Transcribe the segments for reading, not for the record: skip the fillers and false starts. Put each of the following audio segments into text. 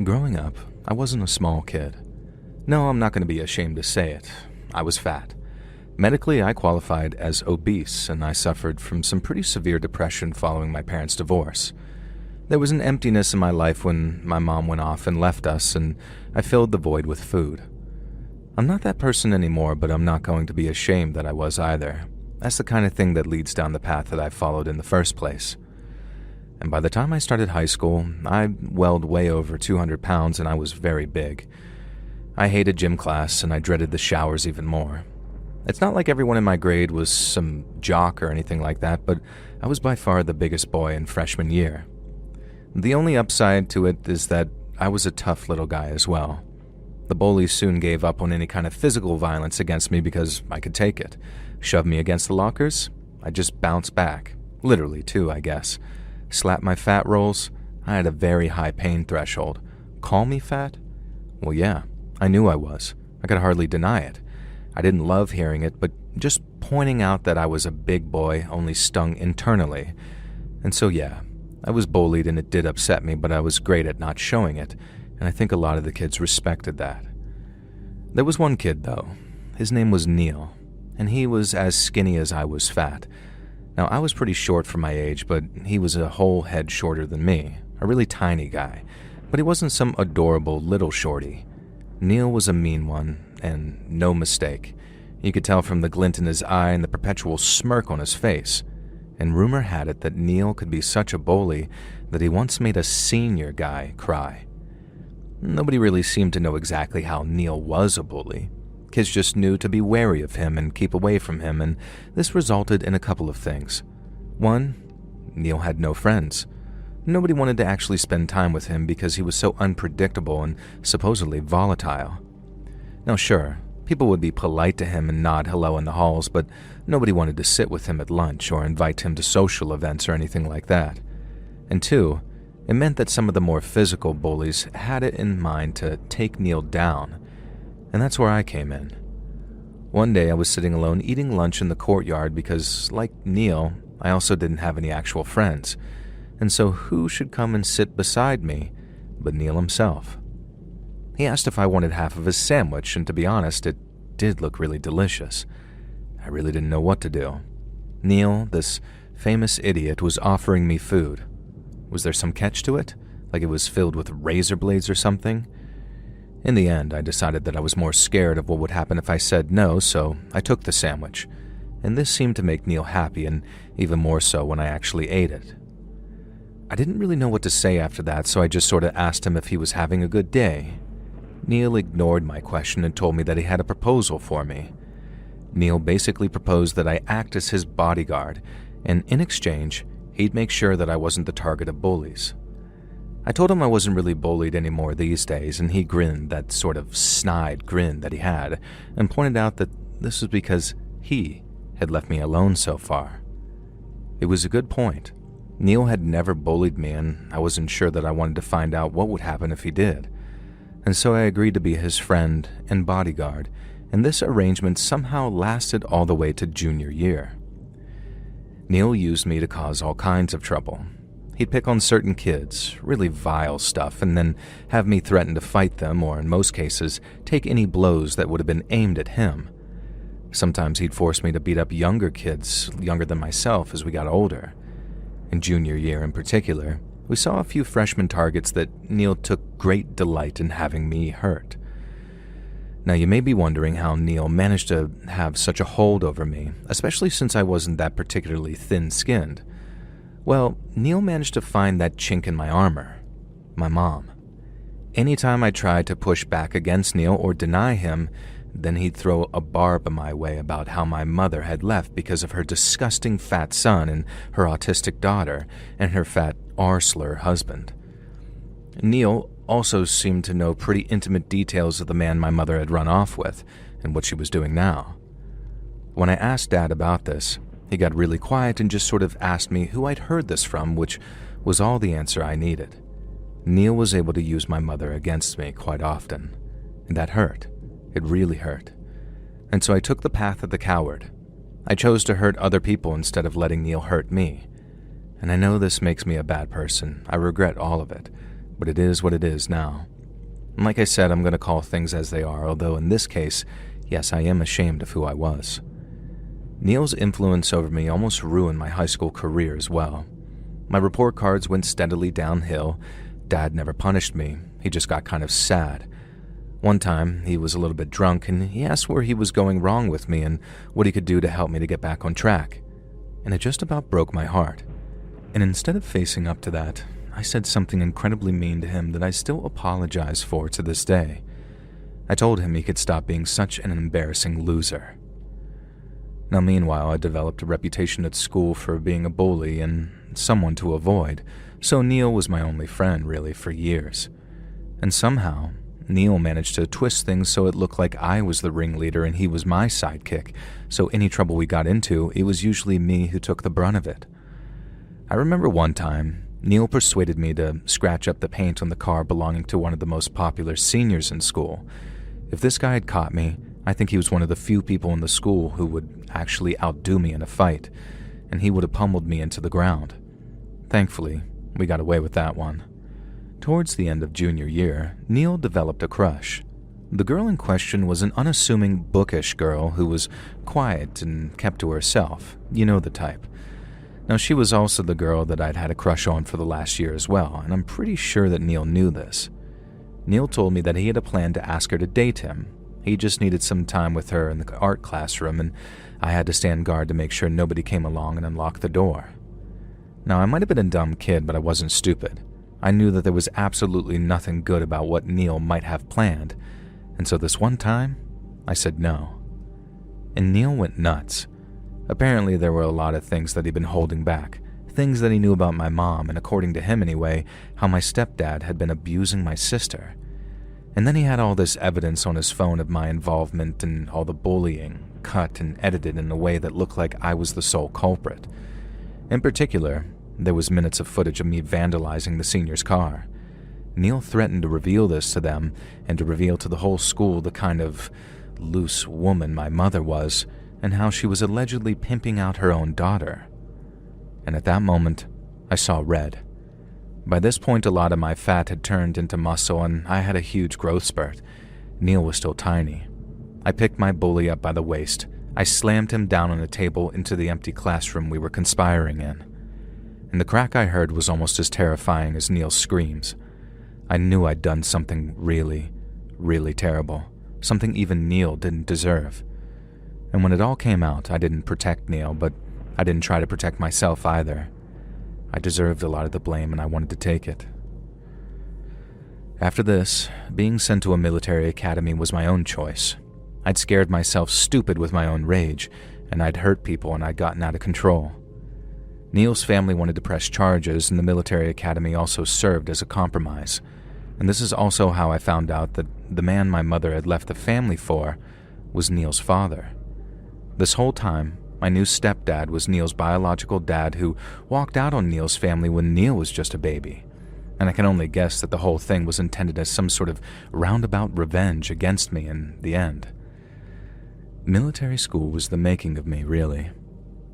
Growing up, I wasn't a small kid. No, I'm not going to be ashamed to say it. I was fat. Medically, I qualified as obese, and I suffered from some pretty severe depression following my parents' divorce. There was an emptiness in my life when my mom went off and left us, and I filled the void with food. I'm not that person anymore, but I'm not going to be ashamed that I was either. That's the kind of thing that leads down the path that I followed in the first place. And by the time I started high school, I weighed way over 200 pounds and I was very big. I hated gym class and I dreaded the showers even more. It's not like everyone in my grade was some jock or anything like that, but I was by far the biggest boy in freshman year. The only upside to it is that I was a tough little guy as well. The bullies soon gave up on any kind of physical violence against me because I could take it. Shove me against the lockers, I'd just bounce back. Literally too, I guess. Slap my fat rolls, I had a very high pain threshold. Call me fat? Well, yeah, I knew I was. I could hardly deny it. I didn't love hearing it, but just pointing out that I was a big boy only stung internally. And so yeah, I was bullied and it did upset me, but I was great at not showing it, and I think a lot of the kids respected that. There was one kid, though. His name was Neil, and he was as skinny as I was fat. Now, I was pretty short for my age, but he was a whole head shorter than me, a really tiny guy, but he wasn't some adorable little shorty. Neil was a mean one, and no mistake. You could tell from the glint in his eye and the perpetual smirk on his face. And rumor had it that Neil could be such a bully that he once made a senior guy cry. Nobody really seemed to know exactly how Neil was a bully. Kids just knew to be wary of him and keep away from him, and this resulted in a couple of things. One, Neil had no friends. Nobody wanted to actually spend time with him because he was so unpredictable and supposedly volatile. Now sure, people would be polite to him and nod hello in the halls, but nobody wanted to sit with him at lunch or invite him to social events or anything like that. And two, it meant that some of the more physical bullies had it in mind to take Neil down. And that's where I came in. One day I was sitting alone eating lunch in the courtyard because, like Neil, I also didn't have any actual friends. And so who should come and sit beside me but Neil himself? He asked if I wanted half of his sandwich, and to be honest, it did look really delicious. I really didn't know what to do. Neil, this famous idiot, was offering me food. Was there some catch to it? Like it was filled with razor blades or something? In the end, I decided that I was more scared of what would happen if I said no, so I took the sandwich. And this seemed to make Neil happy, and even more so when I actually ate it. I didn't really know what to say after that, so I just sort of asked him if he was having a good day. Neil ignored my question and told me that he had a proposal for me. Neil basically proposed that I act as his bodyguard, and in exchange, he'd make sure that I wasn't the target of bullies. I told him I wasn't really bullied anymore these days, and he grinned, that sort of snide grin that he had, and pointed out that this was because he had left me alone so far. It was a good point. Neil had never bullied me, and I wasn't sure that I wanted to find out what would happen if he did. And so I agreed to be his friend and bodyguard, and this arrangement somehow lasted all the way to junior year. Neil used me to cause all kinds of trouble. He'd pick on certain kids, really vile stuff, and then have me threaten to fight them, or in most cases, take any blows that would have been aimed at him. Sometimes he'd force me to beat up younger kids, younger than myself, as we got older. In junior year in particular, we saw a few freshman targets that Neil took great delight in having me hurt. Now you may be wondering how Neil managed to have such a hold over me, especially since I wasn't that particularly thin-skinned. Well, Neil managed to find that chink in my armor, my mom. Anytime I tried to push back against Neil or deny him, then he'd throw a barb my way about how my mother had left because of her disgusting fat son and her autistic daughter and her fat R-slur husband. Neil also seemed to know pretty intimate details of the man my mother had run off with and what she was doing now. When I asked Dad about this, he got really quiet and just sort of asked me who I'd heard this from, which was all the answer I needed. Neil was able to use my mother against me quite often, and that hurt. It really hurt. And so I took the path of the coward. I chose to hurt other people instead of letting Neil hurt me. And I know this makes me a bad person. I regret all of it, but it is what it is now. And like I said, I'm going to call things as they are, although in this case, yes, I am ashamed of who I was. Neil's influence over me almost ruined my high school career as well. My report cards went steadily downhill. Dad never punished me. He just got kind of sad. One time, he was a little bit drunk and he asked where he was going wrong with me and what he could do to help me to get back on track. And it just about broke my heart. And instead of facing up to that, I said something incredibly mean to him that I still apologize for to this day. I told him he could stop being such an embarrassing loser. Now, meanwhile, I developed a reputation at school for being a bully and someone to avoid, so Neil was my only friend, really, for years. And somehow, Neil managed to twist things so it looked like I was the ringleader and he was my sidekick, so any trouble we got into, it was usually me who took the brunt of it. I remember one time, Neil persuaded me to scratch up the paint on the car belonging to one of the most popular seniors in school. If this guy had caught me, I think he was one of the few people in the school who would actually outdo me in a fight, and he would have pummeled me into the ground. Thankfully, we got away with that one. Towards the end of junior year, Neil developed a crush. The girl in question was an unassuming, bookish girl who was quiet and kept to herself. You know the type. Now, she was also the girl that I'd had a crush on for the last year as well, and I'm pretty sure that Neil knew this. Neil told me that he had a plan to ask her to date him. He just needed some time with her in the art classroom, and I had to stand guard to make sure nobody came along and unlocked the door. Now, I might have been a dumb kid, but I wasn't stupid. I knew that there was absolutely nothing good about what Neil might have planned, and so this one time, I said no. And Neil went nuts. Apparently, there were a lot of things that he'd been holding back, things that he knew about my mom, and according to him anyway, how my stepdad had been abusing my sister. And then he had all this evidence on his phone of my involvement and all the bullying, cut and edited in a way that looked like I was the sole culprit. In particular, there was minutes of footage of me vandalizing the senior's car. Neil threatened to reveal this to them and to reveal to the whole school the kind of loose woman my mother was and how she was allegedly pimping out her own daughter. And at that moment, I saw red. By this point, a lot of my fat had turned into muscle and I had a huge growth spurt. Neil was still tiny. I picked my bully up by the waist. I slammed him down on a table into the empty classroom we were conspiring in. And the crack I heard was almost as terrifying as Neil's screams. I knew I'd done something really, really terrible, something even Neil didn't deserve. And when it all came out, I didn't protect Neil, but I didn't try to protect myself either. I deserved a lot of the blame and I wanted to take it. After this, being sent to a military academy was my own choice. I'd scared myself stupid with my own rage, and I'd hurt people and I'd gotten out of control. Neil's family wanted to press charges, and the military academy also served as a compromise. And this is also how I found out that the man my mother had left the family for was Neil's father. This whole time, my new stepdad was Neil's biological dad who walked out on Neil's family when Neil was just a baby. And I can only guess that the whole thing was intended as some sort of roundabout revenge against me in the end. Military school was the making of me, really.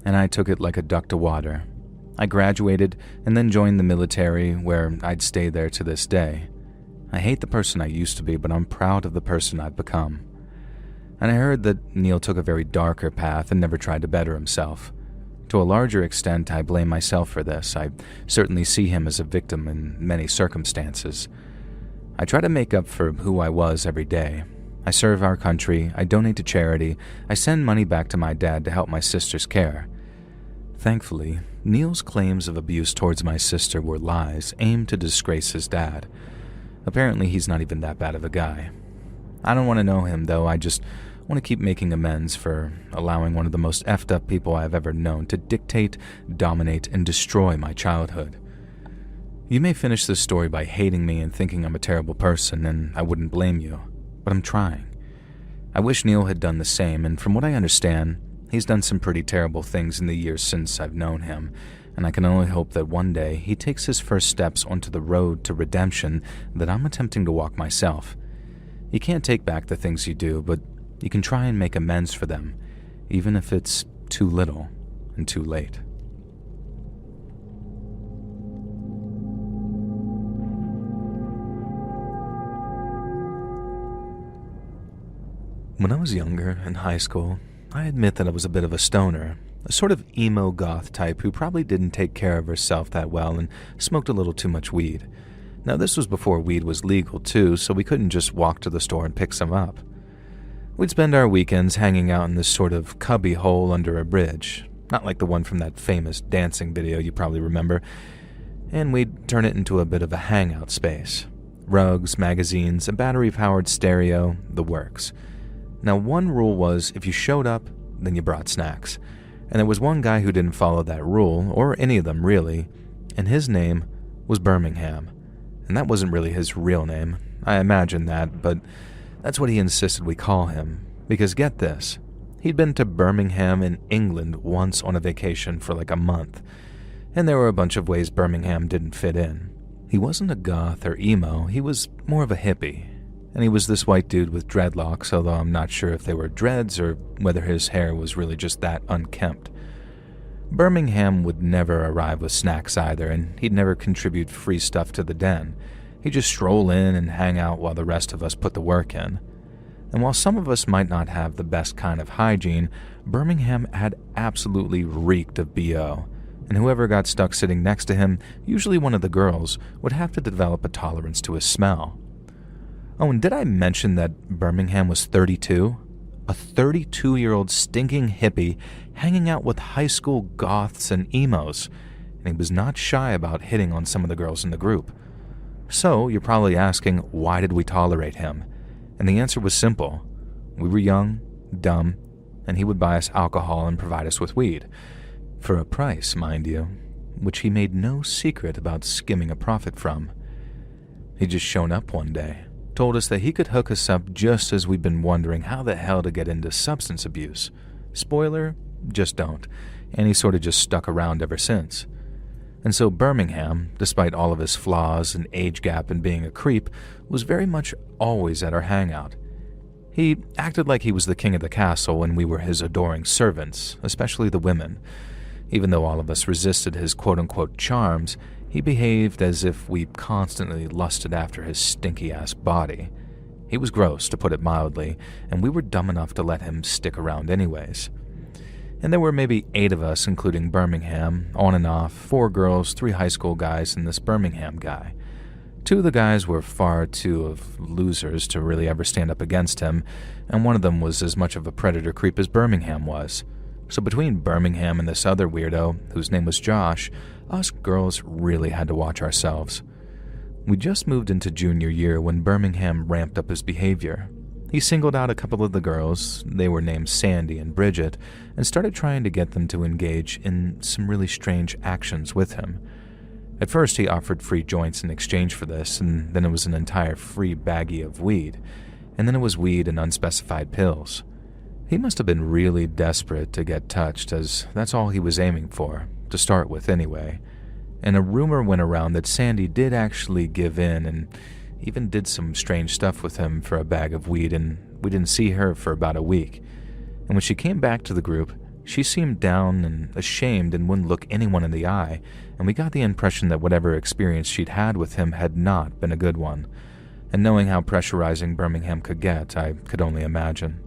And I took it like a duck to water. I graduated and then joined the military, where I'd stay there to this day. I hate the person I used to be, but I'm proud of the person I've become. And I heard that Neil took a very darker path and never tried to better himself. To a larger extent, I blame myself for this. I certainly see him as a victim in many circumstances. I try to make up for who I was every day. I serve our country, I donate to charity, I send money back to my dad to help my sister's care. Thankfully, Neil's claims of abuse towards my sister were lies aimed to disgrace his dad. Apparently, he's not even that bad of a guy. I don't want to know him, though. I just want to keep making amends for allowing one of the most effed up people I've ever known to dictate, dominate, and destroy my childhood. You may finish this story by hating me and thinking I'm a terrible person, and I wouldn't blame you, but I'm trying. I wish Neil had done the same, and from what I understand, he's done some pretty terrible things in the years since I've known him, and I can only hope that one day he takes his first steps onto the road to redemption that I'm attempting to walk myself. You can't take back the things you do, but you can try and make amends for them, even if it's too little and too late. When I was younger, in high school, I admit that I was a bit of a stoner, a sort of emo goth type who probably didn't take care of herself that well and smoked a little too much weed. Now, this was before weed was legal too, so we couldn't just walk to the store and pick some up. We'd spend our weekends hanging out in this sort of cubby hole under a bridge, not like the one from that famous dancing video you probably remember, and we'd turn it into a bit of a hangout space. Rugs, magazines, a battery-powered stereo, the works. Now, one rule was if you showed up, then you brought snacks. And there was one guy who didn't follow that rule, or any of them really, and his name was Birmingham. And that wasn't really his real name. I imagine that, but that's what he insisted we call him. Because get this, he'd been to Birmingham in England once on a vacation for like a month. And there were a bunch of ways Birmingham didn't fit in. He wasn't a goth or emo, he was more of a hippie. And he was this white dude with dreadlocks, although I'm not sure if they were dreads or whether his hair was really just that unkempt. Birmingham would never arrive with snacks either, and he'd never contribute free stuff to the den. He'd just stroll in and hang out while the rest of us put the work in. And while some of us might not have the best kind of hygiene, Birmingham had absolutely reeked of BO, and whoever got stuck sitting next to him, usually one of the girls, would have to develop a tolerance to his smell. Oh, and did I mention that Birmingham was 32? A 32-year-old stinking hippie hanging out with high school goths and emos, and he was not shy about hitting on some of the girls in the group. So, you're probably asking, why did we tolerate him? And the answer was simple. We were young, dumb, and he would buy us alcohol and provide us with weed. For a price, mind you, which he made no secret about skimming a profit from. He'd just shown up one day, told us that he could hook us up just as we'd been wondering how the hell to get into substance abuse. Spoiler, just don't. And he sort of just stuck around ever since. And so Birmingham, despite all of his flaws and age gap and being a creep, was very much always at our hangout. He acted like he was the king of the castle and we were his adoring servants, especially the women. Even though all of us resisted his quote-unquote charms, he behaved as if we constantly lusted after his stinky-ass body. He was gross, to put it mildly, and we were dumb enough to let him stick around anyways. And there were maybe 8 of us, including Birmingham, on and off, 4 girls, 3 high school guys, and this Birmingham guy. 2 of the guys were far too of losers to really ever stand up against him, and one of them was as much of a predator creep as Birmingham was. So between Birmingham and this other weirdo, whose name was Josh, us girls really had to watch ourselves. We just moved into junior year when Birmingham ramped up his behavior. He singled out a couple of the girls, they were named Sandy and Bridget, and started trying to get them to engage in some really strange actions with him. At first he offered free joints in exchange for this, and then it was an entire free baggie of weed, and then it was weed and unspecified pills. He must have been really desperate to get touched, as that's all he was aiming for, to start with anyway. And a rumor went around that Sandy did actually give in and even did some strange stuff with him for a bag of weed, and we didn't see her for about a week. And when she came back to the group, she seemed down and ashamed and wouldn't look anyone in the eye, and we got the impression that whatever experience she'd had with him had not been a good one. And knowing how pressurizing Birmingham could get, I could only imagine.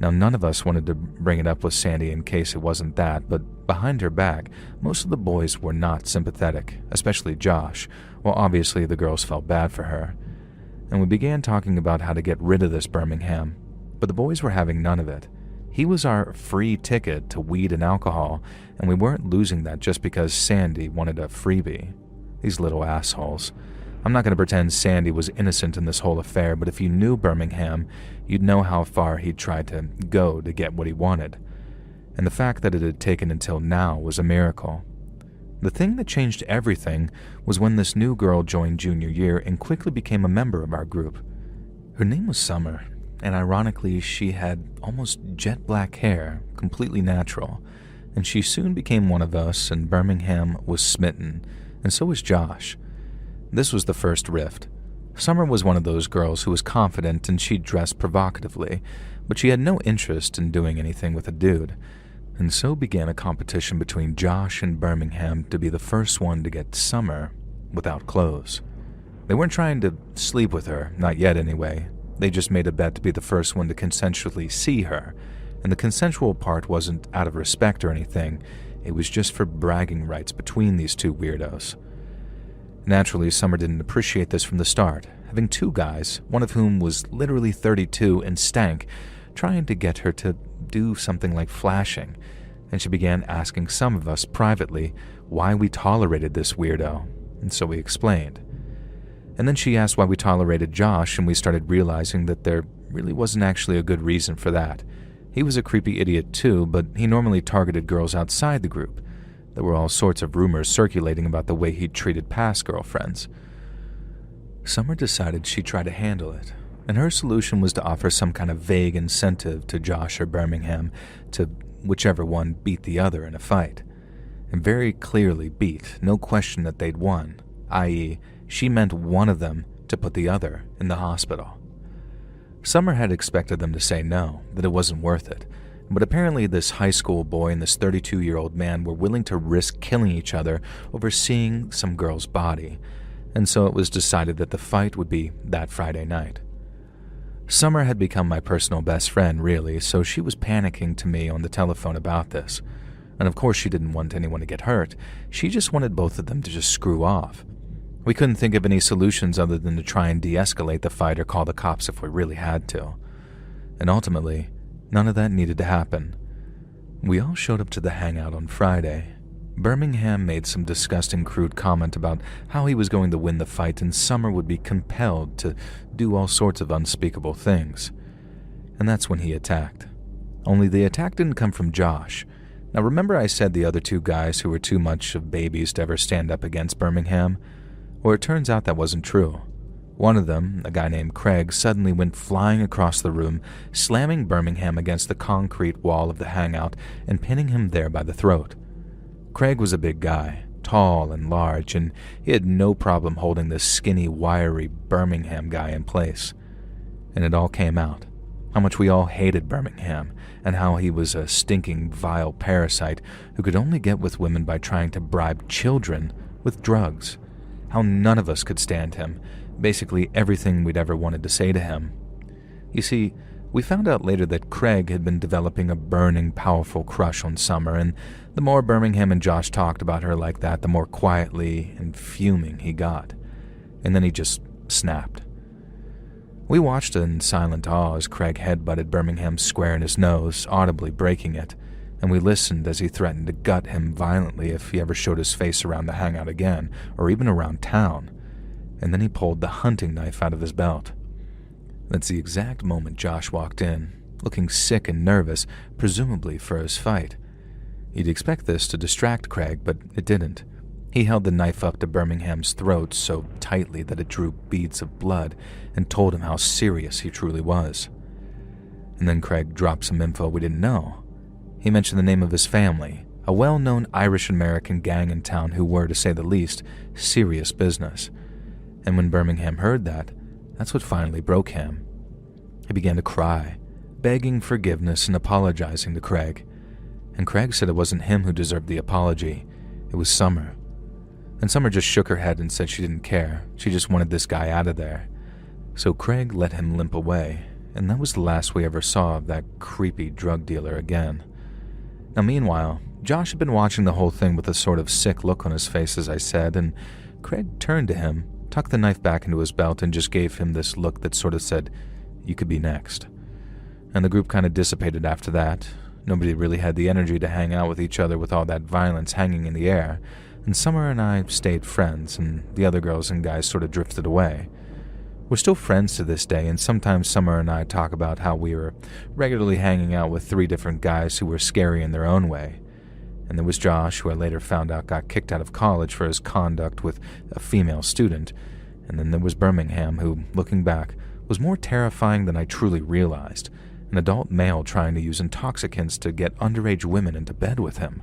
Now, none of us wanted to bring it up with Sandy in case it wasn't that, but behind her back, most of the boys were not sympathetic, especially Josh, while obviously the girls felt bad for her. And we began talking about how to get rid of this Birmingham, but the boys were having none of it. He was our free ticket to weed and alcohol, and we weren't losing that just because Sandy wanted a freebie. These little assholes. I'm not going to pretend Sandy was innocent in this whole affair, but if you knew Birmingham, you'd know how far he'd tried to go to get what he wanted. And the fact that it had taken until now was a miracle. The thing that changed everything was when this new girl joined junior year and quickly became a member of our group. Her name was Summer, and ironically she had almost jet black hair, completely natural, and she soon became one of us, and Birmingham was smitten, and so was Josh. This was the first rift. Summer was one of those girls who was confident and she dressed provocatively, but she had no interest in doing anything with a dude. And so began a competition between Josh and Birmingham to be the first one to get Summer without clothes. They weren't trying to sleep with her, not yet anyway. They just made a bet to be the first one to consensually see her, and the consensual part wasn't out of respect or anything, it was just for bragging rights between these two weirdos. Naturally, Summer didn't appreciate this from the start, having two guys, one of whom was literally 32 and stank, trying to get her to do something like flashing, and she began asking some of us privately why we tolerated this weirdo, and so we explained. And then she asked why we tolerated Josh, and we started realizing that there really wasn't actually a good reason for that. He was a creepy idiot too, but he normally targeted girls outside the group. There were all sorts of rumors circulating about the way he'd treated past girlfriends. Summer decided she'd try to handle it, and her solution was to offer some kind of vague incentive to Josh or Birmingham to whichever one beat the other in a fight. And very clearly beat, no question that they'd won, i.e., she meant one of them to put the other in the hospital. Summer had expected them to say no, that it wasn't worth it, but apparently this high school boy and this 32-year-old man were willing to risk killing each other over seeing some girl's body, and so it was decided that the fight would be that Friday night. Summer had become my personal best friend, really, so she was panicking to me on the telephone about this. And of course she didn't want anyone to get hurt, she just wanted both of them to just screw off. We couldn't think of any solutions other than to try and de-escalate the fight or call the cops if we really had to. And ultimately, none of that needed to happen. We all showed up to the hangout on Friday. Birmingham made some disgusting crude comment about how he was going to win the fight and Summer would be compelled to do all sorts of unspeakable things. And that's when he attacked. Only the attack didn't come from Josh. Now remember I said the other two guys who were too much of babies to ever stand up against Birmingham? Well, it turns out that wasn't true. One of them, a guy named Craig, suddenly went flying across the room, slamming Birmingham against the concrete wall of the hangout and pinning him there by the throat. Craig was a big guy, tall and large, and he had no problem holding this skinny, wiry Birmingham guy in place. And it all came out. How much we all hated Birmingham, and how he was a stinking, vile parasite who could only get with women by trying to bribe children with drugs. How none of us could stand him, basically everything we'd ever wanted to say to him. You see, we found out later that Craig had been developing a burning, powerful crush on Summer, and the more Birmingham and Josh talked about her like that, the more quietly and fuming he got. And then he just snapped. We watched in silent awe as Craig headbutted Birmingham square in his nose, audibly breaking it, and we listened as he threatened to gut him violently if he ever showed his face around the hangout again, or even around town. And then he pulled the hunting knife out of his belt. That's the exact moment Josh walked in, looking sick and nervous, presumably for his fight. You'd expect this to distract Craig, but it didn't. He held the knife up to Birmingham's throat so tightly that it drew beads of blood and told him how serious he truly was. And then Craig dropped some info we didn't know. He mentioned the name of his family, a well-known Irish-American gang in town who were, to say the least, serious business. And when Birmingham heard that, that's what finally broke him. He began to cry, begging forgiveness and apologizing to Craig. And Craig said it wasn't him who deserved the apology, it was Summer. And Summer just shook her head and said she didn't care, she just wanted this guy out of there. So Craig let him limp away, and that was the last we ever saw of that creepy drug dealer again. Now meanwhile, Josh had been watching the whole thing with a sort of sick look on his face, as I said, and Craig turned to him, tucked the knife back into his belt, and just gave him this look that sort of said, "You could be next." And the group kind of dissipated after that. Nobody really had the energy to hang out with each other with all that violence hanging in the air, and Summer and I stayed friends, and the other girls and guys sort of drifted away. We're still friends to this day, and sometimes Summer and I talk about how we were regularly hanging out with 3 different guys who were scary in their own way. And there was Josh, who I later found out got kicked out of college for his conduct with a female student, and then there was Birmingham, who, looking back, was more terrifying than I truly realized, an adult male trying to use intoxicants to get underage women into bed with him.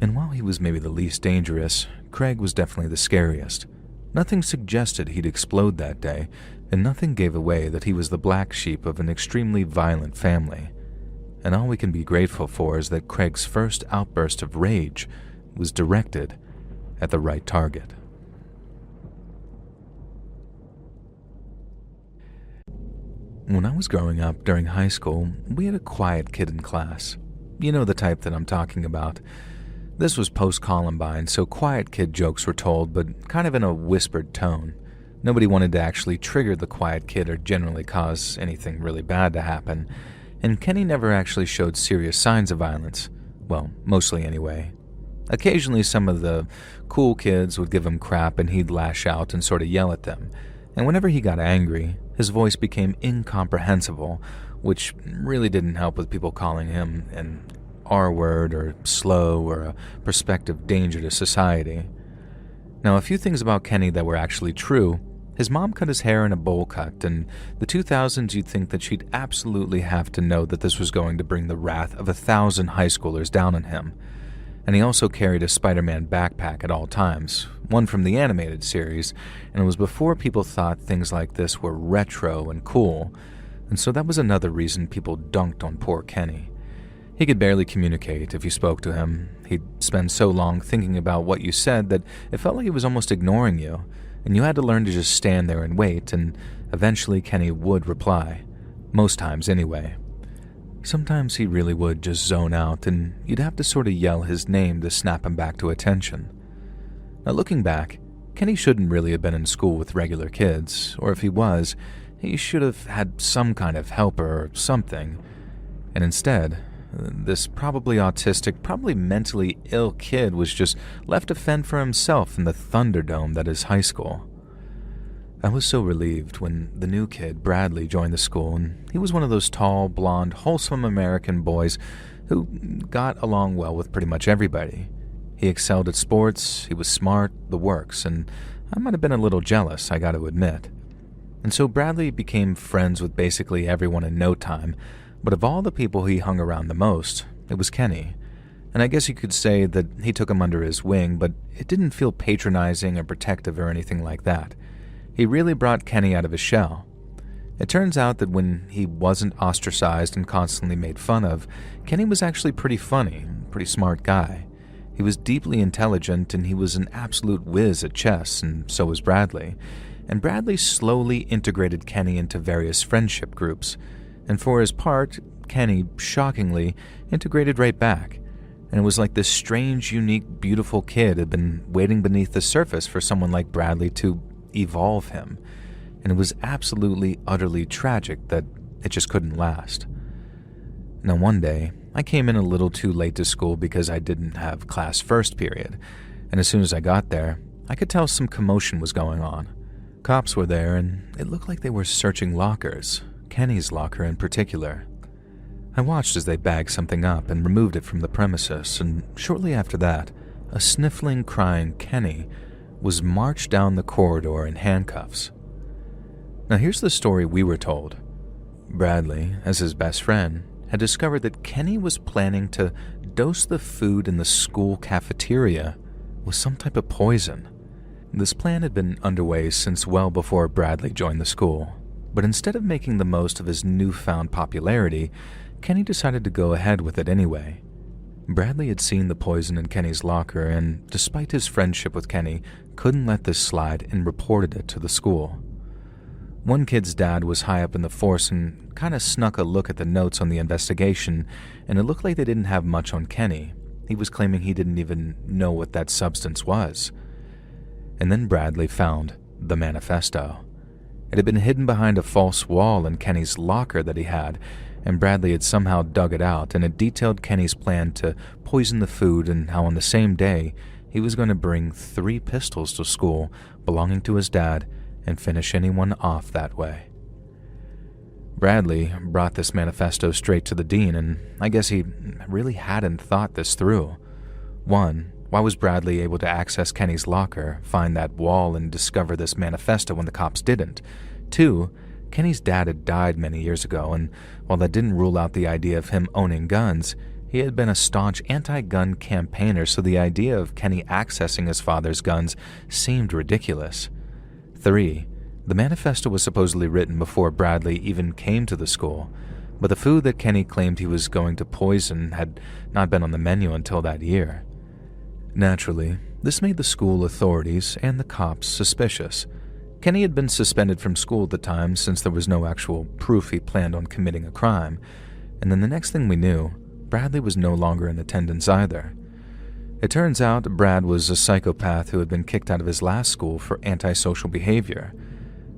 And while he was maybe the least dangerous, Craig was definitely the scariest. Nothing suggested he'd explode that day, and nothing gave away that he was the black sheep of an extremely violent family. And all we can be grateful for is that Craig's first outburst of rage was directed at the right target. When I was growing up during high school, we had a quiet kid in class. You know the type that I'm talking about. This was post-Columbine, so quiet kid jokes were told, but kind of in a whispered tone. Nobody wanted to actually trigger the quiet kid or generally cause anything really bad to happen, and Kenny never actually showed serious signs of violence. Well, mostly anyway. Occasionally some of the cool kids would give him crap and he'd lash out and sort of yell at them, and whenever he got angry, his voice became incomprehensible, which really didn't help with people calling him an R-word or slow or a prospective danger to society. Now, a few things about Kenny that were actually true. His mom cut his hair in a bowl cut, and the 2000s you'd think that she'd absolutely have to know that this was going to bring the wrath of 1,000 high schoolers down on him. And he also carried a Spider-Man backpack at all times, one from the animated series, and it was before people thought things like this were retro and cool, and so that was another reason people dunked on poor Kenny. He could barely communicate if you spoke to him. He'd spend so long thinking about what you said that it felt like he was almost ignoring you, and you had to learn to just stand there and wait, and eventually Kenny would reply. Most times anyway. Sometimes he really would just zone out, and you'd have to sort of yell his name to snap him back to attention. Now looking back, Kenny shouldn't really have been in school with regular kids, or if he was, he should have had some kind of helper or something. And instead, this probably autistic, probably mentally ill kid was just left to fend for himself in the Thunderdome that is high school. I was so relieved when the new kid, Bradley, joined the school, and he was one of those tall, blonde, wholesome American boys who got along well with pretty much everybody. He excelled at sports, he was smart, the works, and I might have been a little jealous, I got to admit. And so Bradley became friends with basically everyone in no time, but of all the people he hung around the most, it was Kenny. And I guess you could say that he took him under his wing, but it didn't feel patronizing or protective or anything like that. He really brought Kenny out of his shell. It turns out that when he wasn't ostracized and constantly made fun of, Kenny was actually pretty funny, pretty smart guy. He was deeply intelligent and he was an absolute whiz at chess, and so was Bradley. And Bradley slowly integrated Kenny into various friendship groups. And for his part, Kenny, shockingly, integrated right back. And it was like this strange, unique, beautiful kid had been waiting beneath the surface for someone like Bradley to evolve him. And it was absolutely, utterly tragic that it just couldn't last. Now one day, I came in a little too late to school because I didn't have class first period. And as soon as I got there, I could tell some commotion was going on. Cops were there, and it looked like they were searching lockers, Kenny's locker in particular. I watched as they bagged something up and removed it from the premises, and shortly after that, a sniffling, crying Kenny was marched down the corridor in handcuffs. Now here's the story we were told. Bradley, as his best friend, had discovered that Kenny was planning to dose the food in the school cafeteria with some type of poison. This plan had been underway since well before Bradley joined the school, but instead of making the most of his newfound popularity, Kenny decided to go ahead with it anyway. Bradley had seen the poison in Kenny's locker and, despite his friendship with Kenny, couldn't let this slide and reported it to the school. One kid's dad was high up in the force and kind of snuck a look at the notes on the investigation, and it looked like they didn't have much on Kenny. He was claiming he didn't even know what that substance was. And then Bradley found the manifesto. It had been hidden behind a false wall in Kenny's locker that he had, and Bradley had somehow dug it out, and it detailed Kenny's plan to poison the food and how on the same day he was going to bring 3 pistols to school belonging to his dad and finish anyone off that way. Bradley brought this manifesto straight to the dean, and I guess he really hadn't thought this through. 1, why was Bradley able to access Kenny's locker, find that wall, and discover this manifesto when the cops didn't? 2, Kenny's dad had died many years ago, and while that didn't rule out the idea of him owning guns, he had been a staunch anti-gun campaigner, so the idea of Kenny accessing his father's guns seemed ridiculous. 3, the manifesto was supposedly written before Bradley even came to the school, but the food that Kenny claimed he was going to poison had not been on the menu until that year. Naturally, this made the school authorities and the cops suspicious. Kenny had been suspended from school at the time since there was no actual proof he planned on committing a crime, and then the next thing we knew, Bradley was no longer in attendance either. It turns out Brad was a psychopath who had been kicked out of his last school for antisocial behavior.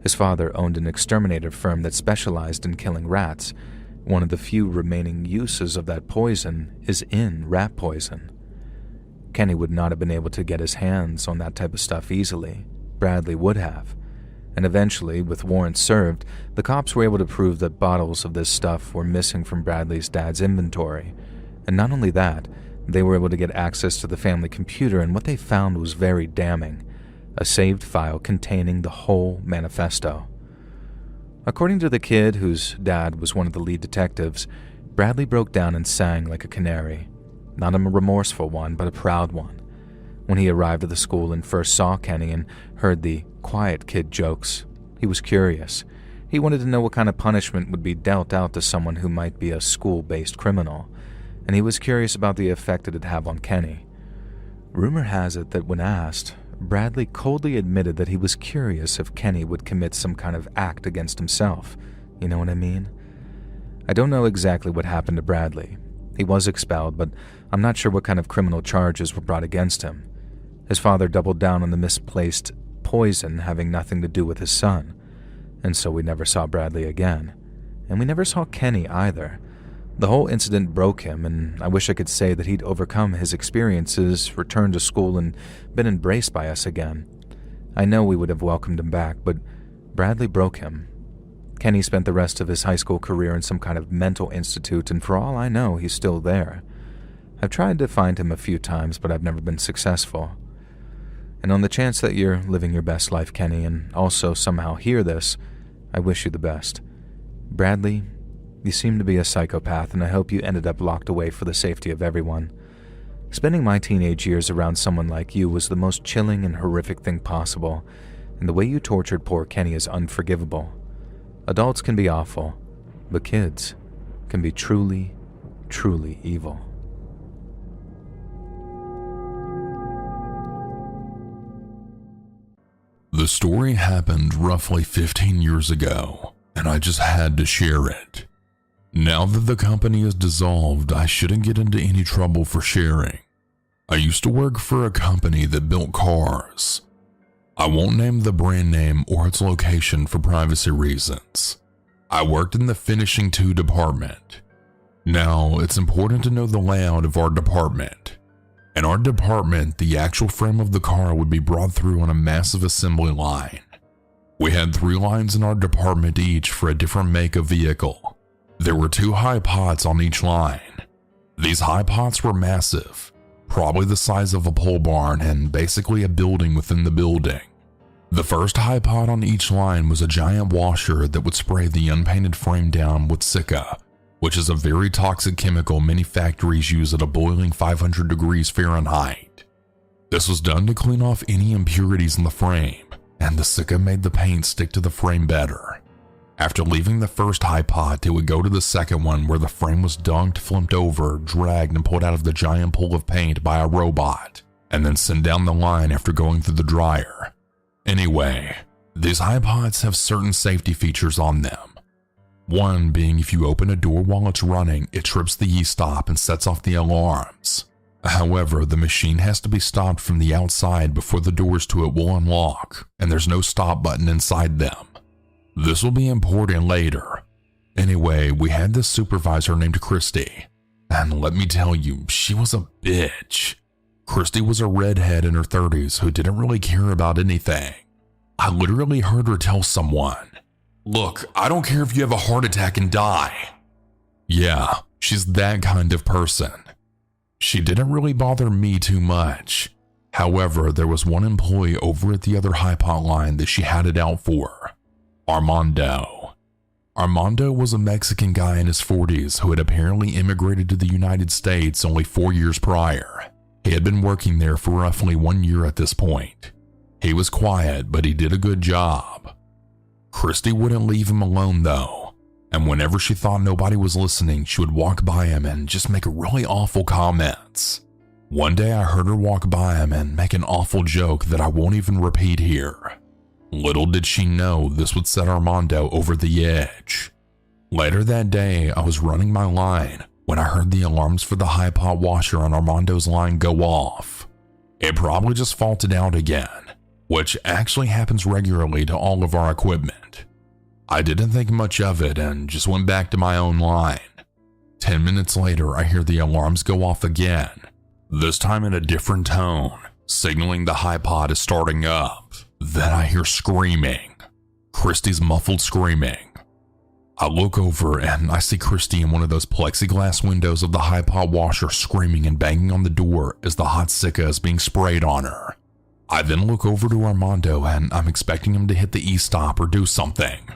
His father owned an exterminator firm that specialized in killing rats. One of the few remaining uses of that poison is in rat poison. Kenny would not have been able to get his hands on that type of stuff easily. Bradley would have. And eventually, with warrants served, the cops were able to prove that bottles of this stuff were missing from Bradley's dad's inventory. And not only that, they were able to get access to the family computer, and what they found was very damning. A saved file containing the whole manifesto. According to the kid, whose dad was one of the lead detectives, Bradley broke down and sang like a canary. Not a remorseful one, but a proud one. When he arrived at the school and first saw Kenny and heard the quiet kid jokes, he was curious. He wanted to know what kind of punishment would be dealt out to someone who might be a school-based criminal, and he was curious about the effect it'd have on Kenny. Rumor has it that when asked, Bradley coldly admitted that he was curious if Kenny would commit some kind of act against himself. You know what I mean? I don't know exactly what happened to Bradley. He was expelled, but I'm not sure what kind of criminal charges were brought against him. His father doubled down on the misplaced poison having nothing to do with his son, and so we never saw Bradley again. And we never saw Kenny either. The whole incident broke him, and I wish I could say that he'd overcome his experiences, returned to school, and been embraced by us again. I know we would have welcomed him back, but Bradley broke him. Kenny spent the rest of his high school career in some kind of mental institute, and for all I know, he's still there. I've tried to find him a few times, but I've never been successful. And on the chance that you're living your best life, Kenny, and also somehow hear this, I wish you the best. Bradley, you seem to be a psychopath, and I hope you ended up locked away for the safety of everyone. Spending my teenage years around someone like you was the most chilling and horrific thing possible, and the way you tortured poor Kenny is unforgivable. Adults can be awful, but kids can be truly, truly evil. The story happened roughly 15 years ago, and I just had to share it. Now that the company is dissolved, I shouldn't get into any trouble for sharing. I used to work for a company that built cars. I won't name the brand name or its location for privacy reasons. I worked in the finishing 2 department. Now, it's important to know the layout of our department. In our department, the actual frame of the car would be brought through on a massive assembly line. We had 3 lines in our department each for a different make of vehicle. There were 2 high pots on each line. These high pots were massive, probably the size of a pole barn and basically a building within the building. The first high pot on each line was a giant washer that would spray the unpainted frame down with silica, which is a very toxic chemical many factories use at a boiling 500 degrees Fahrenheit. This was done to clean off any impurities in the frame, and the silica made the paint stick to the frame better. After leaving the first high pot, it would go to the second one where the frame was dunked, flipped over, dragged, and pulled out of the giant pool of paint by a robot, and then sent down the line after going through the dryer. Anyway, these high pots have certain safety features on them. One being if you open a door while it's running, it trips the e-stop and sets off the alarms. However, the machine has to be stopped from the outside before the doors to it will unlock, and there's no stop button inside them. This will be important later. Anyway, we had this supervisor named Christy, and let me tell you, she was a bitch. Christy was a redhead in her 30s who didn't really care about anything. I literally heard her tell someone, "Look, I don't care if you have a heart attack and die." Yeah, she's that kind of person. She didn't really bother me too much. However, there was one employee over at the other high pot line that she had it out for. Armando. Armando was a Mexican guy in his 40s who had apparently immigrated to the United States only 4 years prior. He had been working there for roughly 1 year at this point. He was quiet, but he did a good job. Christy wouldn't leave him alone though, and whenever she thought nobody was listening, she would walk by him and just make really awful comments. One day I heard her walk by him and make an awful joke that I won't even repeat here. Little did she know this would set Armando over the edge. Later that day, I was running my line when I heard the alarms for the high pot washer on Armando's line go off. It probably just faulted out again, which actually happens regularly to all of our equipment. I didn't think much of it and just went back to my own line. 10 minutes later, I hear the alarms go off again, this time in a different tone, signaling the high pot is starting up. Then I hear screaming. Christy's muffled screaming. I look over and I see Christy in one of those plexiglass windows of the high pot washer screaming and banging on the door as the hot sicka is being sprayed on her. I then look over to Armando and I'm expecting him to hit the e-stop or do something.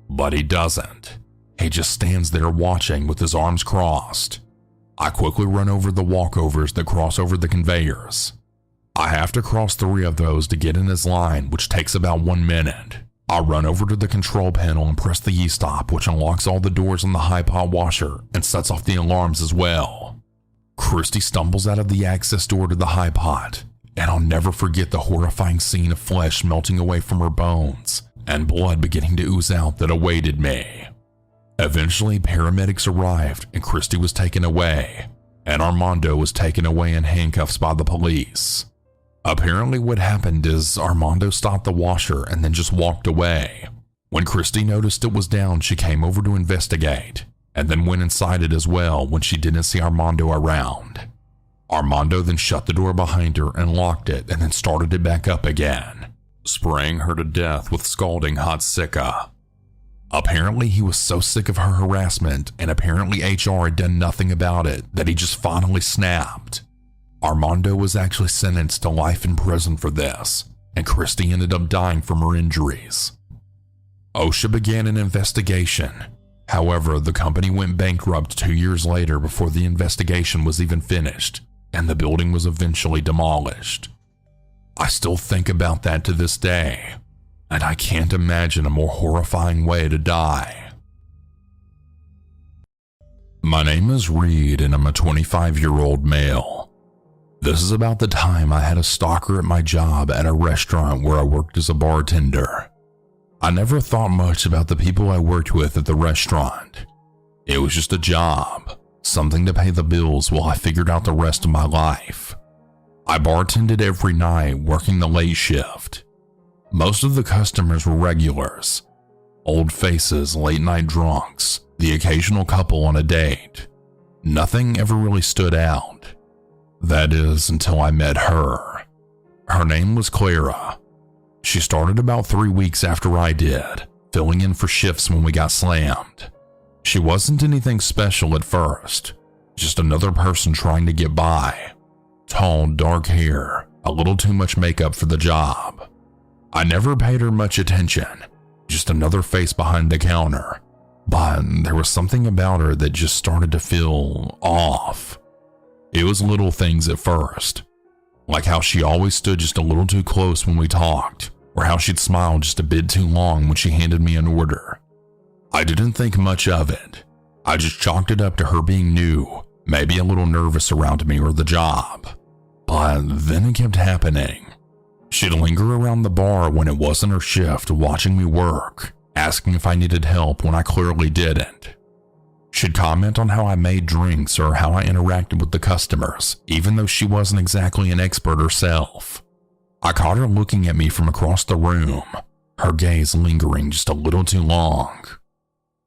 But he doesn't. He just stands there watching with his arms crossed. I quickly run over the walkovers that cross over the conveyors. I have to cross 3 of those to get in his line, which takes about 1 minute. I run over to the control panel and press the e-stop, which unlocks all the doors on the high pot washer and sets off the alarms as well. Christy stumbles out of the access door to the high pot, and I'll never forget the horrifying scene of flesh melting away from her bones and blood beginning to ooze out that awaited me. Eventually, paramedics arrived and Christy was taken away, and Armando was taken away in handcuffs by the police. Apparently what happened is Armando stopped the washer and then just walked away. When Christy noticed it was down, she came over to investigate, and then went inside it as well when she didn't see Armando around. Armando then shut the door behind her and locked it and then started it back up again, spraying her to death with scalding hot sicka. Apparently he was so sick of her harassment and apparently HR had done nothing about it that he just finally snapped. Armando was actually sentenced to life in prison for this, and Christy ended up dying from her injuries. OSHA began an investigation. However, the company went bankrupt 2 years later before the investigation was even finished, and the building was eventually demolished. I still think about that to this day, and I can't imagine a more horrifying way to die. My name is Reed, and I'm a 25-year-old male. This is about the time I had a stalker at my job at a restaurant where I worked as a bartender. I never thought much about the people I worked with at the restaurant. It was just a job, something to pay the bills while I figured out the rest of my life. I bartended every night, working the late shift. Most of the customers were regulars, old faces, late-night drunks, the occasional couple on a date. Nothing ever really stood out. That is, until I met her. Her name was Clara. She started about 3 weeks after I did, filling in for shifts when we got slammed. She wasn't anything special at first, just another person trying to get by. Tall, dark hair, a little too much makeup for the job. I never paid her much attention, just another face behind the counter. But there was something about her that just started to feel off. It was little things at first, like how she always stood just a little too close when we talked, or how she'd smile just a bit too long when she handed me an order. I didn't think much of it. I just chalked it up to her being new, maybe a little nervous around me or the job. But then it kept happening. She'd linger around the bar when it wasn't her shift, watching me work, asking if I needed help when I clearly didn't. She'd comment on how I made drinks or how I interacted with the customers, even though she wasn't exactly an expert herself. I caught her looking at me from across the room, her gaze lingering just a little too long.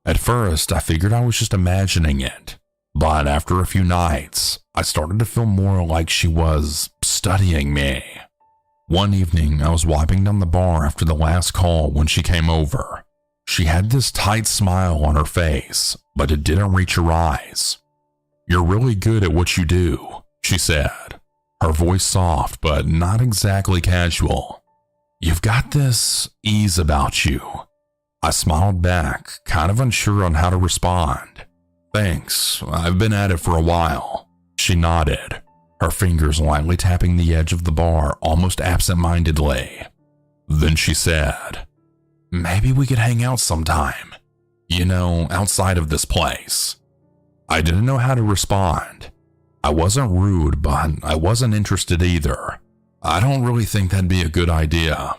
At first, I figured I was just imagining it, but after a few nights, I started to feel more like she was studying me. One evening, I was wiping down the bar after the last call when she came over. She had this tight smile on her face, but it didn't reach her eyes. "You're really good at what you do," she said, her voice soft but not exactly casual. "You've got this ease about you." I smiled back, kind of unsure on how to respond. "Thanks, I've been at it for a while." She nodded, her fingers lightly tapping the edge of the bar almost absent-mindedly. Then she said, "Maybe we could hang out sometime. Outside of this place." I didn't know how to respond. I wasn't rude, but I wasn't interested either. I don't really think that'd be a good idea.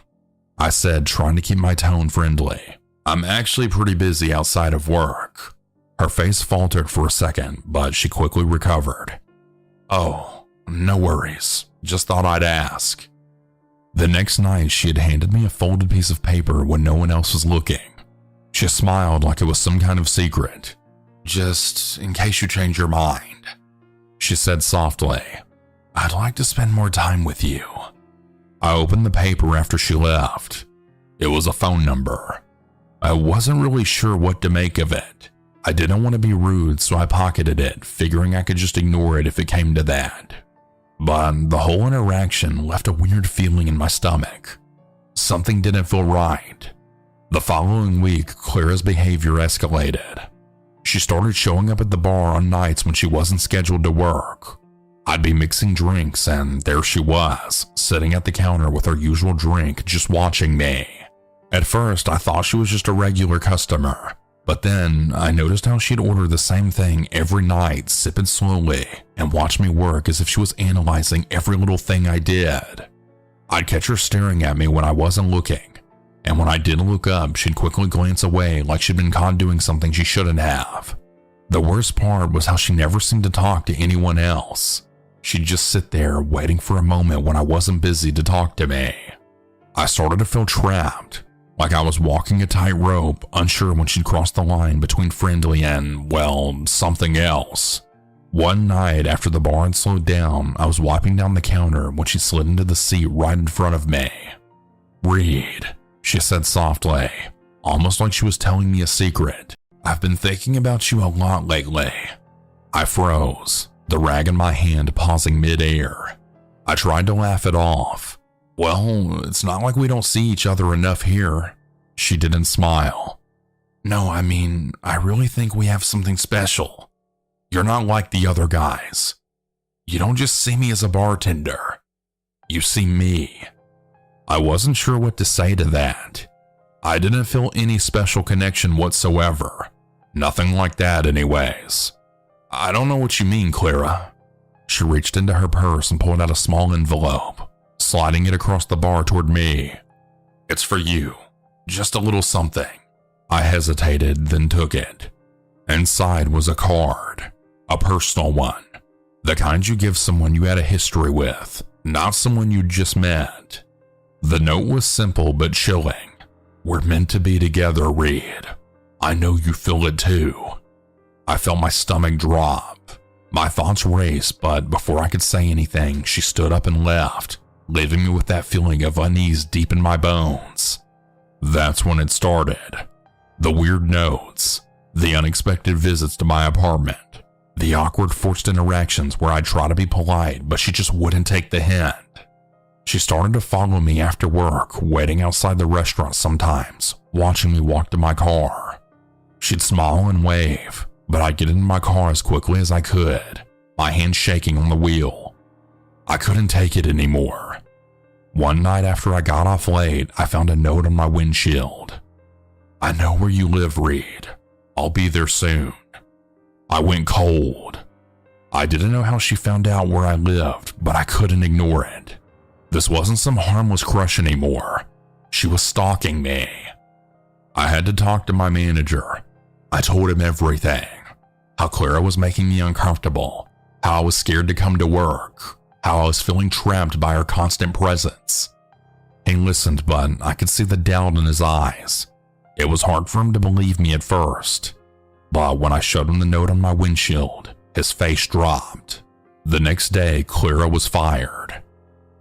I said, trying to keep my tone friendly. I'm actually pretty busy outside of work. Her face faltered for a second, but she quickly recovered. Oh, no worries. Just thought I'd ask. The next night, she had handed me a folded piece of paper when no one else was looking. She smiled like it was some kind of secret. Just in case you change your mind, she said softly. I'd like to spend more time with you. I opened the paper after she left. It was a phone number. I wasn't really sure what to make of it. I didn't want to be rude, so I pocketed it, figuring I could just ignore it if it came to that. But the whole interaction left a weird feeling in my stomach. Something didn't feel right. The following week, Clara's behavior escalated. She started showing up at the bar on nights when she wasn't scheduled to work. I'd be mixing drinks, and there she was, sitting at the counter with her usual drink, just watching me. At first, I thought she was just a regular customer, but then I noticed how she'd order the same thing every night, sip it slowly, and watch me work as if she was analyzing every little thing I did. I'd catch her staring at me when I wasn't looking, and when I did look up, she'd quickly glance away like she'd been caught doing something she shouldn't have. The worst part was how she never seemed to talk to anyone else. She'd just sit there waiting for a moment when I wasn't busy to talk to me. I started to feel trapped, like I was walking a tightrope, unsure when she'd cross the line between friendly and, well, something else. One night after the bar had slowed down, I was wiping down the counter when she slid into the seat right in front of me. Read, she said softly, almost like she was telling me a secret. I've been thinking about you a lot lately. I froze, the rag in my hand pausing mid-air. I tried to laugh it off. Well, it's not like we don't see each other enough here. She didn't smile. No, I mean, I really think we have something special. You're not like the other guys. You don't just see me as a bartender. You see me. I wasn't sure what to say to that. I didn't feel any special connection whatsoever. Nothing like that anyways. I don't know what you mean, Clara. She reached into her purse and pulled out a small envelope, sliding it across the bar toward me. It's for you. Just a little something. I hesitated, then took it. Inside was a card, a personal one. The kind you give someone you had a history with, not someone you just met. The note was simple but chilling. We're meant to be together, Reed. I know you feel it too. I felt my stomach drop. My thoughts raced, but before I could say anything, she stood up and left, leaving me with that feeling of unease deep in my bones. That's when it started. The weird notes, the unexpected visits to my apartment, the awkward forced interactions where I'd try to be polite, but she just wouldn't take the hint. She started to follow me after work, waiting outside the restaurant sometimes, watching me walk to my car. She'd smile and wave, but I'd get into my car as quickly as I could, my hand shaking on the wheel. I couldn't take it anymore. One night after I got off late, I found a note on my windshield. I know where you live, Reed. I'll be there soon. I went cold. I didn't know how she found out where I lived, but I couldn't ignore it. This wasn't some harmless crush anymore. She was stalking me. I had to talk to my manager. I told him everything. How Clara was making me uncomfortable. How I was scared to come to work. How I was feeling trapped by her constant presence. He listened, but I could see the doubt in his eyes. It was hard for him to believe me at first. But when I showed him the note on my windshield, his face dropped. The next day, Clara was fired.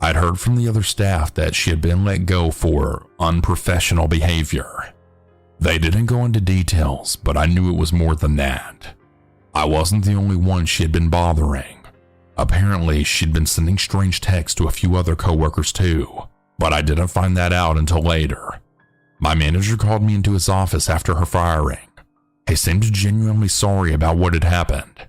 I'd heard from the other staff that she had been let go for unprofessional behavior. They didn't go into details, but I knew it was more than that. I wasn't the only one she had been bothering. Apparently, she'd been sending strange texts to a few other coworkers too, but I didn't find that out until later. My manager called me into his office after her firing. He seemed genuinely sorry about what had happened.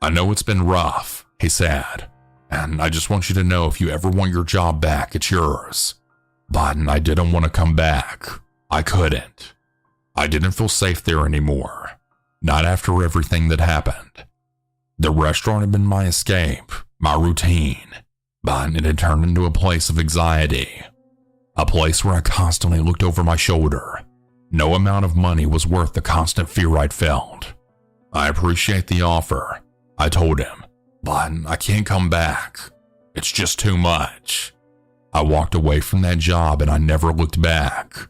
I know it's been rough, he said, and I just want you to know if you ever want your job back, it's yours. But I didn't want to come back. I couldn't. I didn't feel safe there anymore. Not after everything that happened. The restaurant had been my escape, my routine, but it had turned into a place of anxiety. A place where I constantly looked over my shoulder. No amount of money was worth the constant fear I'd felt. I appreciate the offer, I told him, but I can't come back. It's just too much. I walked away from that job and I never looked back.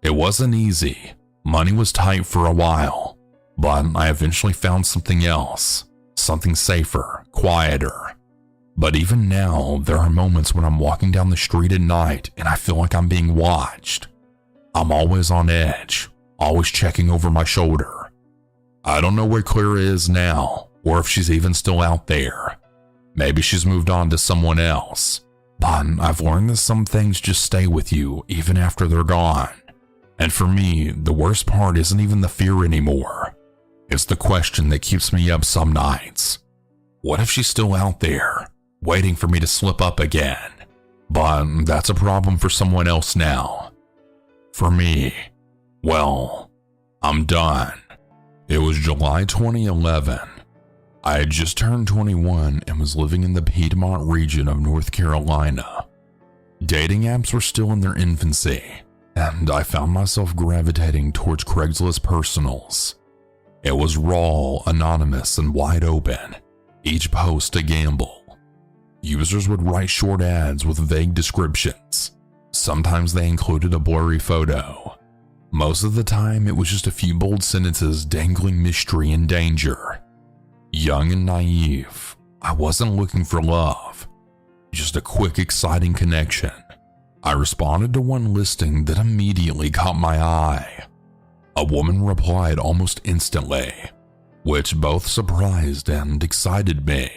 It wasn't easy. Money was tight for a while, but I eventually found something else, something safer, quieter. But even now, there are moments when I'm walking down the street at night and I feel like I'm being watched. I'm always on edge, always checking over my shoulder. I don't know where Clara is now, or if she's even still out there. Maybe she's moved on to someone else. But I've learned that some things just stay with you even after they're gone. And for me, the worst part isn't even the fear anymore. It's the question that keeps me up some nights. What if she's still out there, waiting for me to slip up again? But that's a problem for someone else now. For me, well, I'm done. It was July 2011. I had just turned 21 and was living in the Piedmont region of North Carolina. Dating apps were still in their infancy, and I found myself gravitating towards Craigslist personals. It was raw, anonymous, and wide open, each post a gamble. Users would write short ads with vague descriptions. Sometimes they included a blurry photo. Most of the time, it was just a few bold sentences dangling mystery and danger. Young and naive, I wasn't looking for love, just a quick, exciting connection. I responded to one listing that immediately caught my eye. A woman replied almost instantly, which both surprised and excited me.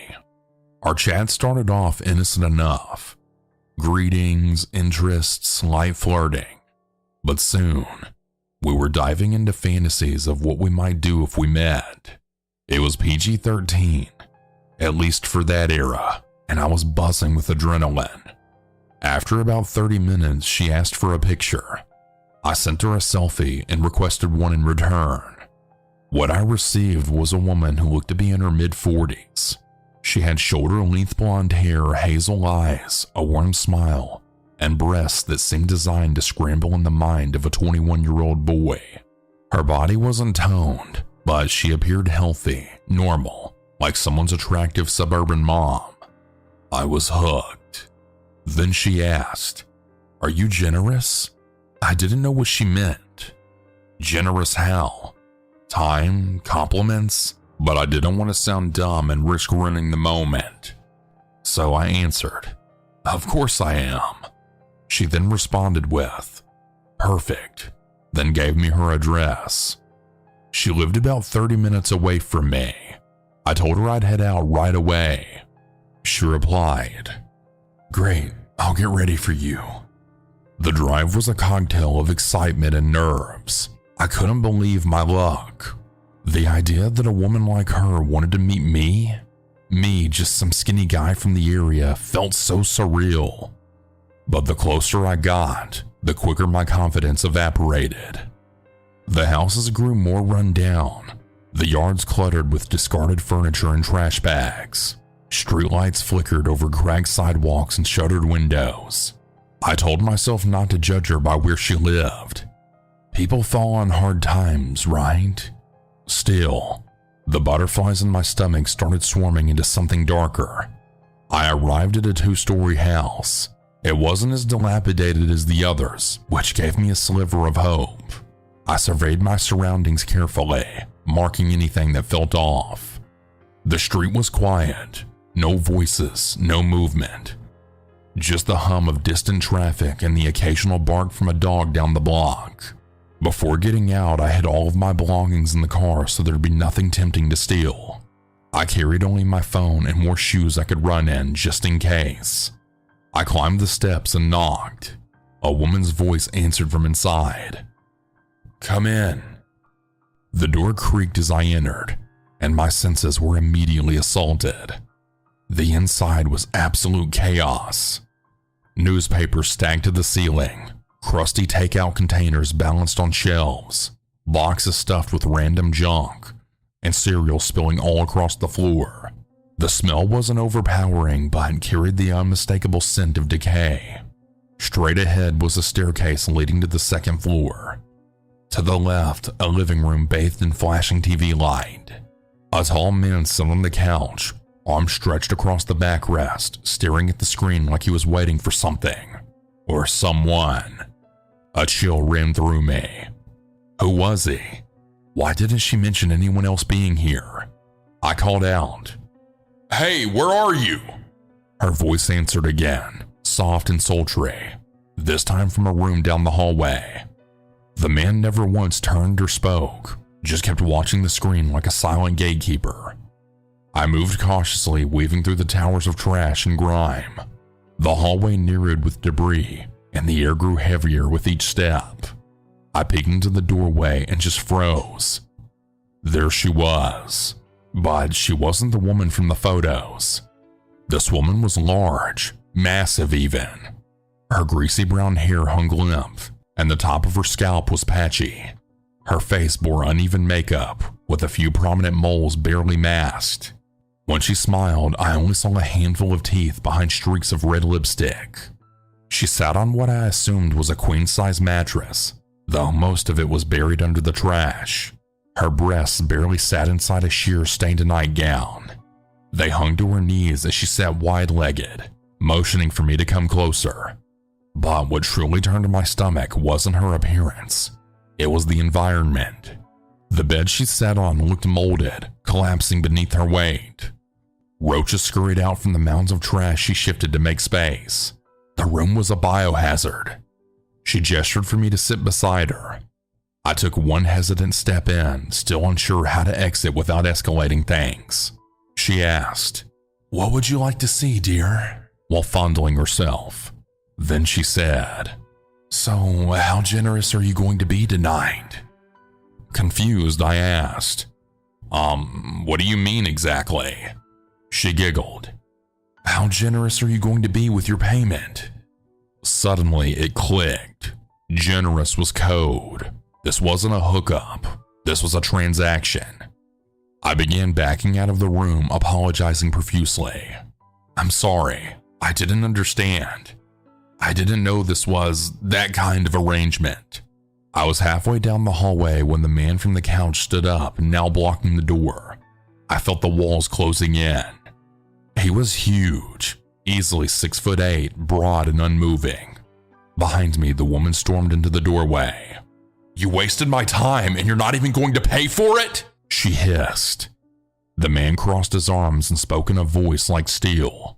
Our chat started off innocent enough. Greetings, interests, light flirting. But soon, we were diving into fantasies of what we might do if we met. It was PG-13, at least for that era, and I was buzzing with adrenaline. After about 30 minutes, she asked for a picture. I sent her a selfie and requested one in return. What I received was a woman who looked to be in her mid-40s. She had shoulder-length blonde hair, hazel eyes, a warm smile, and breasts that seemed designed to scramble in the mind of a 21-year-old boy. Her body wasn't toned, but she appeared healthy, normal, like someone's attractive suburban mom. I was hooked. Then she asked, "Are you generous?" I didn't know what she meant. Generous how? Time, compliments? But I didn't want to sound dumb and risk ruining the moment. So I answered, "Of course I am." She then responded with, "Perfect," then gave me her address. She lived about 30 minutes away from me. I told her I'd head out right away. She replied, "Great, I'll get ready for you." The drive was a cocktail of excitement and nerves. I couldn't believe my luck. The idea that a woman like her wanted to meet me, just some skinny guy from the area, felt so surreal. But the closer I got, the quicker my confidence evaporated. The houses grew more run down, the yards cluttered with discarded furniture and trash bags. Streetlights flickered over cracked sidewalks and shuttered windows. I told myself not to judge her by where she lived. People fall on hard times, right? Still, the butterflies in my stomach started swarming into something darker. I arrived at a 2-story house. It wasn't as dilapidated as the others, which gave me a sliver of hope. I surveyed my surroundings carefully, marking anything that felt off. The street was quiet, no voices, no movement. Just the hum of distant traffic and the occasional bark from a dog down the block. Before getting out, I had all of my belongings in the car so there'd be nothing tempting to steal. I carried only my phone and more shoes I could run in just in case. I climbed the steps and knocked. A woman's voice answered from inside. "Come in." The door creaked as I entered, and my senses were immediately assaulted. The inside was absolute chaos. Newspapers stacked to the ceiling, crusty takeout containers balanced on shelves, boxes stuffed with random junk, and cereal spilling all across the floor. The smell wasn't overpowering, but carried the unmistakable scent of decay. Straight ahead was a staircase leading to the second floor. To the left, a living room bathed in flashing TV light. A tall man sat on the couch, arms stretched across the backrest, staring at the screen like he was waiting for something. Or someone. A chill ran through me. Who was he? Why didn't she mention anyone else being here? I called out, "Hey, where are you?" Her voice answered again, soft and sultry, this time from a room down the hallway. The man never once turned or spoke, just kept watching the screen like a silent gatekeeper. I moved cautiously, weaving through the towers of trash and grime. The hallway narrowed with debris, and the air grew heavier with each step. I peeked into the doorway and just froze. There she was, but she wasn't the woman from the photos. This woman was large, massive even. Her greasy brown hair hung limp, and the top of her scalp was patchy. Her face bore uneven makeup, with a few prominent moles barely masked. When she smiled, I only saw a handful of teeth behind streaks of red lipstick. She sat on what I assumed was a queen-size mattress, though most of it was buried under the trash. Her breasts barely sat inside a sheer-stained nightgown. They hung to her knees as she sat wide-legged, motioning for me to come closer. But what truly turned my stomach wasn't her appearance. It was the environment. The bed she sat on looked molded, collapsing beneath her weight. Roaches scurried out from the mounds of trash she shifted to make space. The room was a biohazard. She gestured for me to sit beside her. I took one hesitant step in, still unsure how to exit without escalating things. She asked, "What would you like to see, dear?" while fondling herself. Then she said, "So, how generous are you going to be tonight?" Confused, I asked, What do you mean exactly?" She giggled. "How generous are you going to be with your payment?" Suddenly, it clicked. Generous was code. This wasn't a hookup. This was a transaction. I began backing out of the room, apologizing profusely. "I'm sorry. I didn't understand. I didn't know this was that kind of arrangement." I was halfway down the hallway when the man from the couch stood up, now blocking the door. I felt the walls closing in. He was huge, easily 6'8", broad and unmoving. Behind me, the woman stormed into the doorway. "You wasted my time and you're not even going to pay for it?" she hissed. The man crossed his arms and spoke in a voice like steel.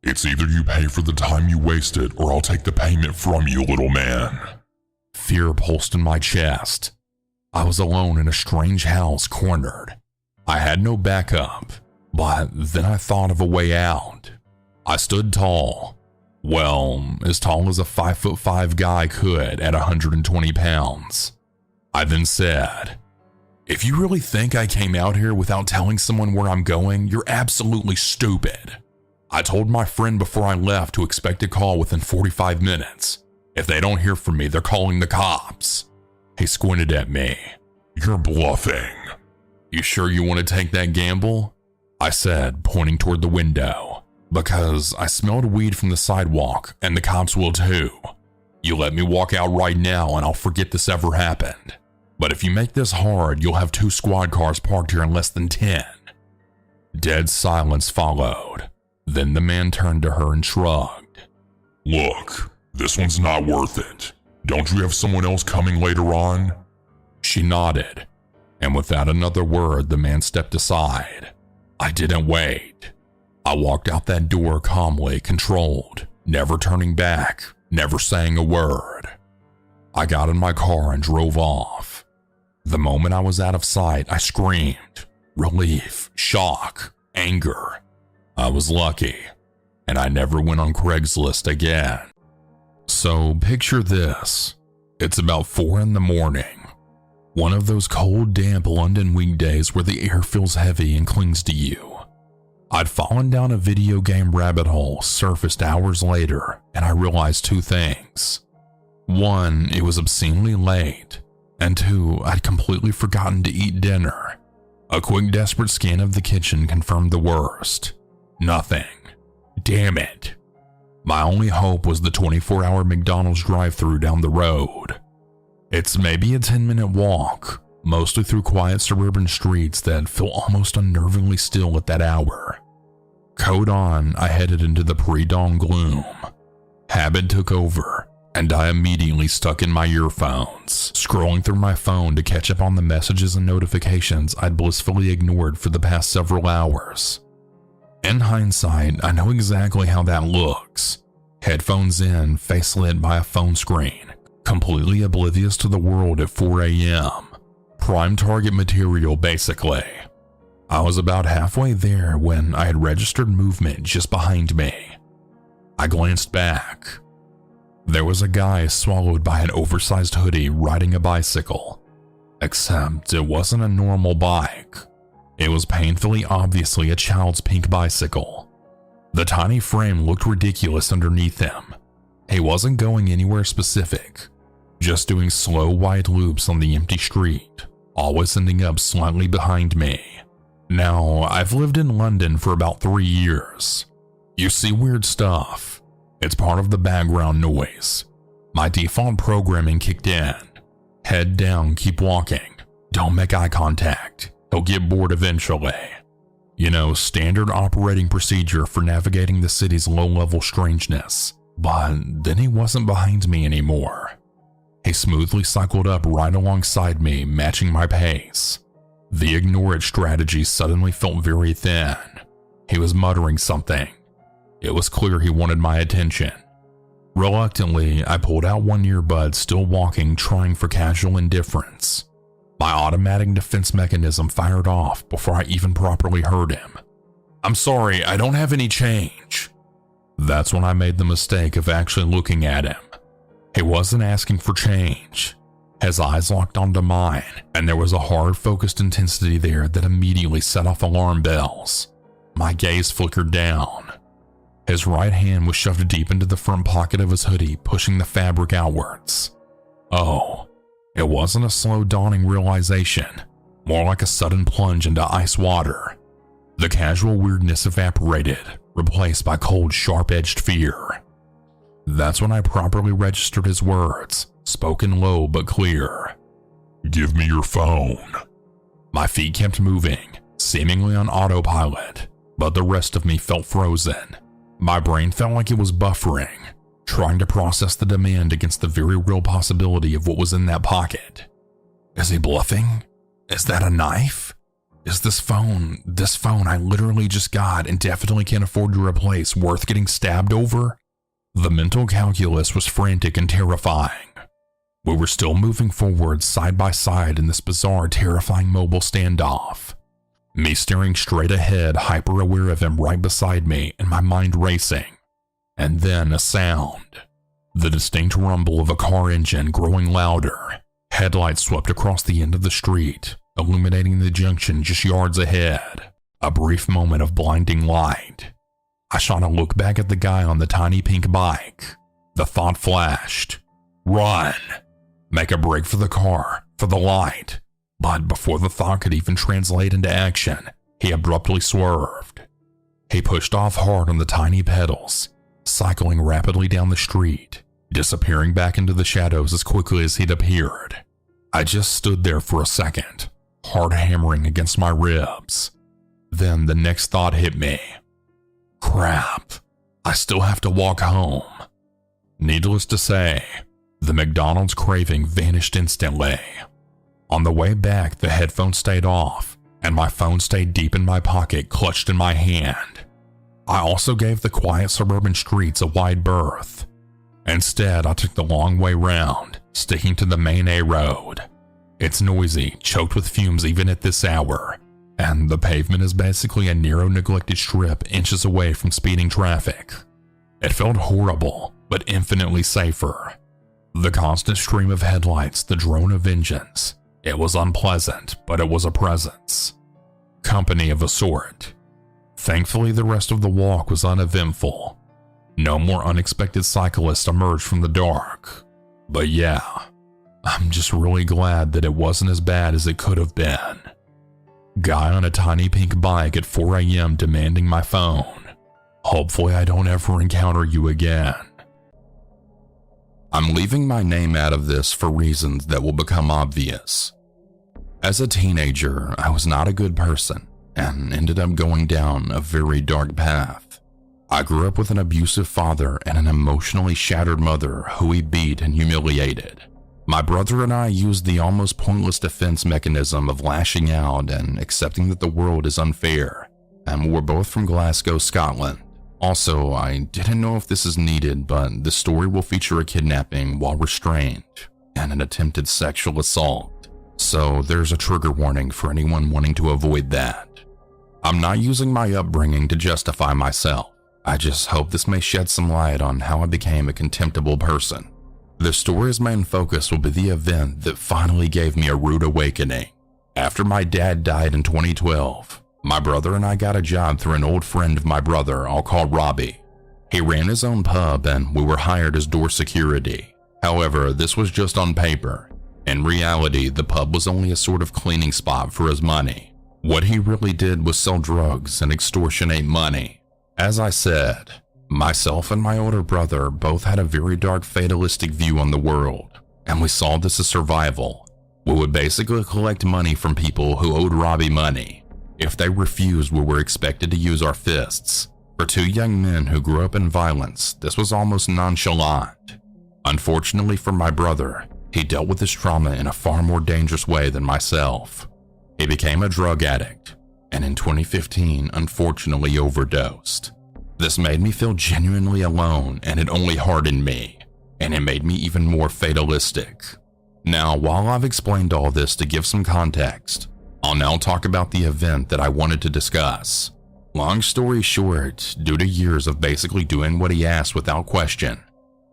"It's either you pay for the time you wasted or I'll take the payment from you, little man." Fear pulsed in my chest. I was alone in a strange house, cornered. I had no backup, but then I thought of a way out. I stood tall. Well, as tall as a 5'5" guy could at 120 pounds. I then said, "If you really think I came out here without telling someone where I'm going, you're absolutely stupid. I told my friend before I left to expect a call within 45 minutes. If they don't hear from me, they're calling the cops." He squinted at me. "You're bluffing." "You sure you want to take that gamble?" I said, pointing toward the window. "Because I smelled weed from the sidewalk, and the cops will too. You let me walk out right now and I'll forget this ever happened. But if you make this hard, you'll have 2 squad cars parked here in less than 10. Dead silence followed. Then the man turned to her and shrugged. "Look, this one's not worth it. Don't you have someone else coming later on?" She nodded, and without another word, the man stepped aside. I didn't wait. I walked out that door calmly, controlled, never turning back, never saying a word. I got in my car and drove off. The moment I was out of sight, I screamed. Relief, shock, anger. I was lucky, and I never went on Craigslist again. So picture this. It's about 4 a.m. One of those cold, damp London weekdays where the air feels heavy and clings to you. I'd fallen down a video game rabbit hole, surfaced hours later, and I realized 2 things. 1, it was obscenely late, and 2, I'd completely forgotten to eat dinner. A quick, desperate scan of the kitchen confirmed the worst. Nothing. Damn it. My only hope was the 24-hour McDonald's drive-thru down the road. It's maybe a 10-minute walk, mostly through quiet suburban streets that feel almost unnervingly still at that hour. Coat on, I headed into the pre-dawn gloom. Habit took over, and I immediately stuck in my earphones, scrolling through my phone to catch up on the messages and notifications I'd blissfully ignored for the past several hours. In hindsight, I know exactly how that looks. Headphones in, face lit by a phone screen, completely oblivious to the world at 4 a.m. Prime target material, basically. I was about halfway there when I had registered movement just behind me. I glanced back. There was a guy swallowed by an oversized hoodie riding a bicycle. Except it wasn't a normal bike. It was painfully obviously a child's pink bicycle. The tiny frame looked ridiculous underneath him. He wasn't going anywhere specific, just doing slow wide loops on the empty street, always ending up slightly behind me. Now, I've lived in London for about 3 years. You see weird stuff. It's part of the background noise. My default programming kicked in. Head down, keep walking. Don't make eye contact. He'll get bored eventually. You know, standard operating procedure for navigating the city's low-level strangeness. But then he wasn't behind me anymore. He smoothly cycled up right alongside me, matching my pace. The ignore it strategy suddenly felt very thin. He was muttering something. It was clear he wanted my attention. Reluctantly, I pulled out one earbud, still walking, trying for casual indifference. My automatic defense mechanism fired off before I even properly heard him. "I'm sorry, I don't have any change." That's when I made the mistake of actually looking at him. He wasn't asking for change. His eyes locked onto mine, and there was a hard, focused intensity there that immediately set off alarm bells. My gaze flickered down. His right hand was shoved deep into the front pocket of his hoodie, pushing the fabric outwards. Oh, it wasn't a slow dawning realization, more like a sudden plunge into ice water. The casual weirdness evaporated, replaced by cold, sharp-edged fear. That's when I properly registered his words, spoken low but clear. "Give me your phone." My feet kept moving, seemingly on autopilot, but the rest of me felt frozen. My brain felt like it was buffering, trying to process the demand against the very real possibility of what was in that pocket. Is he bluffing? Is that a knife? Is this phone I literally just got and definitely can't afford to replace, worth getting stabbed over? The mental calculus was frantic and terrifying. We were still moving forward side by side in this bizarre, terrifying mobile standoff. Me staring straight ahead, hyper aware of him right beside me, and my mind racing. And then a sound. The distinct rumble of a car engine growing louder. Headlights swept across the end of the street, illuminating the junction just yards ahead. A brief moment of blinding light. I shot a look back at the guy on the tiny pink bike. The thought flashed. Run! Make a break for the car, for the light. But before the thought could even translate into action, he abruptly swerved. He pushed off hard on the tiny pedals, cycling rapidly down the street, disappearing back into the shadows as quickly as he'd appeared. I just stood there for a second, heart hammering against my ribs. Then the next thought hit me. Crap, I still have to walk home. Needless to say, the McDonald's craving vanished instantly. On the way back, the headphones stayed off, and my phone stayed deep in my pocket, clutched in my hand. I also gave the quiet suburban streets a wide berth. Instead, I took the long way round, sticking to the main A road. It's noisy, choked with fumes even at this hour, and the pavement is basically a narrow, neglected strip inches away from speeding traffic. It felt horrible, but infinitely safer. The constant stream of headlights, the drone of engines. It was unpleasant, but it was a presence. Company of a sort. Thankfully, the rest of the walk was uneventful. No more unexpected cyclists emerged from the dark. But yeah, I'm just really glad that it wasn't as bad as it could have been. Guy on a tiny pink bike at 4 a.m. demanding my phone. Hopefully I don't ever encounter you again. I'm leaving my name out of this for reasons that will become obvious. As a teenager, I was not a good person and ended up going down a very dark path. I grew up with an abusive father and an emotionally shattered mother who he beat and humiliated. My brother and I used the almost pointless defense mechanism of lashing out and accepting that the world is unfair, and we're both from Glasgow, Scotland. Also, I didn't know if this is needed, but the story will feature a kidnapping while restrained and an attempted sexual assault, so there's a trigger warning for anyone wanting to avoid that. I'm not using my upbringing to justify myself. I just hope this may shed some light on how I became a contemptible person. The story's main focus will be the event that finally gave me a rude awakening. After my dad died in 2012, my brother and I got a job through an old friend of my brother I'll call Robbie. He ran his own pub and we were hired as door security. However, this was just on paper. In reality, the pub was only a sort of cleaning spot for his money. What he really did was sell drugs and extortionate money. As I said, myself and my older brother both had a very dark fatalistic view on the world, and we saw this as survival. We would basically collect money from people who owed Robbie money. If they refused, we were expected to use our fists. For two young men who grew up in violence, this was almost nonchalant. Unfortunately for my brother, he dealt with his trauma in a far more dangerous way than myself. He became a drug addict, and in 2015, unfortunately overdosed. This made me feel genuinely alone, and it only hardened me, and it made me even more fatalistic. Now, while I've explained all this to give some context, I'll now talk about the event that I wanted to discuss. Long story short, due to years of basically doing what he asked without question,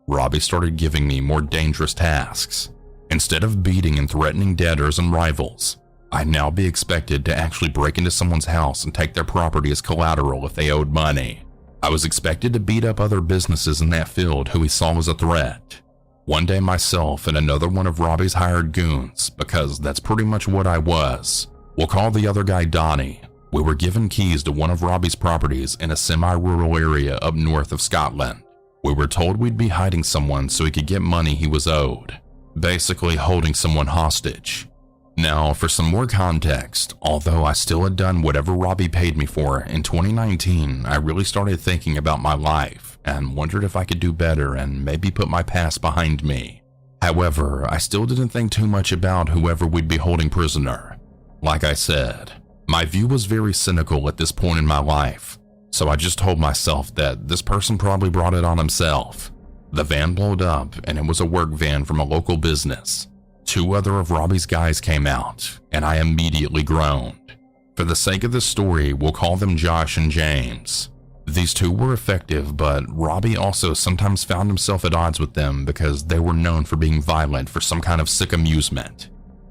Robbie started giving me more dangerous tasks. Instead of beating and threatening debtors and rivals, I'd now be expected to actually break into someone's house and take their property as collateral if they owed money. I was expected to beat up other businesses in that field who he saw as a threat. One day myself and another one of Robbie's hired goons, because that's pretty much what I was, we'll call the other guy Donnie, we were given keys to one of Robbie's properties in a semi-rural area up north of Scotland. We were told we'd be hiding someone so he could get money he was owed, basically holding someone hostage. Now, for some more context, although I still had done whatever Robbie paid me for, in 2019, I really started thinking about my life and wondered if I could do better and maybe put my past behind me. However, I still didn't think too much about whoever we'd be holding prisoner. Like I said, my view was very cynical at this point in my life, so I just told myself that this person probably brought it on himself. The van blowed up and it was a work van from a local business. Two other of Robbie's guys came out, and I immediately groaned. For the sake of this story, we'll call them Josh and James. These two were effective, but Robbie also sometimes found himself at odds with them because they were known for being violent for some kind of sick amusement.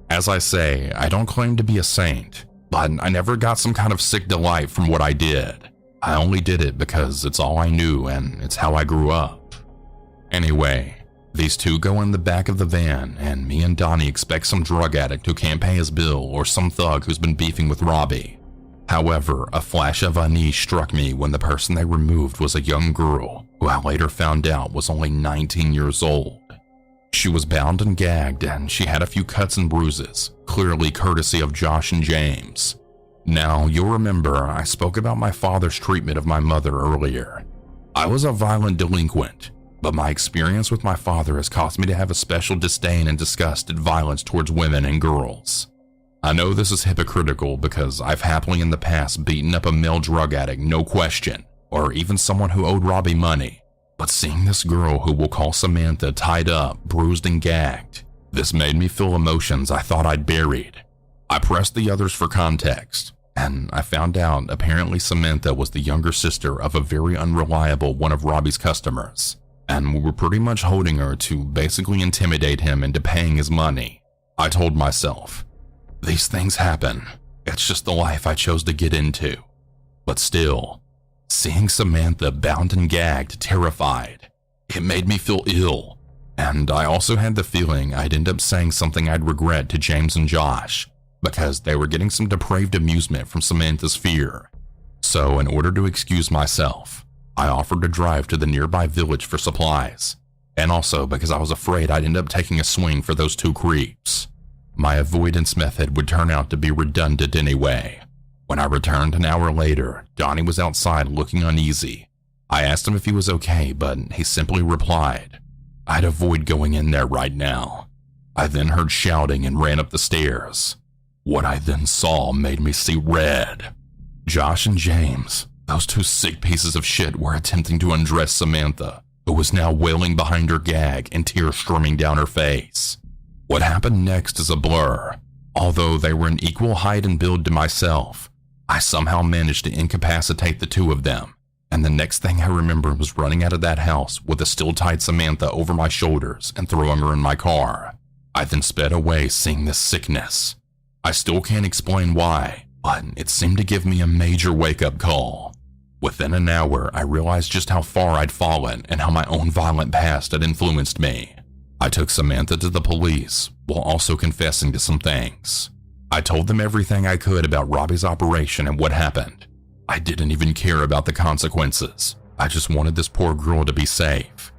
As I say, I don't claim to be a saint, but I never got some kind of sick delight from what I did. I only did it because it's all I knew and it's how I grew up. Anyway, these two go in the back of the van, and me and Donnie expect some drug addict who can't pay his bill or some thug who's been beefing with Robbie. However, a flash of unease struck me when the person they removed was a young girl who I later found out was only 19 years old. She was bound and gagged, and she had a few cuts and bruises, clearly courtesy of Josh and James. Now, you'll remember I spoke about my father's treatment of my mother earlier. I was a violent delinquent, but my experience with my father has caused me to have a special disdain and disgust at violence towards women and girls. I know this is hypocritical because I've happily in the past beaten up a male drug addict, no question, or even someone who owed Robbie money, but seeing this girl who we'll call Samantha tied up, bruised and gagged, this made me feel emotions I thought I'd buried. I pressed the others for context, and I found out apparently Samantha was the younger sister of a very unreliable one of Robbie's customers, and we were pretty much holding her to basically intimidate him into paying his money. I told myself, these things happen. It's just the life I chose to get into. But still, seeing Samantha bound and gagged, terrified, it made me feel ill. And I also had the feeling I'd end up saying something I'd regret to James and Josh, because they were getting some depraved amusement from Samantha's fear. So in order to excuse myself, I offered to drive to the nearby village for supplies, and also because I was afraid I'd end up taking a swing for those two creeps. My avoidance method would turn out to be redundant anyway. When I returned an hour later, Donnie was outside looking uneasy. I asked him if he was okay, but he simply replied, "I'd avoid going in there right now." I then heard shouting and ran up the stairs. What I then saw made me see red. Josh and James, those two sick pieces of shit, were attempting to undress Samantha, who was now wailing behind her gag and tears streaming down her face. What happened next is a blur. Although they were an equal height and build to myself, I somehow managed to incapacitate the two of them, and the next thing I remember was running out of that house with a still-tied Samantha over my shoulders and throwing her in my car. I then sped away seeing this sickness. I still can't explain why, but it seemed to give me a major wake-up call. Within an hour, I realized just how far I'd fallen and how my own violent past had influenced me. I took Samantha to the police, while also confessing to some things. I told them everything I could about Robbie's operation and what happened. I didn't even care about the consequences. I just wanted this poor girl to be safe.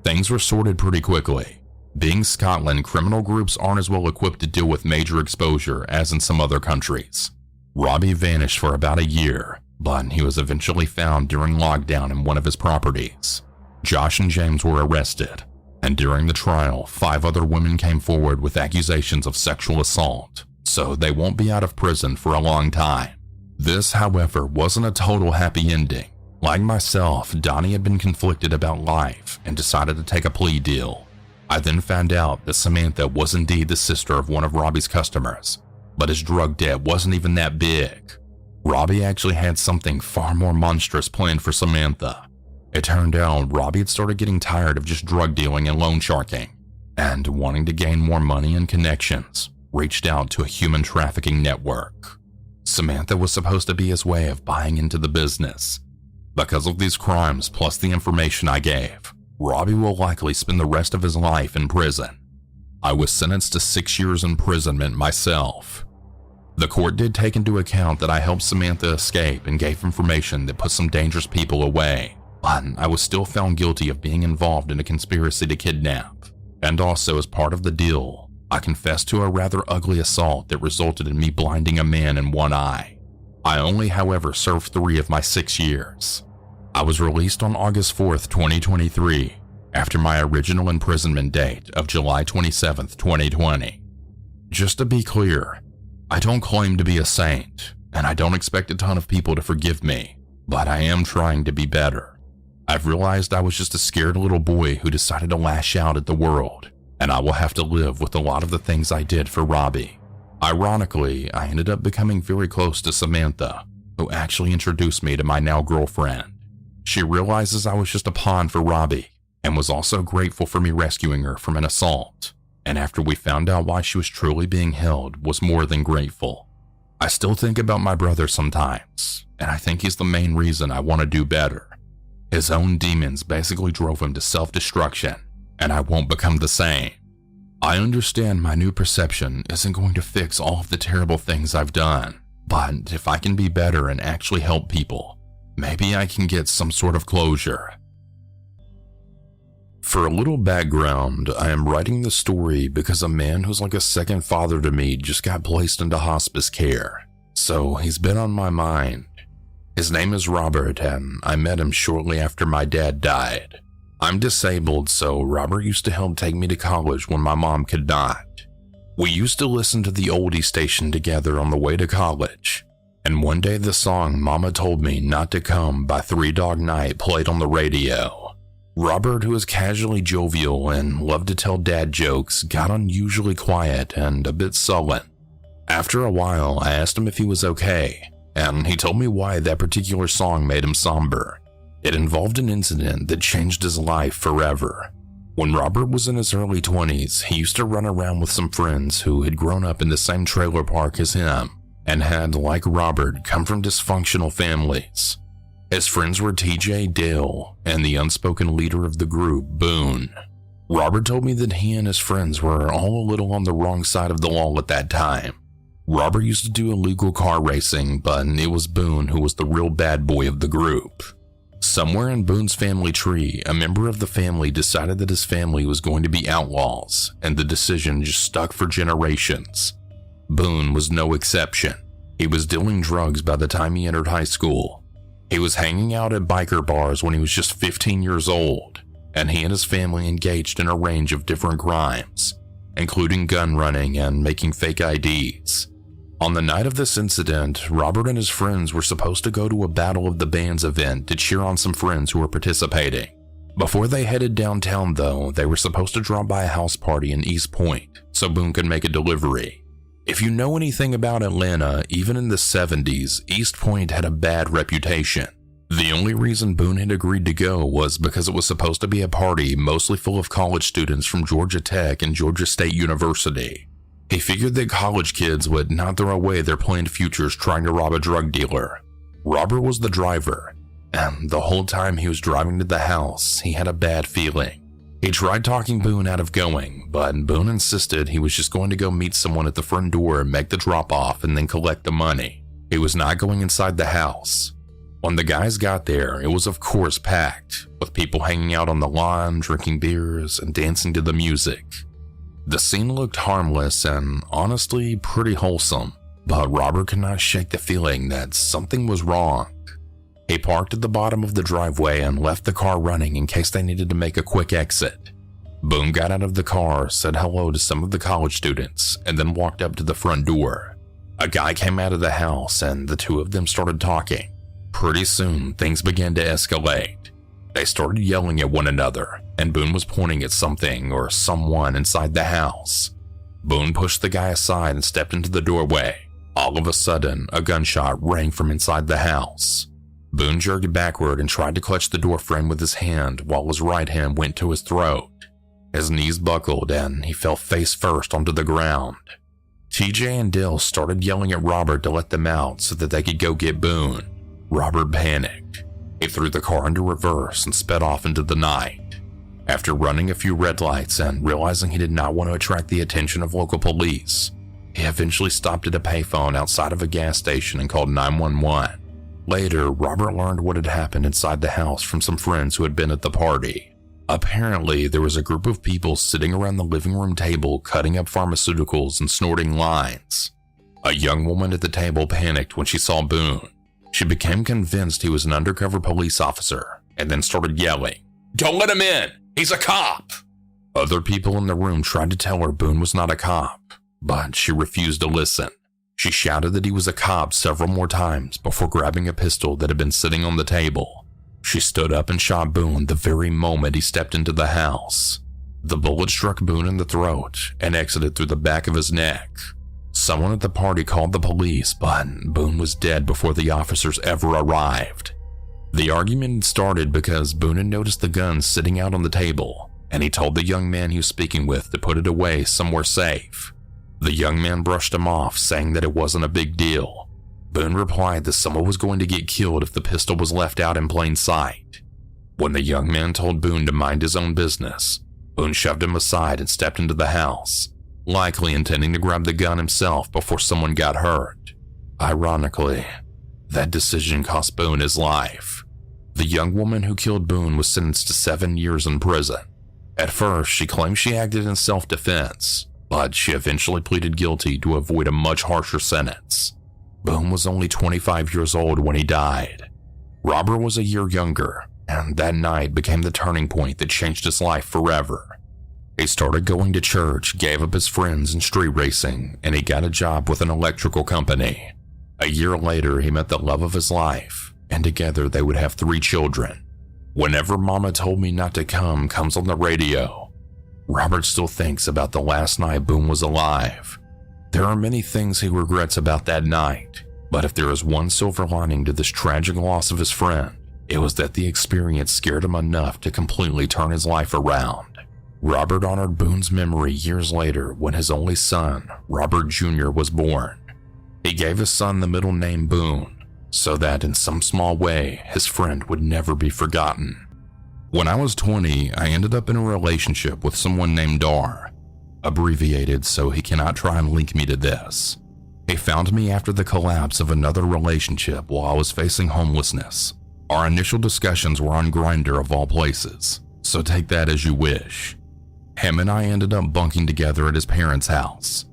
Things were sorted pretty quickly. Being Scotland, criminal groups aren't as well equipped to deal with major exposure as in some other countries. Robbie vanished for about a year, but he was eventually found during lockdown in one of his properties. Josh and James were arrested, and during the trial, 5 other women came forward with accusations of sexual assault, so they won't be out of prison for a long time. This, however, wasn't a total happy ending. Like myself, Donnie had been conflicted about life and decided to take a plea deal. I then found out that Samantha was indeed the sister of one of Robbie's customers, but his drug debt wasn't even that big. Robbie actually had something far more monstrous planned for Samantha. It turned out Robbie had started getting tired of just drug dealing and loan sharking, and wanting to gain more money and connections, reached out to a human trafficking network. Samantha was supposed to be his way of buying into the business. Because of these crimes plus the information I gave, Robbie will likely spend the rest of his life in prison. I was sentenced to 6 years imprisonment myself. The court did take into account that I helped Samantha escape and gave information that put some dangerous people away, but I was still found guilty of being involved in a conspiracy to kidnap. And also, as part of the deal, I confessed to a rather ugly assault that resulted in me blinding a man in one eye. I only, however, served 3 of my 6 years. I was released on August 4th, 2023, after my original imprisonment date of July 27th, 2020. Just to be clear, I don't claim to be a saint, and I don't expect a ton of people to forgive me, but I am trying to be better. I've realized I was just a scared little boy who decided to lash out at the world, and I will have to live with a lot of the things I did for Robbie. Ironically, I ended up becoming very close to Samantha, who actually introduced me to my now girlfriend. She realizes I was just a pawn for Robbie, and was also grateful for me rescuing her from an assault, and after we found out why she was truly being held, was more than grateful. I still think about my brother sometimes, and I think he's the main reason I want to do better. His own demons basically drove him to self-destruction, and I won't become the same. I understand my new perception isn't going to fix all of the terrible things I've done, but if I can be better and actually help people, maybe I can get some sort of closure. For a little background, I am writing the story because a man who's like a second father to me just got placed into hospice care, so he's been on my mind. His name is Robert, and I met him shortly after my dad died. I'm disabled, so Robert used to help take me to college when my mom could not. We used to listen to the oldie station together on the way to college, and one day the song Mama Told Me Not to Come by 3 Dog Night played on the radio. Robert, who is casually jovial and loved to tell dad jokes, got unusually quiet and a bit sullen. After a while, I asked him if he was okay, and he told me why that particular song made him somber. It involved an incident that changed his life forever. When Robert was in his early 20s, he used to run around with some friends who had grown up in the same trailer park as him, and had, like Robert, come from dysfunctional families. His friends were TJ, Dale, and the unspoken leader of the group, Boone. Robert told me that he and his friends were all a little on the wrong side of the law at that time. Robert used to do illegal car racing, but it was Boone who was the real bad boy of the group. Somewhere in Boone's family tree, a member of the family decided that his family was going to be outlaws, and the decision just stuck for generations. Boone was no exception. He was dealing drugs by the time he entered high school. He was hanging out at biker bars when he was just 15 years old, and he and his family engaged in a range of different crimes, including gun running and making fake IDs. On the night of this incident, Robert and his friends were supposed to go to a Battle of the Bands event to cheer on some friends who were participating. Before they headed downtown though, they were supposed to drop by a house party in East Point so Boone could make a delivery. If you know anything about Atlanta, even in the 70s, East Point had a bad reputation. The only reason Boone had agreed to go was because it was supposed to be a party mostly full of college students from Georgia Tech and Georgia State University. He figured that college kids would not throw away their planned futures trying to rob a drug dealer. Robert was the driver, and the whole time he was driving to the house, he had a bad feeling. He tried talking Boone out of going, but Boone insisted he was just going to go meet someone at the front door, make the drop-off, and then collect the money. He was not going inside the house. When the guys got there, it was of course packed, with people hanging out on the lawn, drinking beers, and dancing to the music. The scene looked harmless and honestly pretty wholesome, but Robert could not shake the feeling that something was wrong. He parked at the bottom of the driveway and left the car running in case they needed to make a quick exit. Boone got out of the car, said hello to some of the college students, and then walked up to the front door. A guy came out of the house and the two of them started talking. Pretty soon, things began to escalate. They started yelling at one another, and Boone was pointing at something or someone inside the house. Boone pushed the guy aside and stepped into the doorway. All of a sudden, a gunshot rang from inside the house. Boone jerked backward and tried to clutch the door frame with his hand while his right hand went to his throat. His knees buckled and he fell face first onto the ground. TJ and Dill started yelling at Robert to let them out so that they could go get Boone. Robert panicked. He threw the car into reverse and sped off into the night. After running a few red lights and realizing he did not want to attract the attention of local police, he eventually stopped at a payphone outside of a gas station and called 911. Later, Robert learned what had happened inside the house from some friends who had been at the party. Apparently, there was a group of people sitting around the living room table cutting up pharmaceuticals and snorting lines. A young woman at the table panicked when she saw Boone. She became convinced he was an undercover police officer and then started yelling, "Don't let him in! He's a cop!" Other people in the room tried to tell her Boone was not a cop, but she refused to listen. She shouted that he was a cop several more times before grabbing a pistol that had been sitting on the table. She stood up and shot Boone the very moment he stepped into the house. The bullet struck Boone in the throat and exited through the back of his neck. Someone at the party called the police, but Boone was dead before the officers ever arrived. The argument started because Boone had noticed the gun sitting out on the table, and he told the young man he was speaking with to put it away somewhere safe. The young man brushed him off, saying that it wasn't a big deal. Boone replied that someone was going to get killed if the pistol was left out in plain sight. When the young man told Boone to mind his own business, Boone shoved him aside and stepped into the house, likely intending to grab the gun himself before someone got hurt. Ironically, that decision cost Boone his life. The young woman who killed Boone was sentenced to 7 years in prison. At first, she claimed she acted in self-defense, but she eventually pleaded guilty to avoid a much harsher sentence. Boone was only 25 years old when he died. Robert was a year younger, and that night became the turning point that changed his life forever. He started going to church, gave up his friends and street racing, and he got a job with an electrical company. A year later, he met the love of his life, and together they would have 3 children. Whenever Mama Told Me Not to Come comes on the radio, Robert still thinks about the last night Boone was alive. There are many things he regrets about that night, but if there is one silver lining to this tragic loss of his friend, it was that the experience scared him enough to completely turn his life around. Robert honored Boone's memory years later when his only son, Robert Jr., was born. He gave his son the middle name Boone, so that in some small way, his friend would never be forgotten. When I was 20, I ended up in a relationship with someone named Dar, abbreviated so he cannot try and link me to this. He found me after the collapse of another relationship while I was facing homelessness. Our initial discussions were on Grindr of all places, so take that as you wish. Him and I ended up bunking together at his parents' house.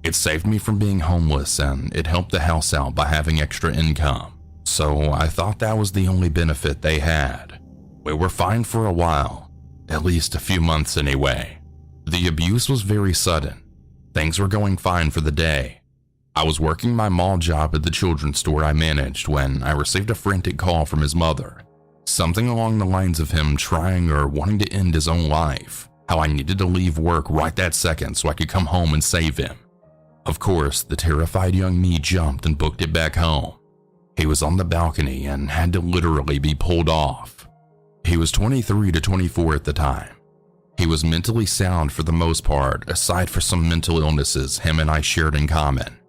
It saved me from being homeless and it helped the house out by having extra income, so I thought that was the only benefit they had. We were fine for a while, at least a few months anyway. The abuse was very sudden. Things were going fine for the day. I was working my mall job at the children's store I managed when I received a frantic call from his mother. Something along the lines of him trying or wanting to end his own life, how I needed to leave work right that second so I could come home and save him. Of course, the terrified young me jumped and booked it back home. He was on the balcony and had to literally be pulled off. He was 23 to 24 at the time. He was mentally sound for the most part, aside for some mental illnesses him and I shared in common.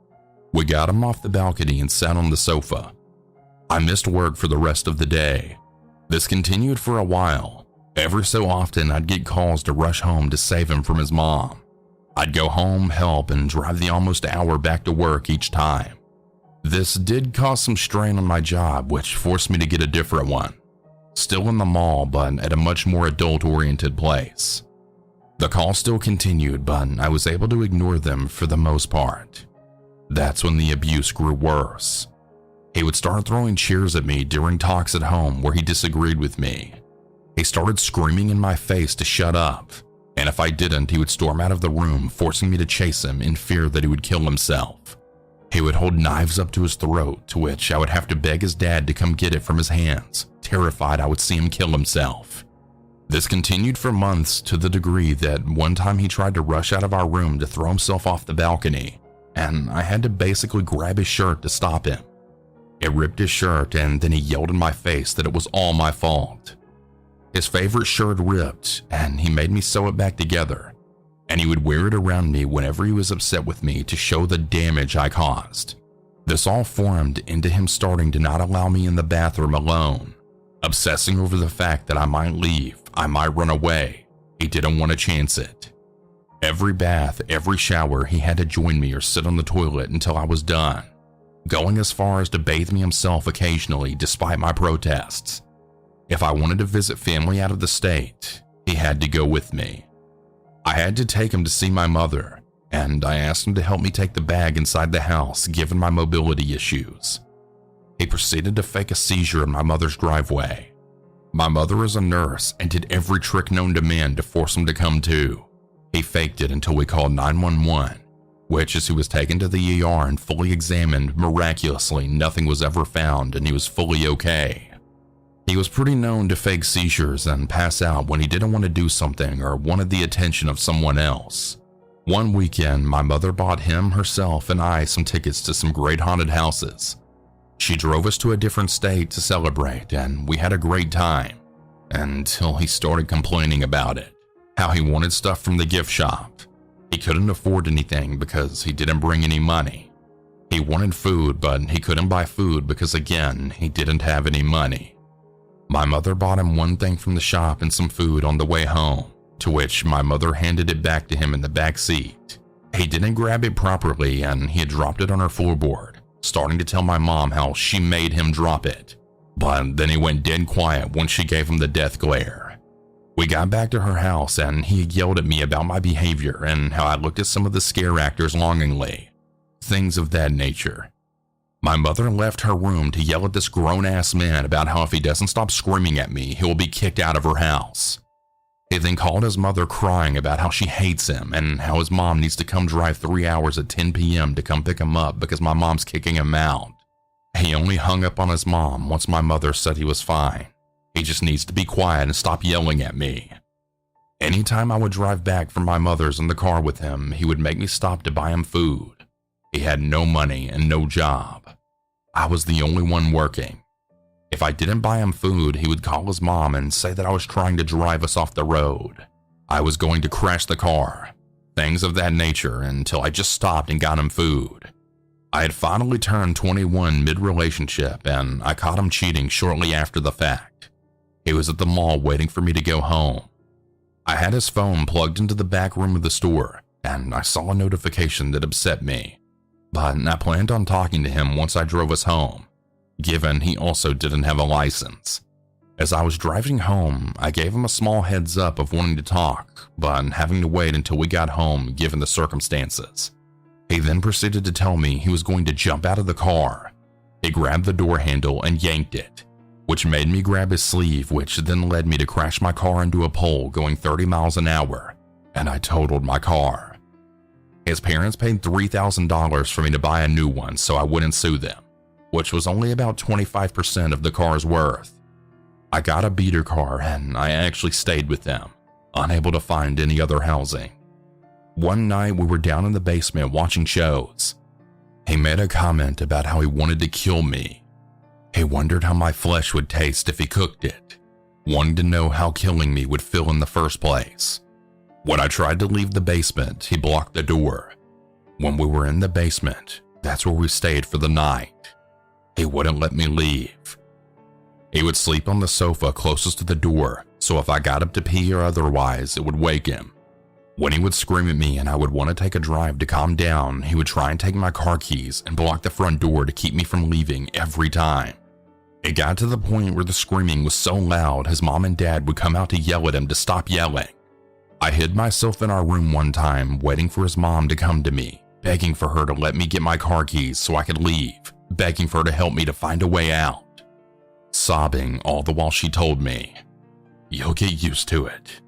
We got him off the balcony and sat on the sofa. I missed work for the rest of the day. This continued for a while. Every so often I'd get calls to rush home to save him from his mom. I'd go home, help, and drive the almost hour back to work each time. This did cause some strain on my job, which forced me to get a different one. Still in the mall, but at a much more adult-oriented place. The call still continued, but I was able to ignore them for the most part. That's when the abuse grew worse. He would start throwing chairs at me during talks at home where he disagreed with me. He started screaming in my face to shut up, and if I didn't, he would storm out of the room, forcing me to chase him in fear that he would kill himself. He would hold knives up to his throat, to which I would have to beg his dad to come get it from his hands, terrified I would see him kill himself. This continued for months to the degree that one time he tried to rush out of our room to throw himself off the balcony, and I had to basically grab his shirt to stop him. It ripped his shirt and then he yelled in my face that it was all my fault. His favorite shirt ripped and he made me sew it back together, and he would wear it around me whenever he was upset with me to show the damage I caused. This all formed into him starting to not allow me in the bathroom alone, obsessing over the fact that I might leave, I might run away. He didn't want to chance it. Every bath, every shower, he had to join me or sit on the toilet until I was done, going as far as to bathe me himself occasionally despite my protests. If I wanted to visit family out of the state, he had to go with me. I had to take him to see my mother, and I asked him to help me take the bag inside the house given my mobility issues. He proceeded to fake a seizure in my mother's driveway. My mother is a nurse and did every trick known to man to force him to come to. He faked it until we called 911, which as he was taken to the ER and fully examined, miraculously nothing was ever found and he was fully okay. He was pretty known to fake seizures and pass out when he didn't want to do something or wanted the attention of someone else. One weekend, my mother bought him, herself, and I some tickets to some great haunted houses. She drove us to a different state to celebrate, and we had a great time, until he started complaining about it, how he wanted stuff from the gift shop. He couldn't afford anything because he didn't bring any money. He wanted food, but he couldn't buy food because, again, he didn't have any money. My mother bought him one thing from the shop and some food on the way home, to which my mother handed it back to him in the back seat. He didn't grab it properly and he had dropped it on her floorboard, starting to tell my mom how she made him drop it. But then he went dead quiet once she gave him the death glare. We got back to her house and he yelled at me about my behavior and how I looked at some of the scare actors longingly. Things of that nature. My mother left her room to yell at this grown-ass man about how if he doesn't stop screaming at me, he will be kicked out of her house. He then called his mother crying about how she hates him and how his mom needs to come drive 3 hours at 10 p.m. to come pick him up because my mom's kicking him out. He only hung up on his mom once my mother said he was fine. He just needs to be quiet and stop yelling at me. Anytime I would drive back from my mother's in the car with him, he would make me stop to buy him food. He had no money and no job. I was the only one working. If I didn't buy him food, he would call his mom and say that I was trying to drive us off the road. I was going to crash the car. Things of that nature until I just stopped and got him food. I had finally turned 21 mid-relationship and I caught him cheating shortly after the fact. He was at the mall waiting for me to go home. I had his phone plugged into the back room of the store and I saw a notification that upset me. But I planned on talking to him once I drove us home. given he also didn't have a license. As I was driving home, I gave him a small heads up of wanting to talk, but having to wait until we got home given the circumstances. He then proceeded to tell me he was going to jump out of the car. He grabbed the door handle and yanked it, which made me grab his sleeve, which then led me to crash my car into a pole going 30 miles an hour, and I totaled my car. His parents paid $3,000 for me to buy a new one so I wouldn't sue them, which was only about 25% of the car's worth. I got a beater car and I actually stayed with them, unable to find any other housing. One night we were down in the basement watching shows. He made a comment about how he wanted to kill me. He wondered how my flesh would taste if he cooked it, wanting to know how killing me would feel in the first place. When I tried to leave the basement, he blocked the door. When we were in the basement, that's where we stayed for the night. He wouldn't let me leave. He would sleep on the sofa closest to the door, so if I got up to pee or otherwise, it would wake him. When he would scream at me and I would want to take a drive to calm down, he would try and take my car keys and block the front door to keep me from leaving every time. It got to the point where the screaming was so loud his mom and dad would come out to yell at him to stop yelling. I hid myself in our room one time, waiting for his mom to come to me, begging for her to let me get my car keys so I could leave, begging for her to help me to find a way out. Sobbing all the while she told me, "You'll get used to it."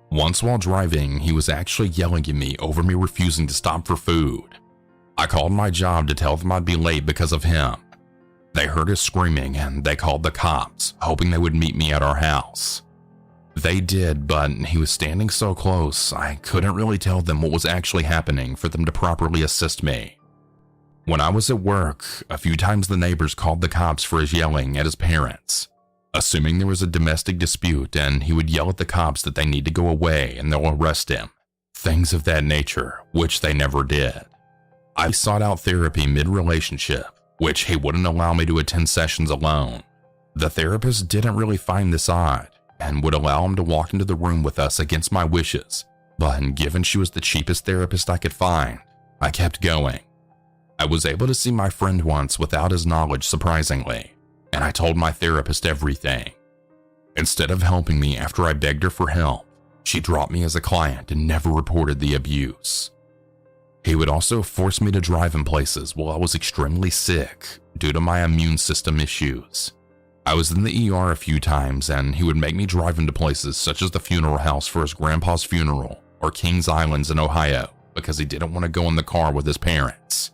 Once while driving, he was actually yelling at me over me refusing to stop for food. I called my job to tell them I'd be late because of him. They heard us screaming and they called the cops, hoping they would meet me at our house. They did, but he was standing so close, I couldn't really tell them what was actually happening for them to properly assist me. When I was at work, a few times the neighbors called the cops for his yelling at his parents, assuming there was a domestic dispute, and he would yell at the cops that they need to go away and they'll arrest him. Things of that nature, which they never did. I sought out therapy mid-relationship, which he wouldn't allow me to attend sessions alone. The therapist didn't really find this odd, and would allow him to walk into the room with us against my wishes, but given she was the cheapest therapist I could find, I kept going. I was able to see my friend once without his knowledge, surprisingly, and I told my therapist everything. Instead of helping me after I begged her for help, she dropped me as a client and never reported the abuse. He would also force me to drive in places while I was extremely sick due to my immune system issues. I was in the ER a few times and he would make me drive into places such as the funeral house for his grandpa's funeral or Kings Islands in Ohio because he didn't want to go in the car with his parents.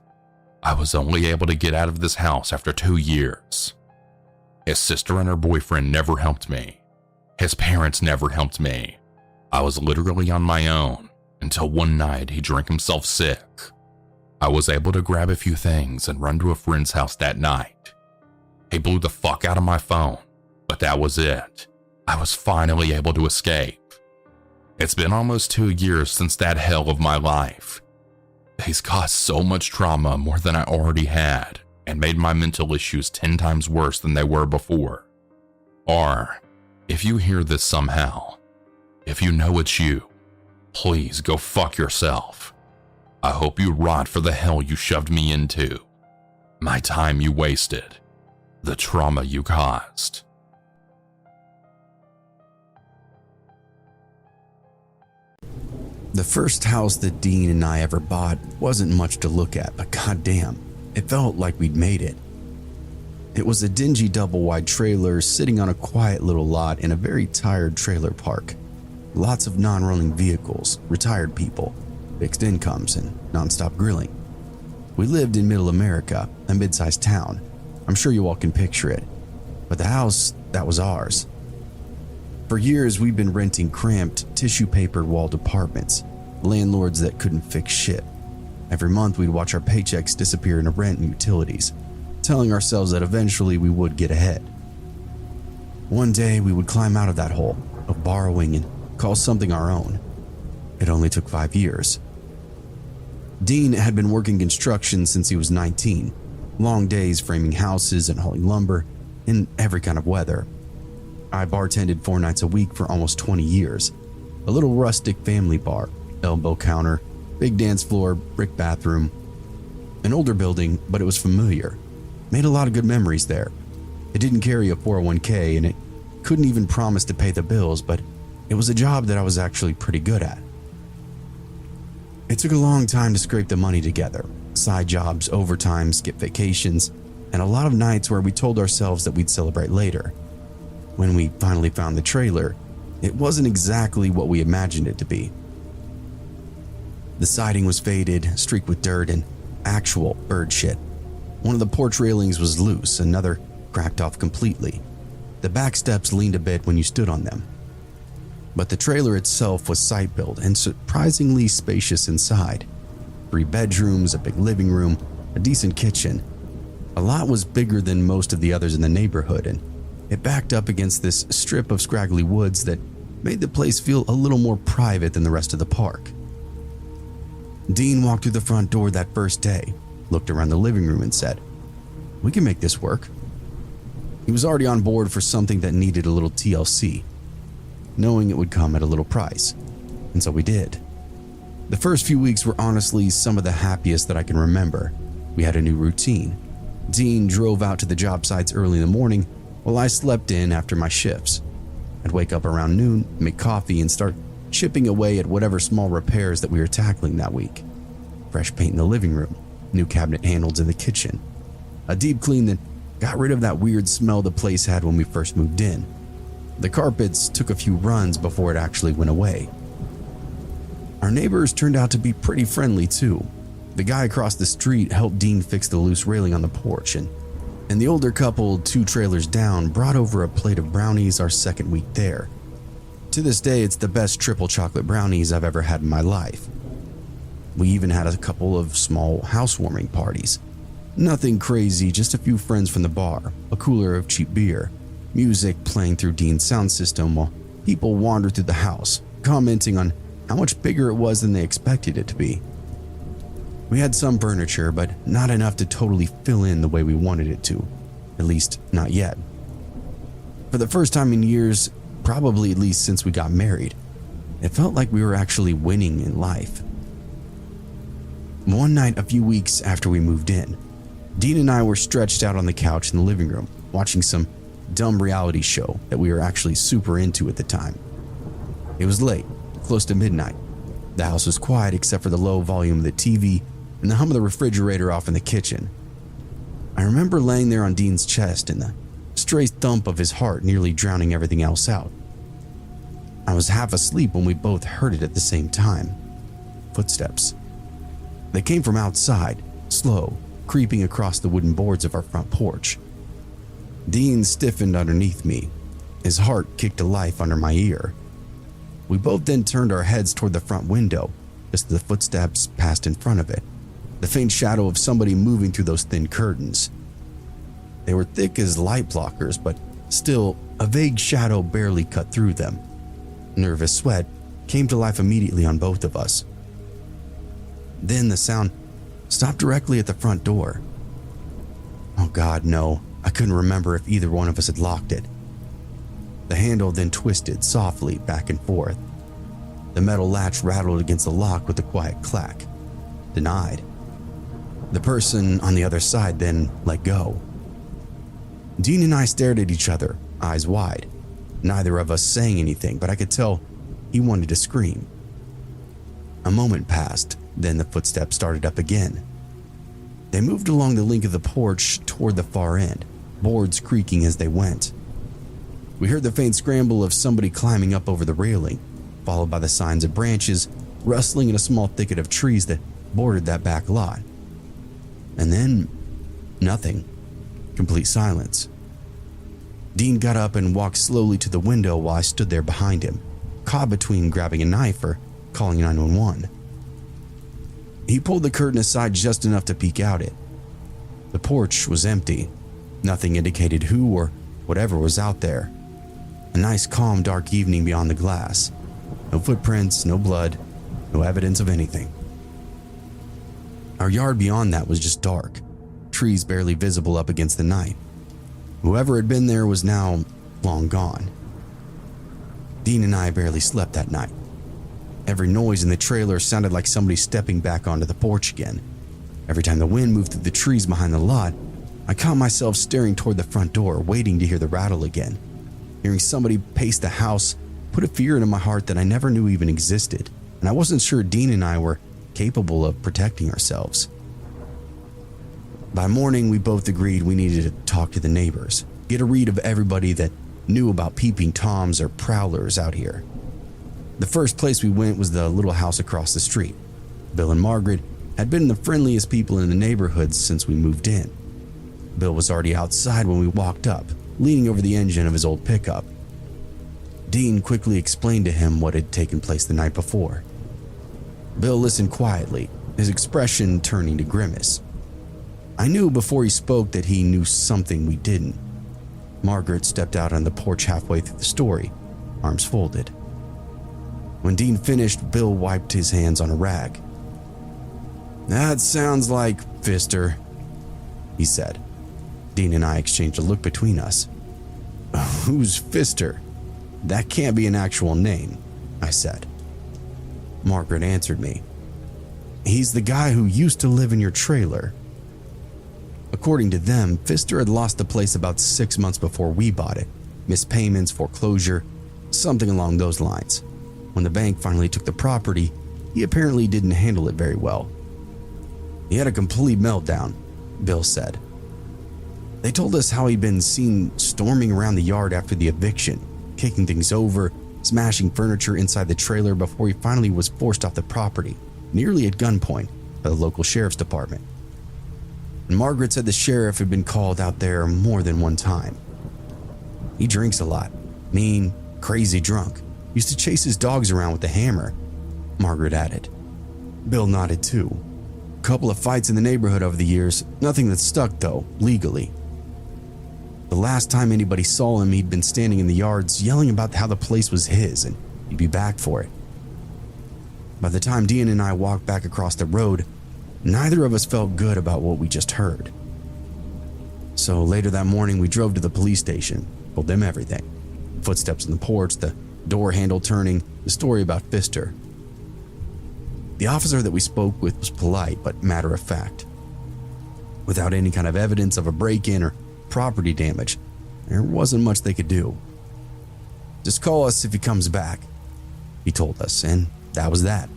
I was only able to get out of this house after 2 years. His sister and her boyfriend never helped me. His parents never helped me. I was literally on my own until one night he drank himself sick. I was able to grab a few things and run to a friend's house that night. He blew the fuck out of my phone, but that was it. I was finally able to escape. It's been almost 2 years since that hell of my life. He's caused so much trauma, more than I already had, and made my mental issues 10 times worse than they were before. Or, if you hear this somehow, if you know it's you, please go fuck yourself. I hope you rot for the hell you shoved me into. My time you wasted. The trauma you caused. The first house that Dean and I ever bought wasn't much to look at, but goddamn, it felt like we'd made it. It was a dingy double-wide trailer sitting on a quiet little lot in a very tired trailer park. Lots of non-rolling vehicles, retired people, fixed incomes, and non-stop grilling. We lived in Middle America, a mid-sized town. I'm sure you all can picture it. But the house, that was ours. For years, we'd been renting cramped, tissue-paper-walled apartments, landlords that couldn't fix shit. Every month, we'd watch our paychecks disappear into rent and utilities, telling ourselves that eventually we would get ahead. One day, we would climb out of that hole of borrowing and call something our own. It only took 5 years. Dean had been working construction since he was 19, long days framing houses and hauling lumber in every kind of weather. I bartended 4 nights a week for almost 20 years. A little rustic family bar, elbow counter, big dance floor, brick bathroom. An older building, but it was familiar. Made a lot of good memories there. It didn't carry a 401k and it couldn't even promise to pay the bills, but it was a job that I was actually pretty good at. It took a long time to scrape the money together. Side jobs, overtime, skip vacations, and a lot of nights where we told ourselves that we'd celebrate later. When we finally found the trailer, it wasn't exactly what we imagined it to be. The siding was faded, streaked with dirt, and actual bird shit. One of the porch railings was loose, another cracked off completely. The back steps leaned a bit when you stood on them. But the trailer itself was site-built and surprisingly spacious inside. 3 bedrooms, a big living room, a decent kitchen. A lot was bigger than most of the others in the neighborhood, and it backed up against this strip of scraggly woods that made the place feel a little more private than the rest of the park. Dean walked through the front door that first day, looked around the living room and said, "We can make this work." He was already on board for something that needed a little TLC, knowing it would come at a little price, and so we did. The first few weeks were honestly some of the happiest that I can remember. We had a new routine. Dean drove out to the job sites early in the morning while I slept in after my shifts. I'd wake up around noon, make coffee, and start chipping away at whatever small repairs that we were tackling that week. Fresh paint in the living room, new cabinet handles in the kitchen, a deep clean that got rid of that weird smell the place had when we first moved in. The carpets took a few runs before it actually went away. Our neighbors turned out to be pretty friendly too. The guy across the street helped Dean fix the loose railing on the porch, and the older couple 2 trailers down brought over a plate of brownies our second week there. To this day, it's the best triple chocolate brownies I've ever had in my life. We even had a couple of small housewarming parties. Nothing crazy, just a few friends from the bar, a cooler of cheap beer, music playing through Dean's sound system while people wandered through the house, commenting on how much bigger it was than they expected it to be. We had some furniture, but not enough to totally fill in the way we wanted it to, at least not yet. For the first time in years, probably at least since we got married, it felt like we were actually winning in life. One night a few weeks after we moved in, Dean and I were stretched out on the couch in the living room, watching some dumb reality show that we were actually super into at the time. It was late, close to midnight. The house was quiet except for the low volume of the TV and the hum of the refrigerator off in the kitchen. I remember laying there on Dean's chest and the stray thump of his heart nearly drowning everything else out. I was half asleep when we both heard it at the same time. Footsteps. They came from outside, slow, creeping across the wooden boards of our front porch. Dean stiffened underneath me. His heart kicked to life under my ear. We both then turned our heads toward the front window, just as the footsteps passed in front of it, the faint shadow of somebody moving through those thin curtains. They were thick as light blockers, but still, a vague shadow barely cut through them. Nervous sweat came to life immediately on both of us. Then the sound stopped directly at the front door. Oh God, no. I couldn't remember if either one of us had locked it. The handle then twisted softly back and forth. The metal latch rattled against the lock with a quiet clack. Denied. The person on the other side then let go. Dean and I stared at each other, eyes wide. Neither of us saying anything, but I could tell he wanted to scream. A moment passed, then the footsteps started up again. They moved along the length of the porch toward the far end, boards creaking as they went. We heard the faint scramble of somebody climbing up over the railing, followed by the signs of branches rustling in a small thicket of trees that bordered that back lot. And then, nothing. Complete silence. Dean got up and walked slowly to the window while I stood there behind him, caught between grabbing a knife or calling 911. He pulled the curtain aside just enough to peek out it. The porch was empty. Nothing indicated who or whatever was out there. A nice calm dark evening beyond the glass. No footprints, no blood, no evidence of anything. Our yard beyond that was just dark, trees barely visible up against the night. Whoever had been there was now long gone. Dean and I barely slept that night. Every noise in the trailer sounded like somebody stepping back onto the porch again. Every time the wind moved through the trees behind the lot, I caught myself staring toward the front door, waiting to hear the rattle again. Hearing somebody pace the house put a fear into my heart that I never knew even existed, and I wasn't sure Dean and I were capable of protecting ourselves. By morning, we both agreed we needed to talk to the neighbors, get a read of everybody that knew about peeping toms or prowlers out here. The first place we went was the little house across the street. Bill and Margaret had been the friendliest people in the neighborhood since we moved in. Bill was already outside when we walked up, leaning over the engine of his old pickup. Dean quickly explained to him what had taken place the night before. Bill listened quietly, his expression turning to grimace. I knew before he spoke that he knew something we didn't. Margaret stepped out on the porch halfway through the story, arms folded. When Dean finished, Bill wiped his hands on a rag. "That sounds like Pfister," he said. Dean and I exchanged a look between us. "Who's Pfister? That can't be an actual name," I said. Margaret answered me. "He's the guy who used to live in your trailer." According to them, Pfister had lost the place about 6 months before we bought it. Missed payments, foreclosure, something along those lines. When the bank finally took the property, he apparently didn't handle it very well. "He had a complete meltdown," Bill said. They told us how he'd been seen storming around the yard after the eviction, kicking things over, smashing furniture inside the trailer before he finally was forced off the property, nearly at gunpoint, by the local sheriff's department. And Margaret said the sheriff had been called out there more than one time. "He drinks a lot, mean, crazy drunk. Used to chase his dogs around with a hammer," Margaret added. Bill nodded too. Couple of fights in the neighborhood over the years, nothing that stuck though, legally. The last time anybody saw him, he'd been standing in the yards yelling about how the place was his and he'd be back for it. By the time Dean and I walked back across the road, neither of us felt good about what we just heard. So later that morning, we drove to the police station, told them everything. Footsteps on the porch, the door handle turning, the story about Pfister. The officer that we spoke with was polite but matter of fact. Without any kind of evidence of a break-in or property damage, there wasn't much they could do. "Just call us if he comes back," he told us, and that was that.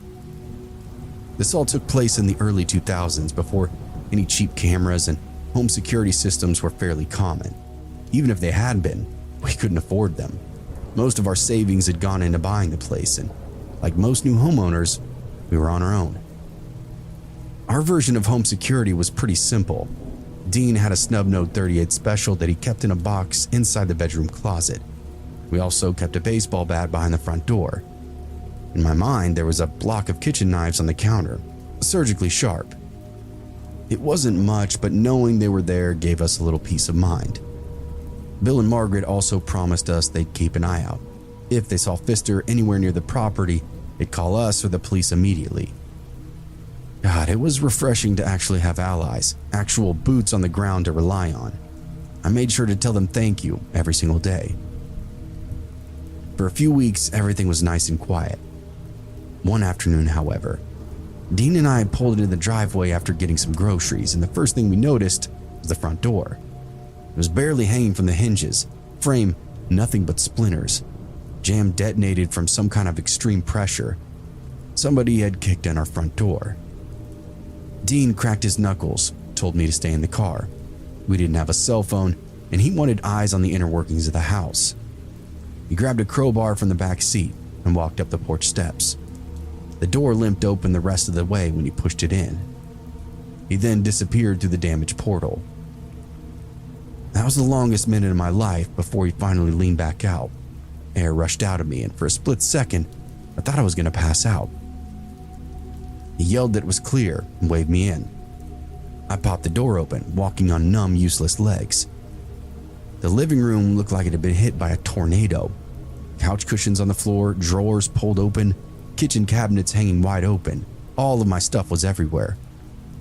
This all took place in the early 2000s, before any cheap cameras and home security systems were fairly common. Even if they had been, we couldn't afford them. Most of our savings had gone into buying the place, and like most new homeowners, we were on our own. Our version of home security was pretty simple. Dean had a snub note 38 special that he kept in a box inside the bedroom closet. We also kept a baseball bat behind the front door. In my mind, there was a block of kitchen knives on the counter, surgically sharp. It wasn't much, but knowing they were there gave us a little peace of mind. Bill and Margaret also promised us they'd keep an eye out. If they saw Pfister anywhere near the property, they'd call us or the police immediately. God, it was refreshing to actually have allies, actual boots on the ground to rely on. I made sure to tell them thank you every single day. For a few weeks, everything was nice and quiet. One afternoon, however, Dean and I pulled into the driveway after getting some groceries, and the first thing we noticed was the front door. It was barely hanging from the hinges, frame nothing but splinters. Jam detonated from some kind of extreme pressure. Somebody had kicked in our front door. Dean cracked his knuckles, told me to stay in the car. We didn't have a cell phone, and he wanted eyes on the inner workings of the house. He grabbed a crowbar from the back seat and walked up the porch steps. The door limped open the rest of the way when he pushed it in. He then disappeared through the damaged portal. That was the longest minute of my life before he finally leaned back out. Air rushed out of me, and for a split second, I thought I was going to pass out. He yelled that it was clear and waved me in. I popped the door open, walking on numb, useless legs. The living room looked like it had been hit by a tornado. Couch cushions on the floor, drawers pulled open, kitchen cabinets hanging wide open. All of my stuff was everywhere.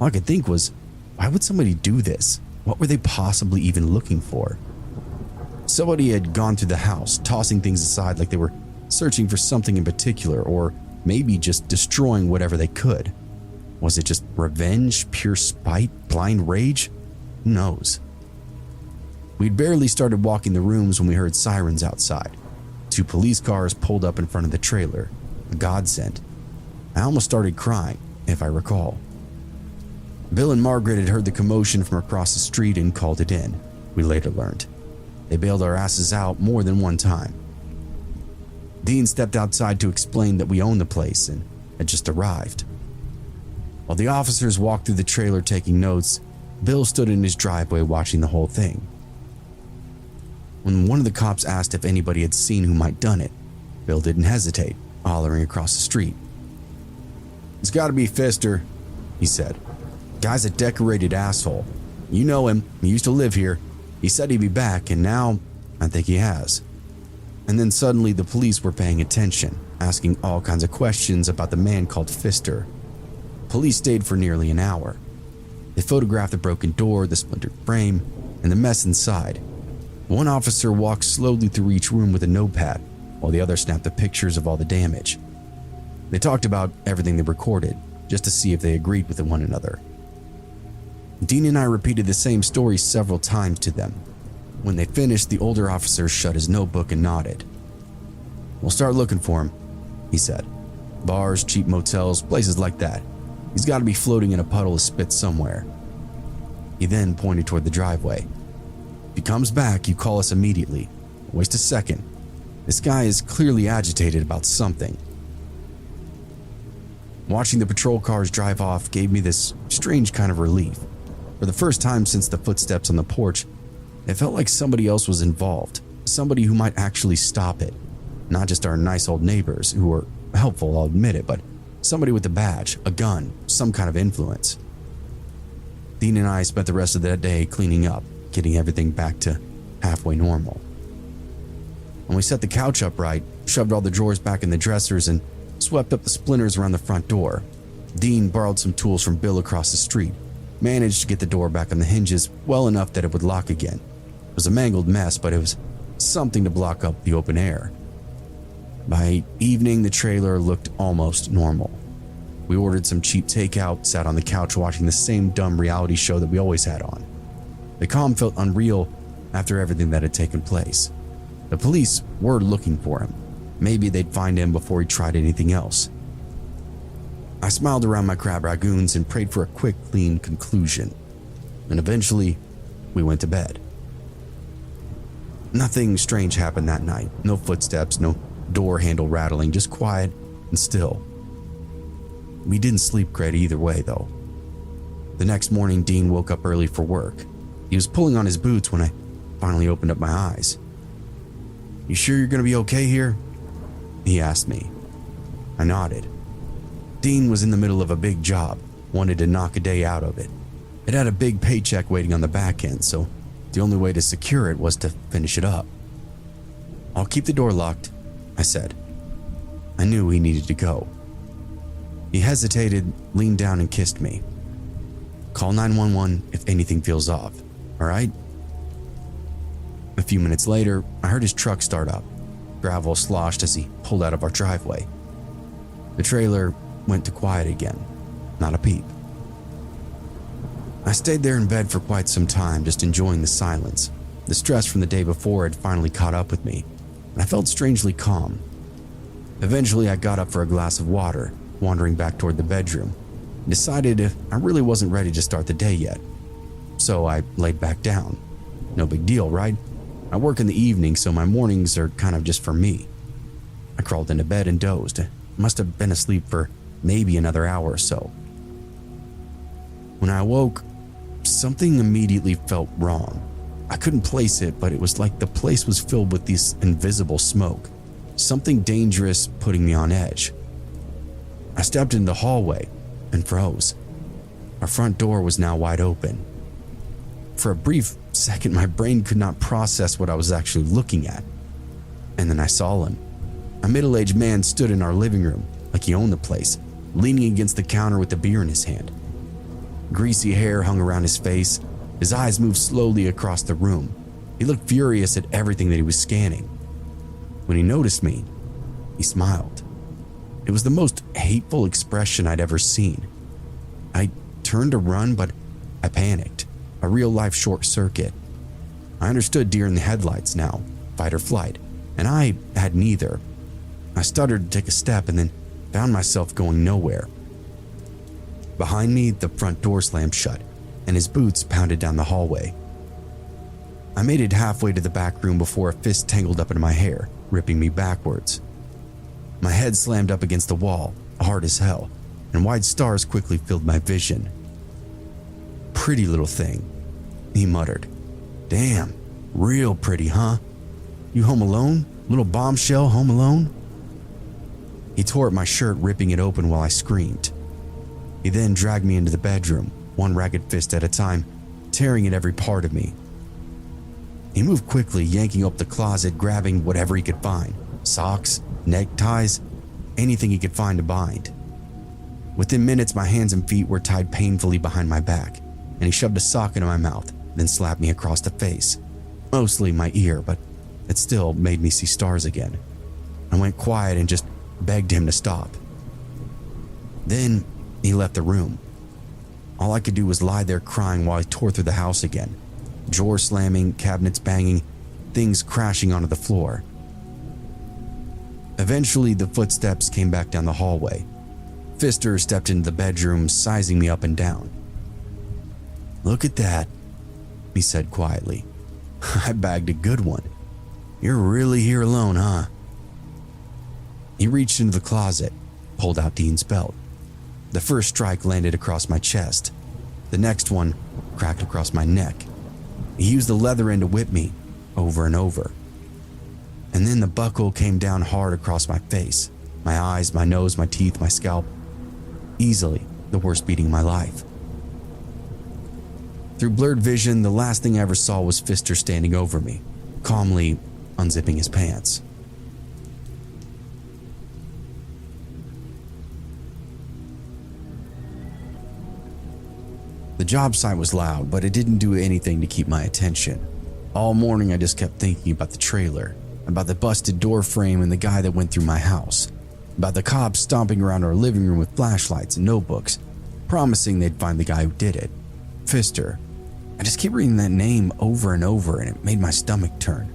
All I could think was, why would somebody do this? What were they possibly even looking for? Somebody had gone through the house, tossing things aside like they were searching for something in particular, or maybe just destroying whatever they could. Was it just revenge, pure spite, blind rage? Who knows? We'd barely started walking the rooms when we heard sirens outside. 2 police cars pulled up in front of the trailer, a godsend. I almost started crying, if I recall. Bill and Margaret had heard the commotion from across the street and called it in, we later learned. They bailed our asses out more than one time. Dean stepped outside to explain that we owned the place and had just arrived. While the officers walked through the trailer taking notes, Bill stood in his driveway watching the whole thing. When one of the cops asked if anybody had seen who might done it, Bill didn't hesitate, hollering across the street. "It's gotta be Pfister," he said. "Guy's a decorated asshole. You know him, he used to live here. He said he'd be back, and now I think he has." And then suddenly the police were paying attention, asking all kinds of questions about the man called Pfister. Police stayed for nearly an hour. They photographed the broken door, the splintered frame, and the mess inside. One officer walked slowly through each room with a notepad, while the other snapped the pictures of all the damage. They talked about everything they recorded, just to see if they agreed with one another. Dean and I repeated the same story several times to them. When they finished, the older officer shut his notebook and nodded. "We'll start looking for him," he said. "Bars, cheap motels, places like that. He's got to be floating in a puddle of spit somewhere." He then pointed toward the driveway. "If he comes back, you call us immediately. Don't waste a second. This guy is clearly agitated about something." Watching the patrol cars drive off gave me this strange kind of relief. For the first time since the footsteps on the porch, it felt like somebody else was involved, somebody who might actually stop it. Not just our nice old neighbors, who were helpful, I'll admit it, but somebody with a badge, a gun, some kind of influence. Dean and I spent the rest of that day cleaning up, getting everything back to halfway normal. When we set the couch upright, shoved all the drawers back in the dressers, and swept up the splinters around the front door, Dean borrowed some tools from Bill across the street, managed to get the door back on the hinges well enough that it would lock again. It was a mangled mess, but it was something to block up the open air. By evening, the trailer looked almost normal. We ordered some cheap takeout, sat on the couch watching the same dumb reality show that we always had on. The calm felt unreal after everything that had taken place. The police were looking for him. Maybe they'd find him before he tried anything else. I smiled around my crab ragoons and prayed for a quick, clean conclusion. And eventually, we went to bed. Nothing strange happened that night. No footsteps, no door handle rattling, just quiet and still. We didn't sleep great either way, though. The next morning, Dean woke up early for work. He was pulling on his boots when I finally opened up my eyes. "You sure you're going to be okay here?" he asked me. I nodded. Dean was in the middle of a big job, wanted to knock a day out of it. It had a big paycheck waiting on the back end, so the only way to secure it was to finish it up. "I'll keep the door locked," I said. I knew he needed to go. He hesitated, leaned down and kissed me. "Call 911 if anything feels off, all right?" A few minutes later, I heard his truck start up. Gravel sloshed as he pulled out of our driveway. The trailer went to quiet again. Not a peep. I stayed there in bed for quite some time, just enjoying the silence. The stress from the day before had finally caught up with me, and I felt strangely calm. Eventually, I got up for a glass of water, wandering back toward the bedroom, and decided I really wasn't ready to start the day yet. So I laid back down. No big deal, right? I work in the evening, so my mornings are kind of just for me. I crawled into bed and dozed. Must have been asleep for maybe another hour or so. When I awoke, something immediately felt wrong. I couldn't place it, but it was like the place was filled with this invisible smoke. Something dangerous putting me on edge. I stepped into the hallway and froze. Our front door was now wide open. For a brief second, my brain could not process what I was actually looking at. And then I saw him. A middle-aged man stood in our living room, like he owned the place, leaning against the counter with a beer in his hand. Greasy hair hung around his face. His eyes moved slowly across the room. He looked furious at everything that he was scanning. When he noticed me, he smiled. It was the most hateful expression I'd ever seen. I turned to run, but I panicked. A real-life short circuit. I understood deer in the headlights now, fight or flight, and I had neither. I stuttered to take a step and then found myself going nowhere. Behind me, the front door slammed shut, and his boots pounded down the hallway. I made it halfway to the back room before a fist tangled up into my hair, ripping me backwards. My head slammed up against the wall, hard as hell, and wide stars quickly filled my vision. "Pretty little thing," he muttered. "Damn, real pretty, huh? You home alone? Little bombshell home alone?" He tore at my shirt, ripping it open while I screamed. He then dragged me into the bedroom, one ragged fist at a time, tearing at every part of me. He moved quickly, yanking up the closet, grabbing whatever he could find. Socks, neckties, anything he could find to bind. Within minutes, my hands and feet were tied painfully behind my back, and he shoved a sock into my mouth, then slapped me across the face. Mostly my ear, but it still made me see stars again. I went quiet and just begged him to stop. Then he left the room. All I could do was lie there crying while I tore through the house again. Drawers slamming, cabinets banging, things crashing onto the floor. Eventually, the footsteps came back down the hallway. Pfister stepped into the bedroom, sizing me up and down. "Look at that," he said quietly. "I bagged a good one. You're really here alone, huh?" He reached into the closet, pulled out Dean's belt. The first strike landed across my chest. The next one cracked across my neck. He used the leather end to whip me over and over. And then the buckle came down hard across my face, my eyes, my nose, my teeth, my scalp. Easily the worst beating of my life. Through blurred vision, the last thing I ever saw was Pfister standing over me, calmly unzipping his pants. The job site was loud, but it didn't do anything to keep my attention. All morning I just kept thinking about the trailer, about the busted door frame and the guy that went through my house, about the cops stomping around our living room with flashlights and notebooks, promising they'd find the guy who did it. Pfister. I just kept reading that name over and over, and it made my stomach turn.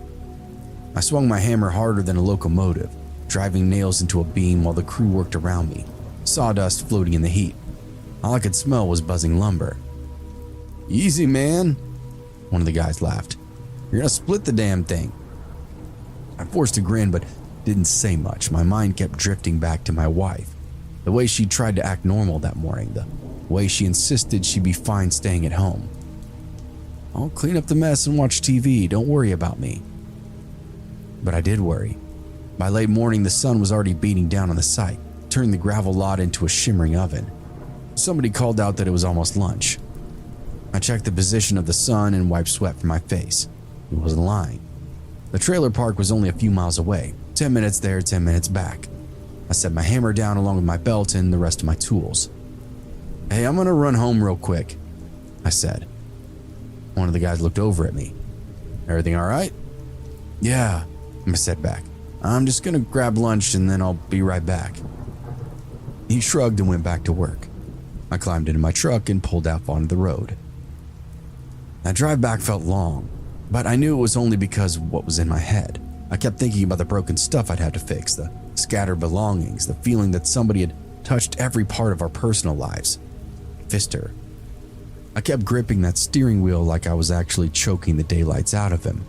I swung my hammer harder than a locomotive, driving nails into a beam while the crew worked around me, sawdust floating in the heat. All I could smell was buzzing lumber. "Easy, man," one of the guys laughed. "You're gonna split the damn thing." I forced a grin but didn't say much. My mind kept drifting back to my wife, the way she tried to act normal that morning, the way she insisted she'd be fine staying at home. "I'll clean up the mess and watch TV, don't worry about me." But I did worry. By late morning, the sun was already beating down on the site, turning the gravel lot into a shimmering oven. Somebody called out that it was almost lunch. I checked the position of the sun and wiped sweat from my face. He wasn't lying. The trailer park was only a few miles away, 10 minutes there, 10 minutes back. I set my hammer down along with my belt and the rest of my tools. "Hey, I'm gonna run home real quick," I said. One of the guys looked over at me. "Everything all right?" "Yeah," I said back. "I'm just gonna grab lunch and then I'll be right back." He shrugged and went back to work. I climbed into my truck and pulled out onto the road. That drive back felt long, but I knew it was only because of what was in my head. I kept thinking about the broken stuff I'd had to fix, the scattered belongings, the feeling that somebody had touched every part of our personal lives. Pfister. I kept gripping that steering wheel like I was actually choking the daylights out of him.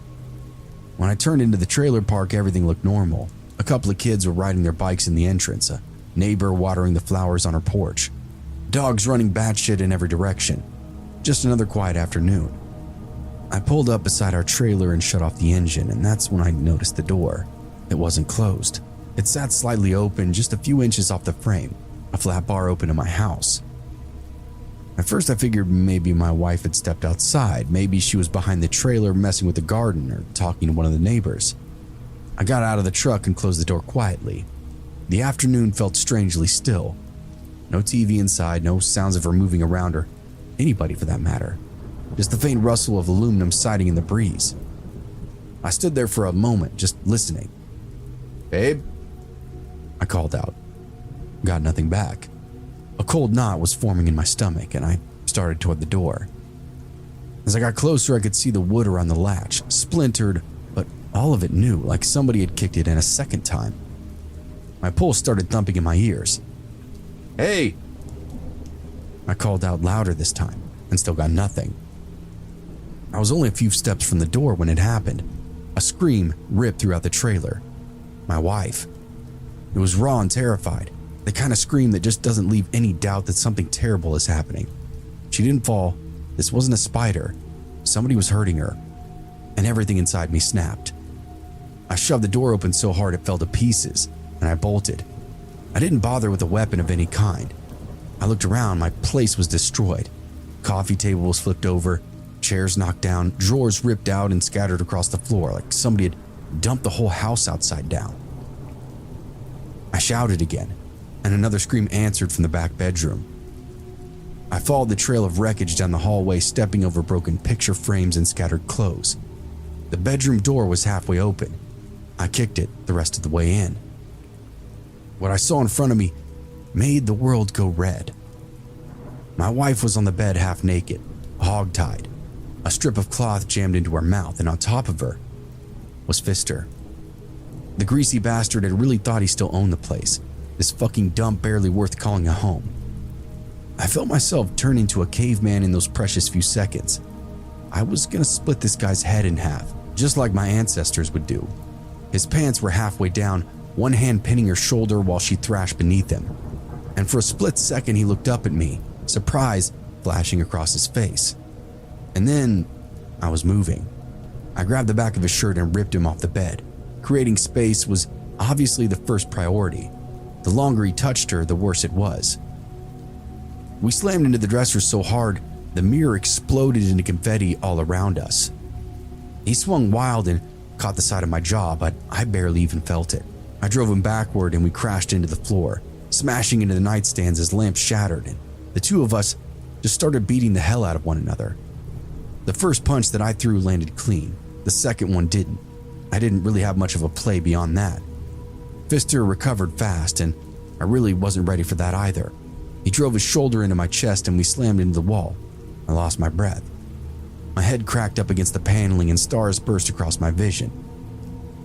When I turned into the trailer park, everything looked normal. A couple of kids were riding their bikes in the entrance, a neighbor watering the flowers on her porch, dogs running batshit in every direction. Just another quiet afternoon. I pulled up beside our trailer and shut off the engine, and that's when I noticed the door. It wasn't closed. It sat slightly open, just a few inches off the frame, a flat bar open to my house. At first I figured maybe my wife had stepped outside, maybe she was behind the trailer messing with the garden or talking to one of the neighbors. I got out of the truck and closed the door quietly. The afternoon felt strangely still. No TV inside, no sounds of her moving around or anybody for that matter. Just the faint rustle of aluminum siding in the breeze. I stood there for a moment, just listening. "Babe?" I called out. Got nothing back. A cold knot was forming in my stomach, and I started toward the door. As I got closer, I could see the wood around the latch, splintered, but all of it new, like somebody had kicked it in a second time. My pulse started thumping in my ears. "Hey!" I called out louder this time, and still got nothing. I was only a few steps from the door when it happened. A scream ripped throughout the trailer. My wife. It was raw and terrified, the kind of scream that just doesn't leave any doubt that something terrible is happening. She didn't fall. This wasn't a spider. Somebody was hurting her, and everything inside me snapped. I shoved the door open so hard it fell to pieces, and I bolted. I didn't bother with a weapon of any kind. I looked around. My place was destroyed. Coffee table was flipped over, chairs knocked down, drawers ripped out and scattered across the floor like somebody had dumped the whole house upside down. I shouted again, and another scream answered from the back bedroom. I followed the trail of wreckage down the hallway, stepping over broken picture frames and scattered clothes. The bedroom door was halfway open. I kicked it the rest of the way in. What I saw in front of me made the world go red. My wife was on the bed half naked, hog-tied, a strip of cloth jammed into her mouth, and on top of her was Pfister. The greasy bastard had really thought he still owned the place, this fucking dump barely worth calling a home. I felt myself turn into a caveman in those precious few seconds. I was gonna split this guy's head in half, just like my ancestors would do. His pants were halfway down, one hand pinning her shoulder while she thrashed beneath him. And for a split second he looked up at me, surprise flashing across his face. And then I was moving. I grabbed the back of his shirt and ripped him off the bed. Creating space was obviously the first priority. The longer he touched her, the worse it was. We slammed into the dresser so hard, the mirror exploded into confetti all around us. He swung wild and caught the side of my jaw, but I barely even felt it. I drove him backward and we crashed into the floor, smashing into the nightstands as lamps shattered, and the two of us just started beating the hell out of one another. The first punch that I threw landed clean. The second one didn't. I didn't really have much of a play beyond that. Pfister recovered fast, and I really wasn't ready for that either. He drove his shoulder into my chest and we slammed into the wall. I lost my breath. My head cracked up against the paneling and stars burst across my vision.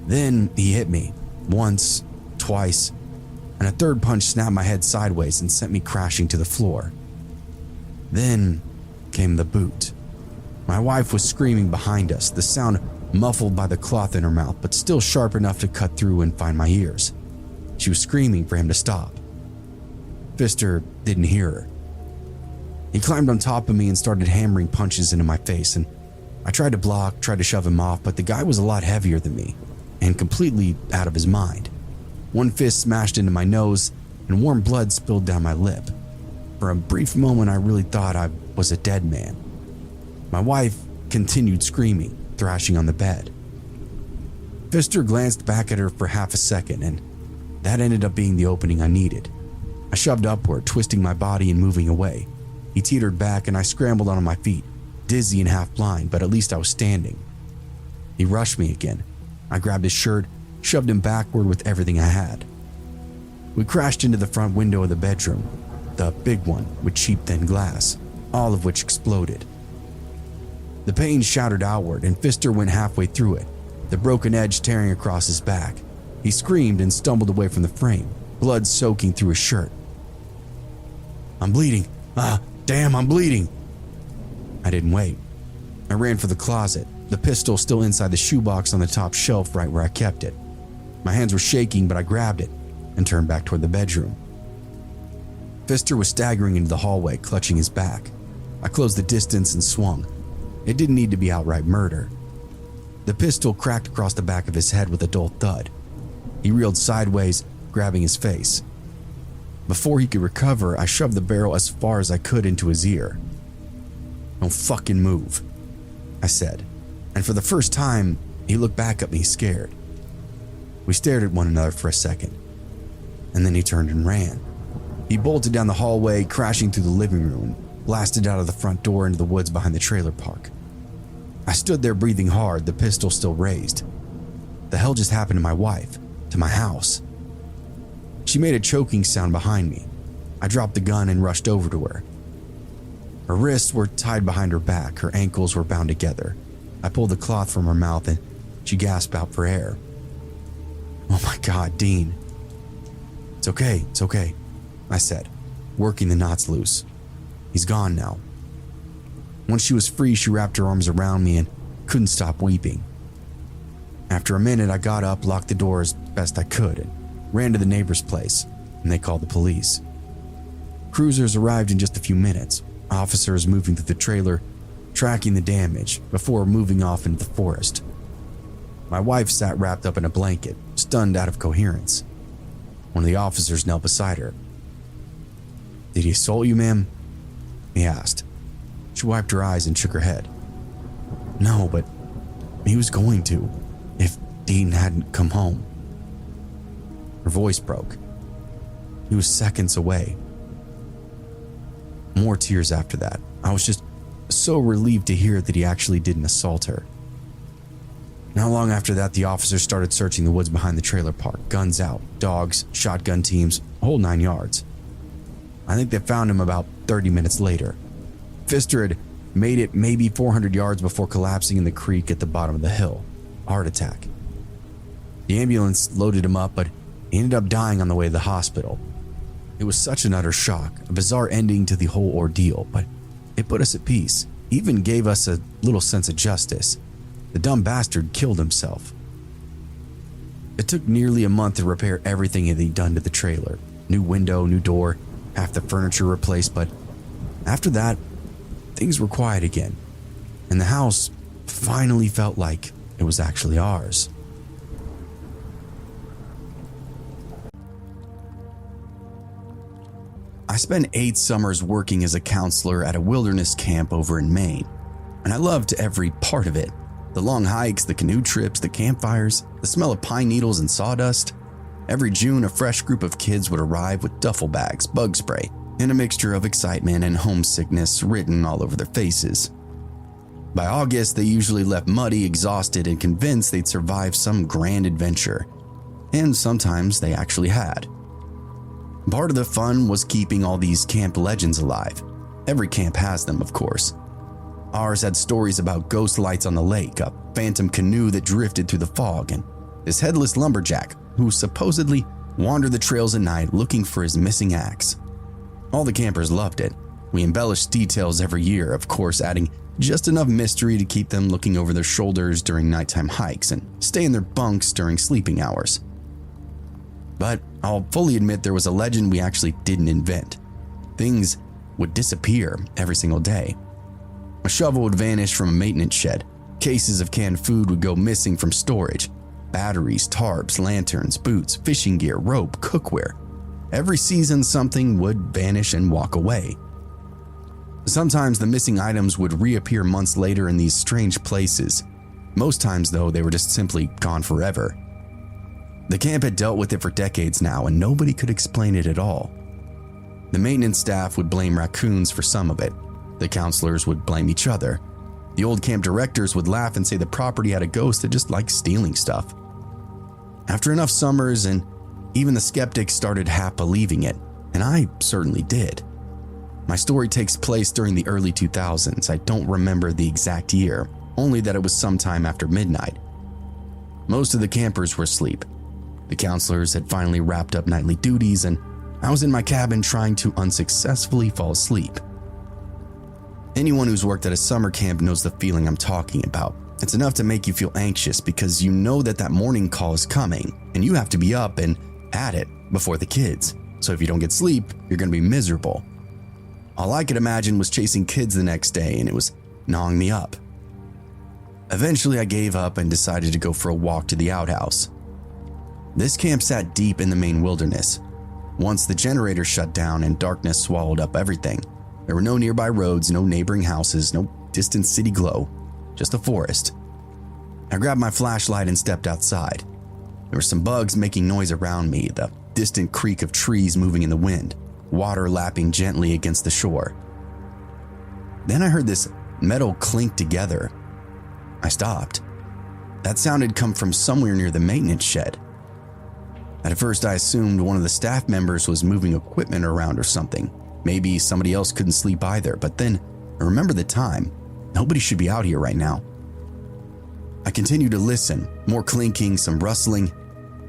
Then he hit me, once, twice, and a third punch snapped my head sideways and sent me crashing to the floor. Then came the boot. My wife was screaming behind us, the sound muffled by the cloth in her mouth, but still sharp enough to cut through and find my ears. She was screaming for him to stop. Pfister didn't hear her. He climbed on top of me and started hammering punches into my face, and I tried to block, tried to shove him off, but the guy was a lot heavier than me and completely out of his mind. One fist smashed into my nose and warm blood spilled down my lip. For a brief moment, I really thought I was a dead man. My wife continued screaming, thrashing on the bed. Pfister glanced back at her for half a second, and that ended up being the opening I needed. I shoved upward, twisting my body and moving away. He teetered back and I scrambled onto my feet, dizzy and half blind, but at least I was standing. He rushed me again. I grabbed his shirt, shoved him backward with everything I had. We crashed into the front window of the bedroom, the big one with cheap thin glass, all of which exploded. The pane shattered outward and Pfister went halfway through it, the broken edge tearing across his back. He screamed and stumbled away from the frame, blood soaking through his shirt. "I'm bleeding. Damn, I'm bleeding." I didn't wait. I ran for the closet, the pistol still inside the shoebox on the top shelf right where I kept it. My hands were shaking, but I grabbed it and turned back toward the bedroom. Pfister was staggering into the hallway, clutching his back. I closed the distance and swung. It didn't need to be outright murder. The pistol cracked across the back of his head with a dull thud. He reeled sideways, grabbing his face. Before he could recover, I shoved the barrel as far as I could into his ear. "Don't fucking move," I said, and for the first time, he looked back at me scared. We stared at one another for a second, and then he turned and ran. He bolted down the hallway, crashing through the living room, blasted out of the front door into the woods behind the trailer park. I stood there breathing hard, the pistol still raised. The hell just happened to my wife, to my house? She made a choking sound behind me. I dropped the gun and rushed over to her. Her wrists were tied behind her back, her ankles were bound together. I pulled the cloth from her mouth and she gasped out for air. "Oh my God, Dean." It's okay, I said, working the knots loose. "He's gone now." Once she was free, she wrapped her arms around me and couldn't stop weeping. After a minute, I got up, locked the door as best I could, and ran to the neighbor's place, and they called the police. Cruisers arrived in just a few minutes, officers moving through the trailer, tracking the damage before moving off into the forest. My wife sat wrapped up in a blanket, stunned out of coherence. One of the officers knelt beside her. "Did he assault you, ma'am?" he asked. She wiped her eyes and shook her head. "No, but he was going to, if Dean hadn't come home." Her voice broke. He was seconds away. More tears after that. I was just so relieved to hear that he actually didn't assault her. Not long after that, the officers started searching the woods behind the trailer park, guns out, dogs, shotgun teams, a whole 9 yards. I think they found him about 30 minutes later. Pfister had made it maybe 400 yards before collapsing in the creek at the bottom of the hill. A heart attack. The ambulance loaded him up, but he ended up dying on the way to the hospital. It was such an utter shock, a bizarre ending to the whole ordeal, but it put us at peace, even gave us a little sense of justice. The dumb bastard killed himself. It took nearly a month to repair everything that he'd done to the trailer. New window, new door, half the furniture replaced, but after that, things were quiet again, and the house finally felt like it was actually ours. I spent 8 summers working as a counselor at a wilderness camp over in Maine, and I loved every part of it. The long hikes, the canoe trips, the campfires, the smell of pine needles and sawdust. Every June, a fresh group of kids would arrive with duffel bags, bug spray, and a mixture of excitement and homesickness written all over their faces. By August, they usually left muddy, exhausted, and convinced they'd survived some grand adventure. And sometimes they actually had. Part of the fun was keeping all these camp legends alive. Every camp has them, of course. Ours had stories about ghost lights on the lake, a phantom canoe that drifted through the fog, and this headless lumberjack who supposedly wandered the trails at night looking for his missing axe. All the campers loved it. We embellished details every year, of course, adding just enough mystery to keep them looking over their shoulders during nighttime hikes and stay in their bunks during sleeping hours. But I'll fully admit there was a legend we actually didn't invent. Things would disappear every single day. A shovel would vanish from a maintenance shed. Cases of canned food would go missing from storage. Batteries, tarps, lanterns, boots, fishing gear, rope, cookware. Every season something would vanish and walk away. Sometimes the missing items would reappear months later in these strange places. Most times though, they were just simply gone forever. The camp had dealt with it for decades now and nobody could explain it at all. The maintenance staff would blame raccoons for some of it. The counselors would blame each other. The old camp directors would laugh and say the property had a ghost that just liked stealing stuff. After enough summers, and even the skeptics started half believing it, and I certainly did. My story takes place during the early 2000s. I don't remember the exact year, only that it was sometime after midnight. Most of the campers were asleep. The counselors had finally wrapped up nightly duties, and I was in my cabin trying to unsuccessfully fall asleep. Anyone who's worked at a summer camp knows the feeling I'm talking about. It's enough to make you feel anxious because you know that morning call is coming and you have to be up and at it before the kids. So if you don't get sleep, you're going to be miserable. All I could imagine was chasing kids the next day and it was gnawing me up. Eventually I gave up and decided to go for a walk to the outhouse. This camp sat deep in the Maine wilderness. Once the generator shut down and darkness swallowed up everything, there were no nearby roads, no neighboring houses, no distant city glow, just a forest. I grabbed my flashlight and stepped outside. There were some bugs making noise around me, the distant creak of trees moving in the wind, water lapping gently against the shore. Then I heard this metal clink together. I stopped. That sound had come from somewhere near the maintenance shed. At first I assumed one of the staff members was moving equipment around or something. Maybe somebody else couldn't sleep either, but then Remember the time. Nobody should be out here right now. I continued to listen, more clinking, some rustling.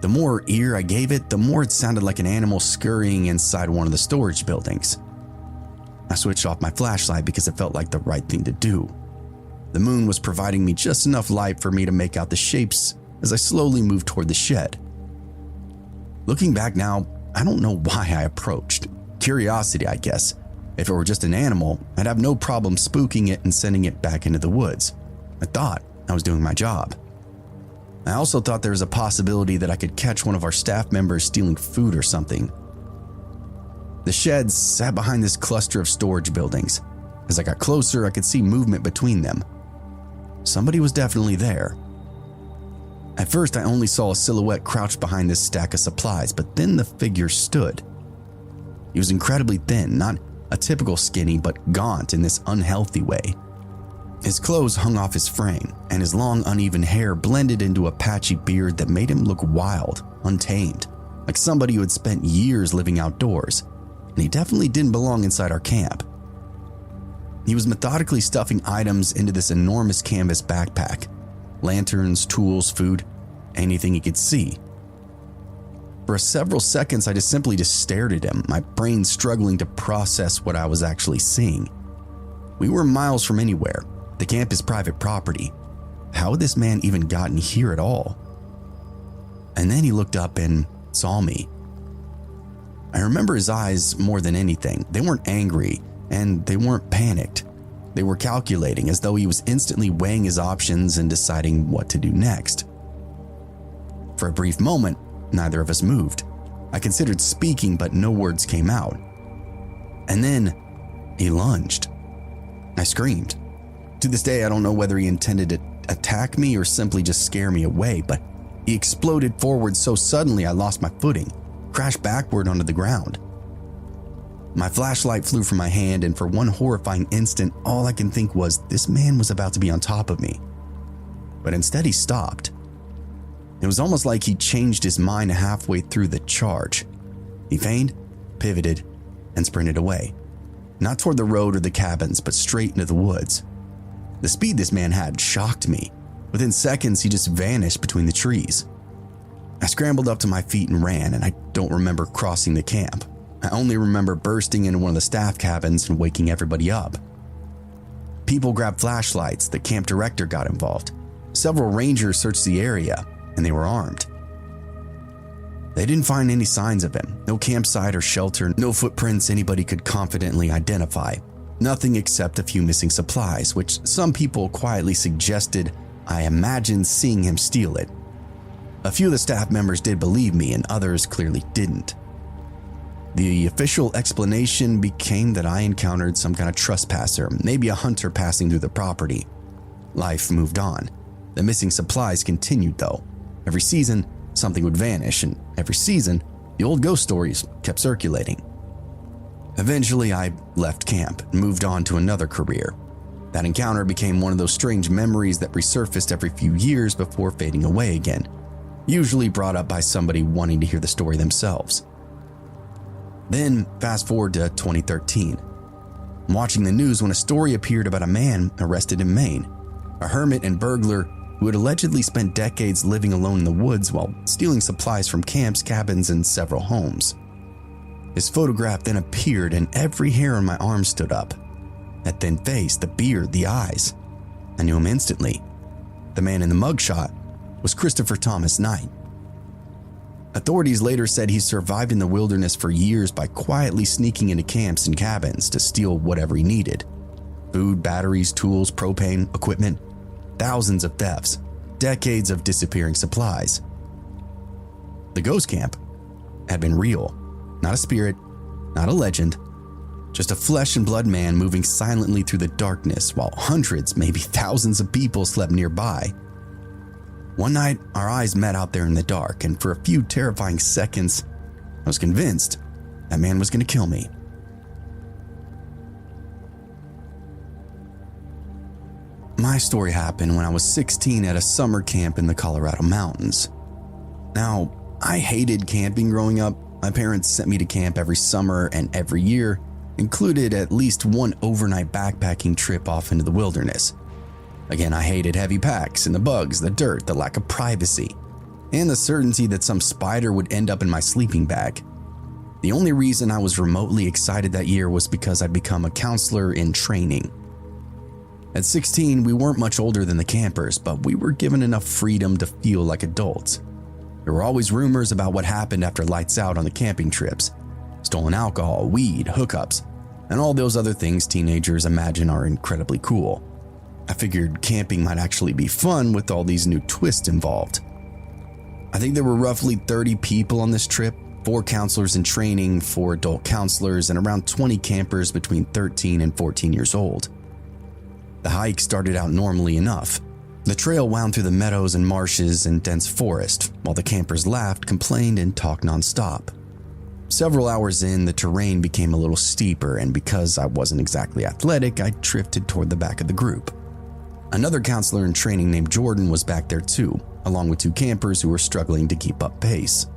The more ear I gave it, the more it sounded like an animal scurrying inside one of the storage buildings. I switched off my flashlight because it felt like the right thing to do. The moon was providing me just enough light for me to make out the shapes as I slowly moved toward the shed. Looking back now, I don't know why I approached. Curiosity, I guess. If it were just an animal, I'd have no problem spooking it and sending it back into the woods. I thought I was doing my job. I also thought there was a possibility that I could catch one of our staff members stealing food or something. The sheds sat behind this cluster of storage buildings. As I got closer, I could see movement between them. Somebody was definitely there. At first, I only saw a silhouette crouched behind this stack of supplies, but then the figure stood. He was incredibly thin, not a typical skinny, but gaunt in this unhealthy way. His clothes hung off his frame, and his long, uneven hair blended into a patchy beard that made him look wild, untamed, like somebody who had spent years living outdoors, and he definitely didn't belong inside our camp. He was methodically stuffing items into this enormous canvas backpack. Lanterns, tools, food, anything he could see. For several seconds, I simply stared at him, my brain struggling to process what I was actually seeing. We were miles from anywhere. The camp is private property. How had this man even gotten here at all? And then he looked up and saw me. I remember his eyes more than anything. They weren't angry, and they weren't panicked. They were calculating, as though he was instantly weighing his options and deciding what to do next. For a brief moment, neither of us moved. I considered speaking, but no words came out. And then he lunged. I screamed. To this day, I don't know whether he intended to attack me or simply just scare me away, but he exploded forward so suddenly I lost my footing, crashed backward onto the ground. My flashlight flew from my hand, and for one horrifying instant, all I can think was this man was about to be on top of me. But instead he stopped. It was almost like he changed his mind halfway through the charge. He feigned, pivoted, and sprinted away. Not toward the road or the cabins, but straight into the woods. The speed this man had shocked me. Within seconds, he just vanished between the trees. I scrambled up to my feet and ran, and I don't remember crossing the camp. I only remember bursting into one of the staff cabins and waking everybody up. People grabbed flashlights, the camp director got involved. Several rangers searched the area, and they were armed. They didn't find any signs of him, no campsite or shelter, no footprints anybody could confidently identify. Nothing except a few missing supplies, which some people quietly suggested I imagined seeing him steal it. A few of the staff members did believe me, and others clearly didn't. The official explanation became that I encountered some kind of trespasser, maybe a hunter passing through the property. Life moved on. The missing supplies continued though. Every season, something would vanish, and every season, the old ghost stories kept circulating. Eventually, I left camp and moved on to another career. That encounter became one of those strange memories that resurfaced every few years before fading away again, usually brought up by somebody wanting to hear the story themselves. Then, fast forward to 2013. I'm watching the news when a story appeared about a man arrested in Maine, a hermit and burglar who had allegedly spent decades living alone in the woods while stealing supplies from camps, cabins, and several homes. His photograph then appeared, and every hair on my arm stood up. That thin face, the beard, the eyes. I knew him instantly. The man in the mugshot was Christopher Thomas Knight. Authorities later said he survived in the wilderness for years by quietly sneaking into camps and cabins to steal whatever he needed. Food, batteries, tools, propane, equipment. Thousands of thefts. Decades of disappearing supplies. The ghost camp had been real. Not a spirit, not a legend, just a flesh and blood man moving silently through the darkness while hundreds, maybe thousands of people slept nearby. One night, our eyes met out there in the dark, and for a few terrifying seconds, I was convinced that man was going to kill me. My story happened when I was 16 at a summer camp in the Colorado mountains. Now, I hated camping growing up. My parents sent me to camp every summer, and every year, included at least one overnight backpacking trip off into the wilderness. Again, I hated heavy packs and the bugs, the dirt, the lack of privacy, and the certainty that some spider would end up in my sleeping bag. The only reason I was remotely excited that year was because I'd become a counselor in training. At 16, we weren't much older than the campers, but we were given enough freedom to feel like adults. There were always rumors about what happened after lights out on the camping trips. Stolen alcohol, weed, hookups, and all those other things teenagers imagine are incredibly cool. I figured camping might actually be fun with all these new twists involved. I think there were roughly 30 people on this trip, 4 counselors in training, 4 adult counselors, and around 20 campers between 13 and 14 years old. The hike started out normally enough. The trail wound through the meadows and marshes and dense forest, while the campers laughed, complained, and talked nonstop. Several hours in, the terrain became a little steeper, and because I wasn't exactly athletic, I drifted toward the back of the group. Another counselor in training named Jordan was back there too, along with 2 campers who were struggling to keep up pace.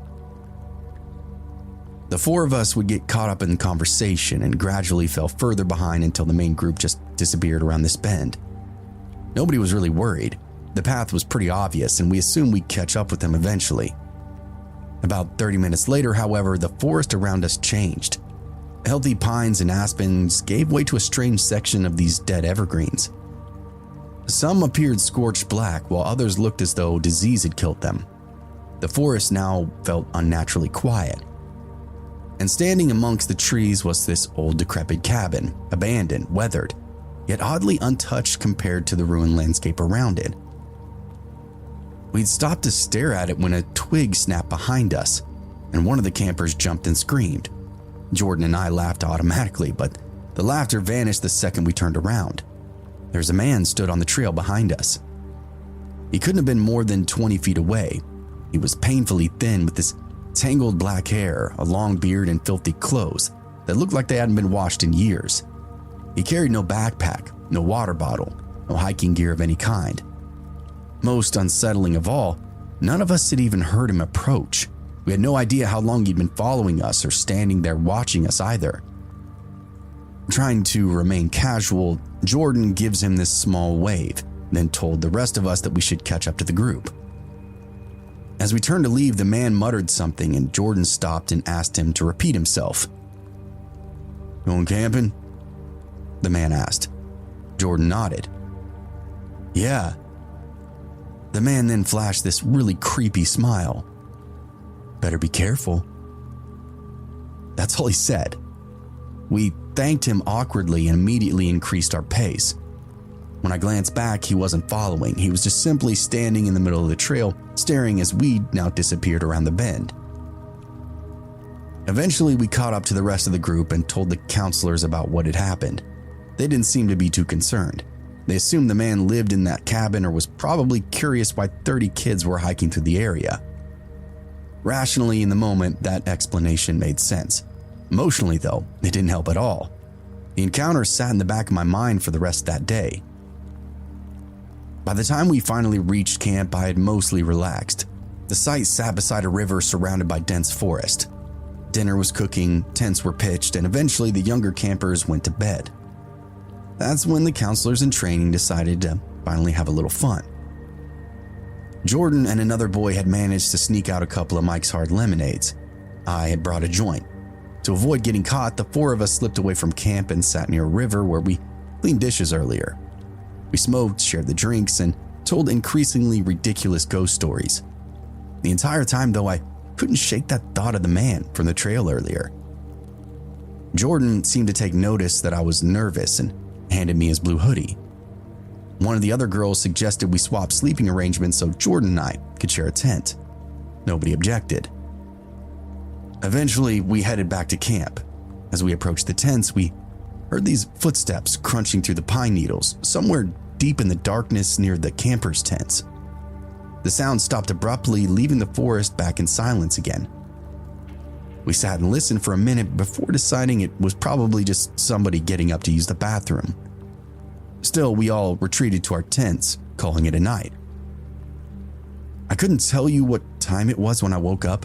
The 4 of us would get caught up in conversation and gradually fell further behind until the main group just disappeared around this bend. Nobody was really worried. The path was pretty obvious, and we assumed we'd catch up with them eventually. About 30 minutes later, however, the forest around us changed. Healthy pines and aspens gave way to a strange section of these dead evergreens. Some appeared scorched black, while others looked as though disease had killed them. The forest now felt unnaturally quiet. And standing amongst the trees was this old decrepit cabin, abandoned, weathered, yet oddly untouched compared to the ruined landscape around it. We'd stopped to stare at it when a twig snapped behind us, and one of the campers jumped and screamed. Jordan and I laughed automatically, but the laughter vanished the second we turned around. There's a man stood on the trail behind us. He couldn't have been more than 20 feet away. He was painfully thin with this tangled black hair, a long beard, and filthy clothes that looked like they hadn't been washed in years. He carried no backpack, no water bottle, no hiking gear of any kind. Most unsettling of all, none of us had even heard him approach. We had no idea how long he'd been following us or standing there watching us either. Trying to remain casual, Jordan gives him this small wave, then told the rest of us that we should catch up to the group. As we turned to leave, the man muttered something and Jordan stopped and asked him to repeat himself. "Going camping?" the man asked. Jordan nodded. "Yeah." The man then flashed this really creepy smile. "Better be careful." That's all he said. We thanked him awkwardly and immediately increased our pace. When I glanced back, he wasn't following. He was just simply standing in the middle of the trail, staring as we now disappeared around the bend. Eventually, we caught up to the rest of the group and told the counselors about what had happened. They didn't seem to be too concerned. They assumed the man lived in that cabin or was probably curious why 30 kids were hiking through the area. Rationally, in the moment, that explanation made sense. Emotionally, though, it didn't help at all. The encounter sat in the back of my mind for the rest of that day. By the time we finally reached camp, I had mostly relaxed. The site sat beside a river surrounded by dense forest. Dinner was cooking, tents were pitched, and eventually the younger campers went to bed. That's when the counselors in training decided to finally have a little fun. Jordan and another boy had managed to sneak out a couple of Mike's Hard Lemonades. I had brought a joint. To avoid getting caught, the 4 of us slipped away from camp and sat near a river where we cleaned dishes earlier. We smoked, shared the drinks, and told increasingly ridiculous ghost stories. The entire time, though, I couldn't shake that thought of the man from the trail earlier. Jordan seemed to take notice that I was nervous and handed me his blue hoodie. One of the other girls suggested we swap sleeping arrangements so Jordan and I could share a tent. Nobody objected. Eventually, we headed back to camp. As we approached the tents, we heard these footsteps crunching through the pine needles, somewhere deep in the darkness near the campers' tents. The sound stopped abruptly, leaving the forest back in silence again. We sat and listened for a minute before deciding it was probably just somebody getting up to use the bathroom. Still, we all retreated to our tents, calling it a night. I couldn't tell you what time it was when I woke up.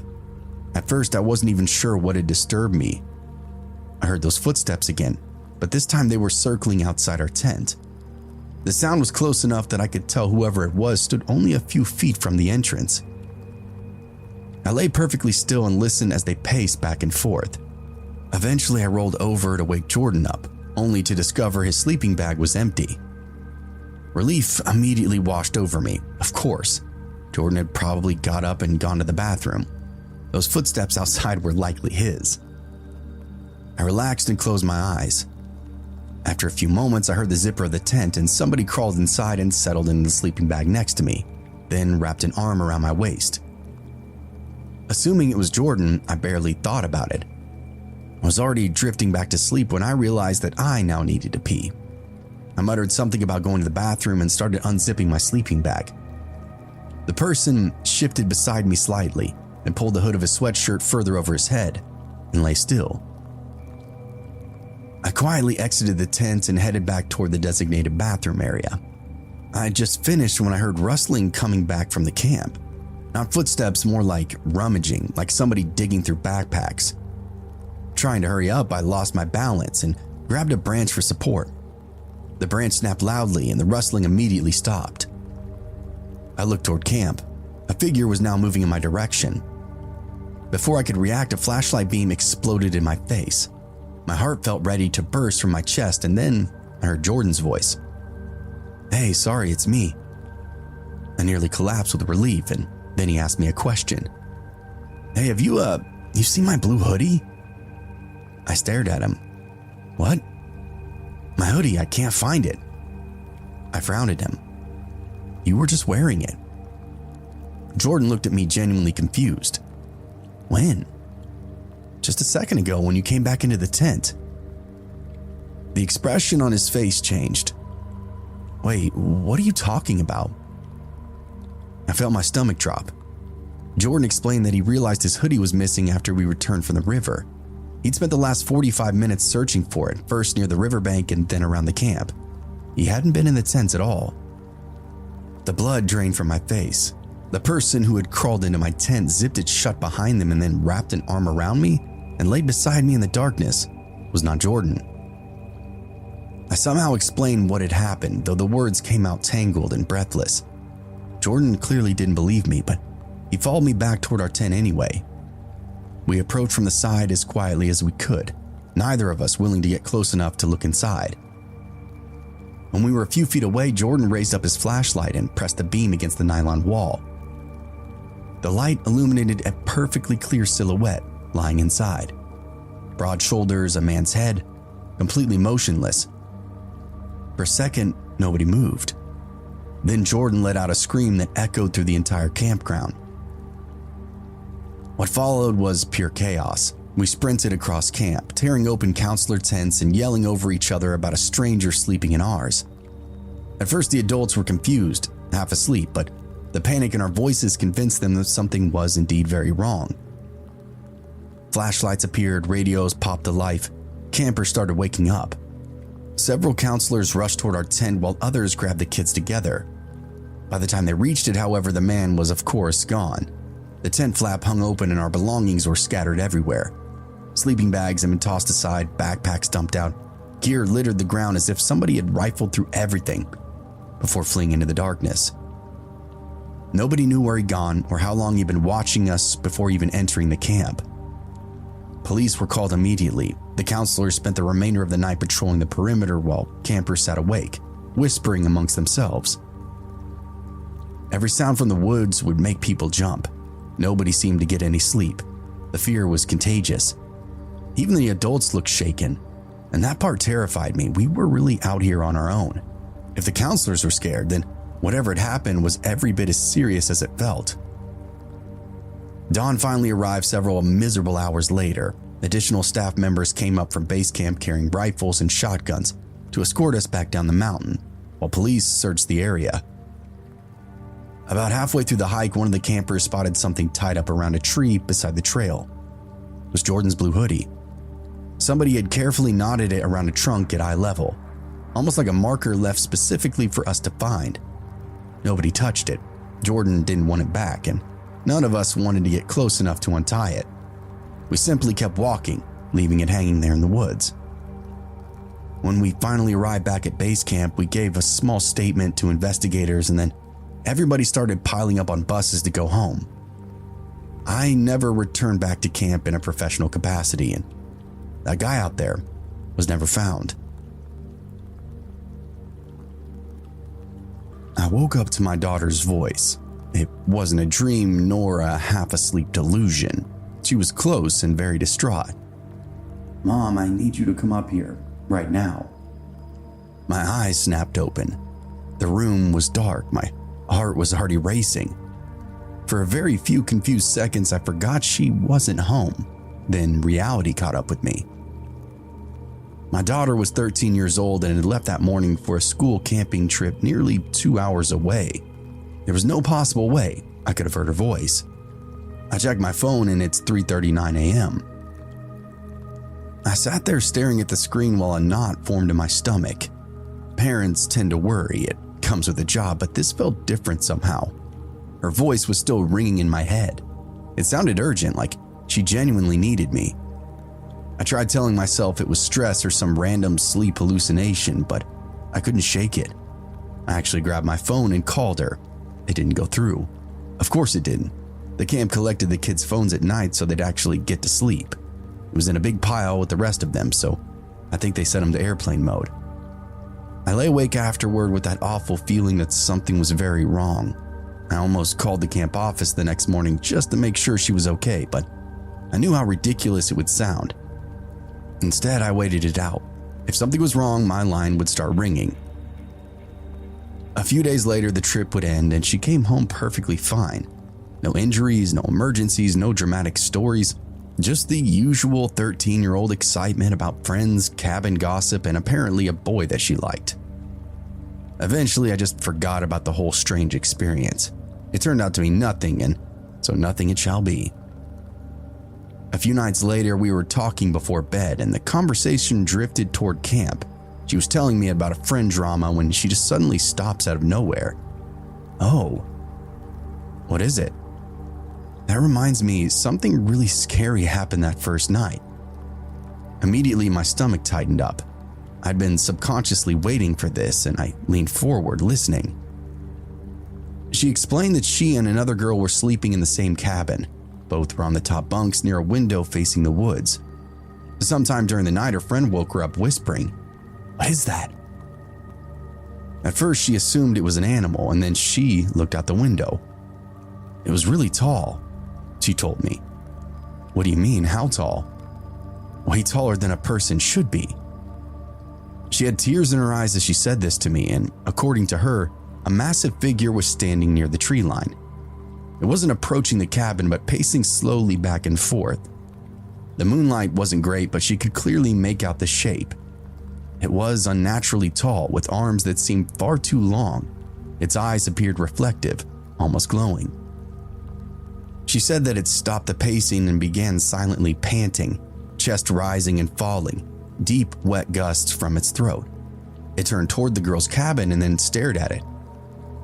At first, I wasn't even sure what had disturbed me. I heard those footsteps again, but this time they were circling outside our tent. The sound was close enough that I could tell whoever it was stood only a few feet from the entrance. I lay perfectly still and listened as they paced back and forth. Eventually, I rolled over to wake Jordan up, only to discover his sleeping bag was empty. Relief immediately washed over me. Of course, Jordan had probably got up and gone to the bathroom. Those footsteps outside were likely his. I relaxed and closed my eyes. After a few moments, I heard the zipper of the tent and somebody crawled inside and settled in the sleeping bag next to me, then wrapped an arm around my waist. Assuming it was Jordan, I barely thought about it. I was already drifting back to sleep when I realized that I now needed to pee. I muttered something about going to the bathroom and started unzipping my sleeping bag. The person shifted beside me slightly and pulled the hood of his sweatshirt further over his head and lay still. I quietly exited the tent and headed back toward the designated bathroom area. I had just finished when I heard rustling coming back from the camp. Not footsteps, more like rummaging, like somebody digging through backpacks. Trying to hurry up, I lost my balance and grabbed a branch for support. The branch snapped loudly and the rustling immediately stopped. I looked toward camp. A figure was now moving in my direction. Before I could react, a flashlight beam exploded in my face. My heart felt ready to burst from my chest, and then I heard Jordan's voice. "Hey, sorry, it's me." I nearly collapsed with relief, and then he asked me a question. "Hey, have you seen my blue hoodie?" I stared at him. "What?" "My hoodie, I can't find it." I frowned at him. "You were just wearing it." Jordan looked at me genuinely confused. "When?" "Just a second ago when you came back into the tent." The expression on his face changed. "Wait, what are you talking about?" I felt my stomach drop. Jordan explained that he realized his hoodie was missing after we returned from the river. He'd spent the last 45 minutes searching for it, first near the riverbank and then around the camp. He hadn't been in the tent at all. The blood drained from my face. The person who had crawled into my tent zipped it shut behind them and then wrapped an arm around me and laid beside me in the darkness was not Jordan. I somehow explained what had happened, though the words came out tangled and breathless. Jordan clearly didn't believe me, but he followed me back toward our tent anyway. We approached from the side as quietly as we could, neither of us willing to get close enough to look inside. When we were a few feet away, Jordan raised up his flashlight and pressed the beam against the nylon wall. The light illuminated a perfectly clear silhouette lying inside. Broad shoulders, a man's head, completely motionless. For a second, nobody moved. Then Jordan let out a scream that echoed through the entire campground. What followed was pure chaos. We sprinted across camp, tearing open counselor tents and yelling over each other about a stranger sleeping in ours. At first, the adults were confused, half asleep, but the panic in our voices convinced them that something was indeed very wrong. Flashlights appeared, radios popped to life, campers started waking up. Several counselors rushed toward our tent while others grabbed the kids together. By the time they reached it, however, the man was of course gone. The tent flap hung open and our belongings were scattered everywhere. Sleeping bags had been tossed aside, backpacks dumped out, gear littered the ground as if somebody had rifled through everything before fleeing into the darkness. Nobody knew where he'd gone or how long he'd been watching us before even entering the camp. Police were called immediately. The counselors spent the remainder of the night patrolling the perimeter while campers sat awake, whispering amongst themselves. Every sound from the woods would make people jump. Nobody seemed to get any sleep. The fear was contagious. Even the adults looked shaken, and that part terrified me. We were really out here on our own. If the counselors were scared, then whatever had happened was every bit as serious as it felt. Dawn finally arrived several miserable hours later. Additional staff members came up from base camp carrying rifles and shotguns to escort us back down the mountain, while police searched the area. About halfway through the hike, one of the campers spotted something tied up around a tree beside the trail. It was Jordan's blue hoodie. Somebody had carefully knotted it around a trunk at eye level, almost like a marker left specifically for us to find. Nobody touched it. Jordan didn't want it back, and none of us wanted to get close enough to untie it. We simply kept walking, leaving it hanging there in the woods. When we finally arrived back at base camp, we gave a small statement to investigators, and then everybody started piling up on buses to go home. I never returned back to camp in a professional capacity, and that guy out there was never found. I woke up to my daughter's voice. It wasn't a dream nor a half-asleep delusion. She was close and very distraught. "Mom, I need you to come up here, right now." My eyes snapped open. The room was dark. My heart was already racing. For a very few confused seconds, I forgot she wasn't home. Then reality caught up with me. My daughter was 13 years old and had left that morning for a school camping trip nearly 2 hours away. There was no possible way I could have heard her voice. I checked my phone and it's 3:39 a.m. I sat there staring at the screen while a knot formed in my stomach. Parents tend to worry, it comes with a job, but this felt different somehow. Her voice was still ringing in my head. It sounded urgent, like she genuinely needed me. I tried telling myself it was stress or some random sleep hallucination, but I couldn't shake it. I actually grabbed my phone and called her. It didn't go through. Of course it didn't. The camp collected the kids' phones at night so they'd actually get to sleep. It was in a big pile with the rest of them, so I think they set them to airplane mode. I lay awake afterward with that awful feeling that something was very wrong. I almost called the camp office the next morning just to make sure she was okay, but I knew how ridiculous it would sound. Instead, I waited it out. If something was wrong, my line would start ringing. A few days later, the trip would end and she came home perfectly fine. No injuries, no emergencies, no dramatic stories. Just the usual 13-year-old excitement about friends, cabin gossip, and apparently a boy that she liked. Eventually, I just forgot about the whole strange experience. It turned out to be nothing, and so nothing it shall be. A few nights later, we were talking before bed, and the conversation drifted toward camp. She was telling me about a friend drama when she just suddenly stops out of nowhere. "Oh, what is it?" "That reminds me, something really scary happened that first night." Immediately, my stomach tightened up. I'd been subconsciously waiting for this, and I leaned forward, listening. She explained that she and another girl were sleeping in the same cabin. Both were on the top bunks near a window facing the woods. Sometime during the night, her friend woke her up whispering, "What is that?" At first, she assumed it was an animal, and then she looked out the window. "It was really tall," she told me. "What do you mean, how tall?" "Way taller than a person should be." She had tears in her eyes as she said this to me, and according to her, a massive figure was standing near the tree line. It wasn't approaching the cabin, but pacing slowly back and forth. The moonlight wasn't great, but she could clearly make out the shape. It was unnaturally tall, with arms that seemed far too long. Its eyes appeared reflective, almost glowing. She said that it stopped the pacing and began silently panting, chest rising and falling, deep, wet gusts from its throat. It turned toward the girl's cabin and then stared at it.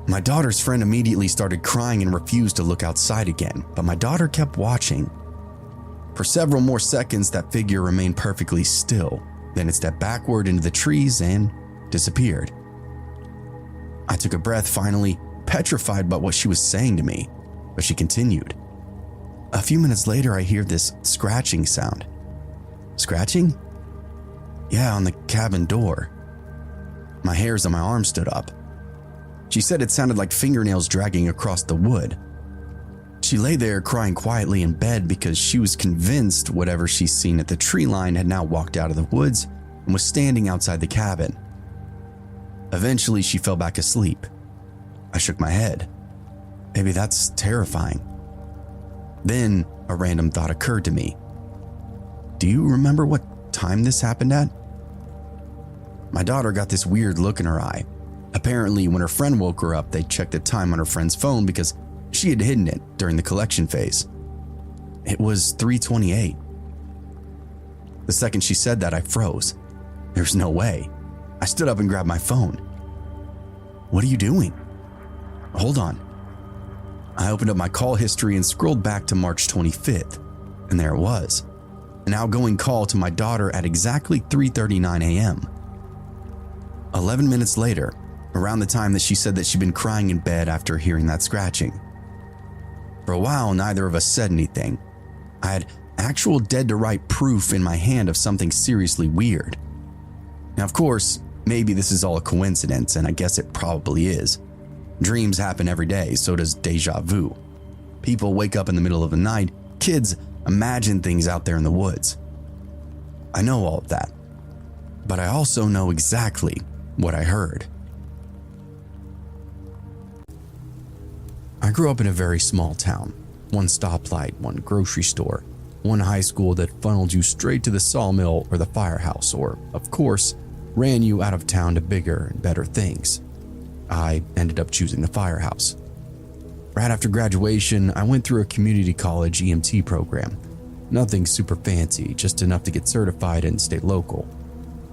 My daughter's friend immediately started crying and refused to look outside again, but my daughter kept watching. For several more seconds, that figure remained perfectly still. Then it stepped backward into the trees and disappeared. I took a breath, finally, petrified by what she was saying to me, but she continued. A few minutes later, I hear this scratching sound. "Scratching?" "Yeah, on the cabin door." My hairs on my arm stood up. She said it sounded like fingernails dragging across the wood. She lay there crying quietly in bed because she was convinced whatever she's seen at the tree line had now walked out of the woods and was standing outside the cabin. Eventually, she fell back asleep. I shook my head. Maybe that's terrifying. Then a random thought occurred to me. "Do you remember what time this happened at?" My daughter got this weird look in her eye. Apparently, when her friend woke her up, they checked the time on her friend's phone because she had hidden it during the collection phase. It was 3:28. The second she said that, I froze. There's no way. I stood up and grabbed my phone. "What are you doing?" "Hold on." I opened up my call history and scrolled back to March 25th, and there it was. an outgoing call to my daughter at exactly 3:39 a.m. 11 minutes later, around the time that she said that she'd been crying in bed after hearing that scratching. For a while, neither of us said anything. I had actual dead-to-right proof in my hand of something seriously weird. Now, of course, maybe this is all a coincidence, and I guess it probably is. Dreams happen every day, so does deja vu. People wake up in the middle of the night, kids imagine things out there in the woods. I know all of that, but I also know exactly what I heard. I grew up in a very small town. One stoplight, one grocery store, one high school that funneled you straight to the sawmill or the firehouse, or, of course, ran you out of town to bigger and better things. I ended up choosing the firehouse. Right after graduation, I went through a community college EMT program. Nothing super fancy, just enough to get certified and stay local.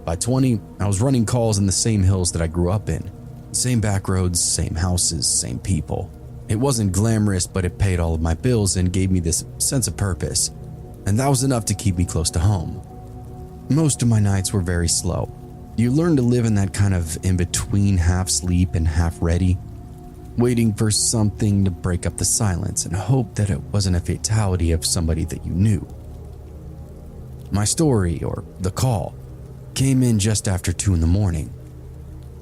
By 20, I was running calls in the same hills that I grew up in. Same back roads, same houses, same people. It wasn't glamorous, but it paid all of my bills and gave me this sense of purpose. And that was enough to keep me close to home. Most of my nights were very slow. You learn to live in that kind of in-between half sleep and half ready, waiting for something to break up the silence and hope that it wasn't a fatality of somebody that you knew. My story, or the call, came in just after 2 a.m.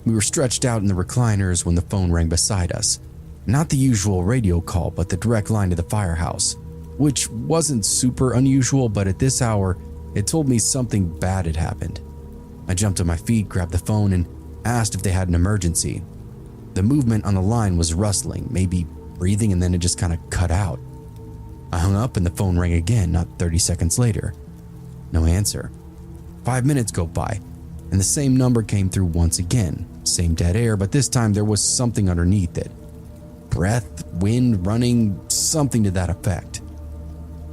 We were stretched out in the recliners when the phone rang beside us. Not the usual radio call, but the direct line to the firehouse, which wasn't super unusual, but at this hour, it told me something bad had happened. I jumped to my feet, grabbed the phone, and asked if they had an emergency. The movement on the line was rustling, maybe breathing, and then it just kind of cut out. I hung up and the phone rang again, not 30 seconds later. No answer. 5 minutes go by, and the same number came through once again. Same dead air, but this time there was something underneath it. Breath, wind, running, something to that effect.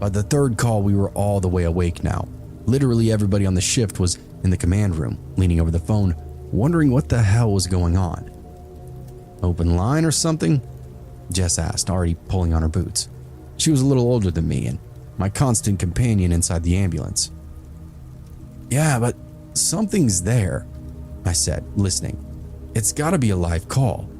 By the third call, we were all the way awake now. Literally everybody on the shift was in the command room, leaning over the phone, wondering what the hell was going on. Open line or something? Jess asked, already pulling on her boots. She was a little older than me and my constant companion inside the ambulance. Yeah, but something's there, I said, listening. It's gotta be a live call.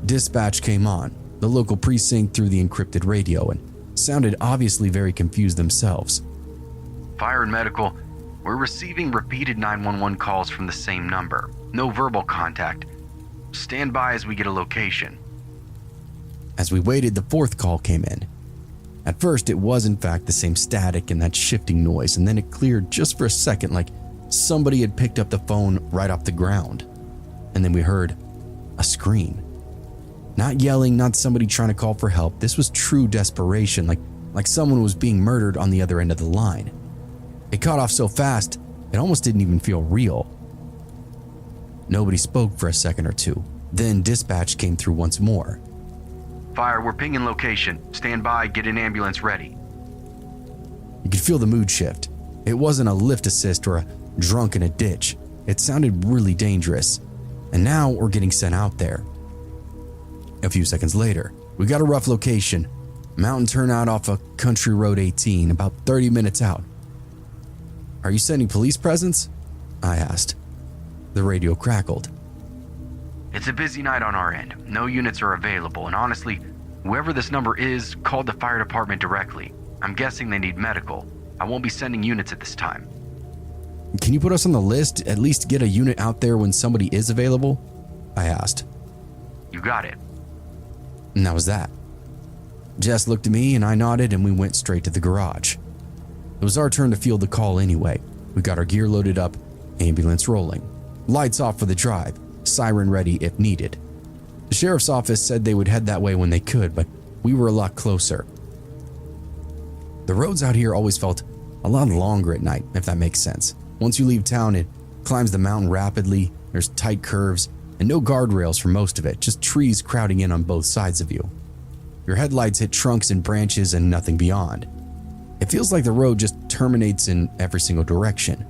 Dispatch came on, the local precinct through the encrypted radio, and sounded obviously very confused themselves. Fire and medical, we're receiving repeated 911 calls from the same number. No verbal contact. Stand by as we get a location. As we waited, the fourth call came in. At first, it was in fact the same static and that shifting noise, and then it cleared just for a second like somebody had picked up the phone right off the ground. And then we heard a scream. Not yelling, not somebody trying to call for help. This was true desperation, like someone was being murdered on the other end of the line. It caught off so fast, it almost didn't even feel real. Nobody spoke for a second or two. Then dispatch came through once more. Fire, we're pinging location. Stand by, get an ambulance ready. You could feel the mood shift. It wasn't a lift assist or a drunk in a ditch. It sounded really dangerous. And now we're getting sent out there. A few seconds later, we got a rough location. Mountain turnout off a country road 18, about 30 minutes out. Are you sending police presence? I asked. The radio crackled. It's a busy night on our end. No units are available, and honestly, whoever this number is called the fire department directly. I'm guessing they need medical. I won't be sending units at this time. Can you put us on the list, at least get a unit out there when somebody is available? I asked. You got it. And that was that. Jess looked at me and I nodded and we went straight to the garage. It was our turn to field the call anyway. We got our gear loaded up, ambulance rolling. Lights off for the drive, siren ready if needed. The sheriff's office said they would head that way when they could, but we were a lot closer. The roads out here always felt a lot longer at night, if that makes sense. Once you leave town, it climbs the mountain rapidly, there's tight curves, and no guardrails for most of it, just trees crowding in on both sides of you. Your headlights hit trunks and branches and nothing beyond. It feels like the road just terminates in every single direction.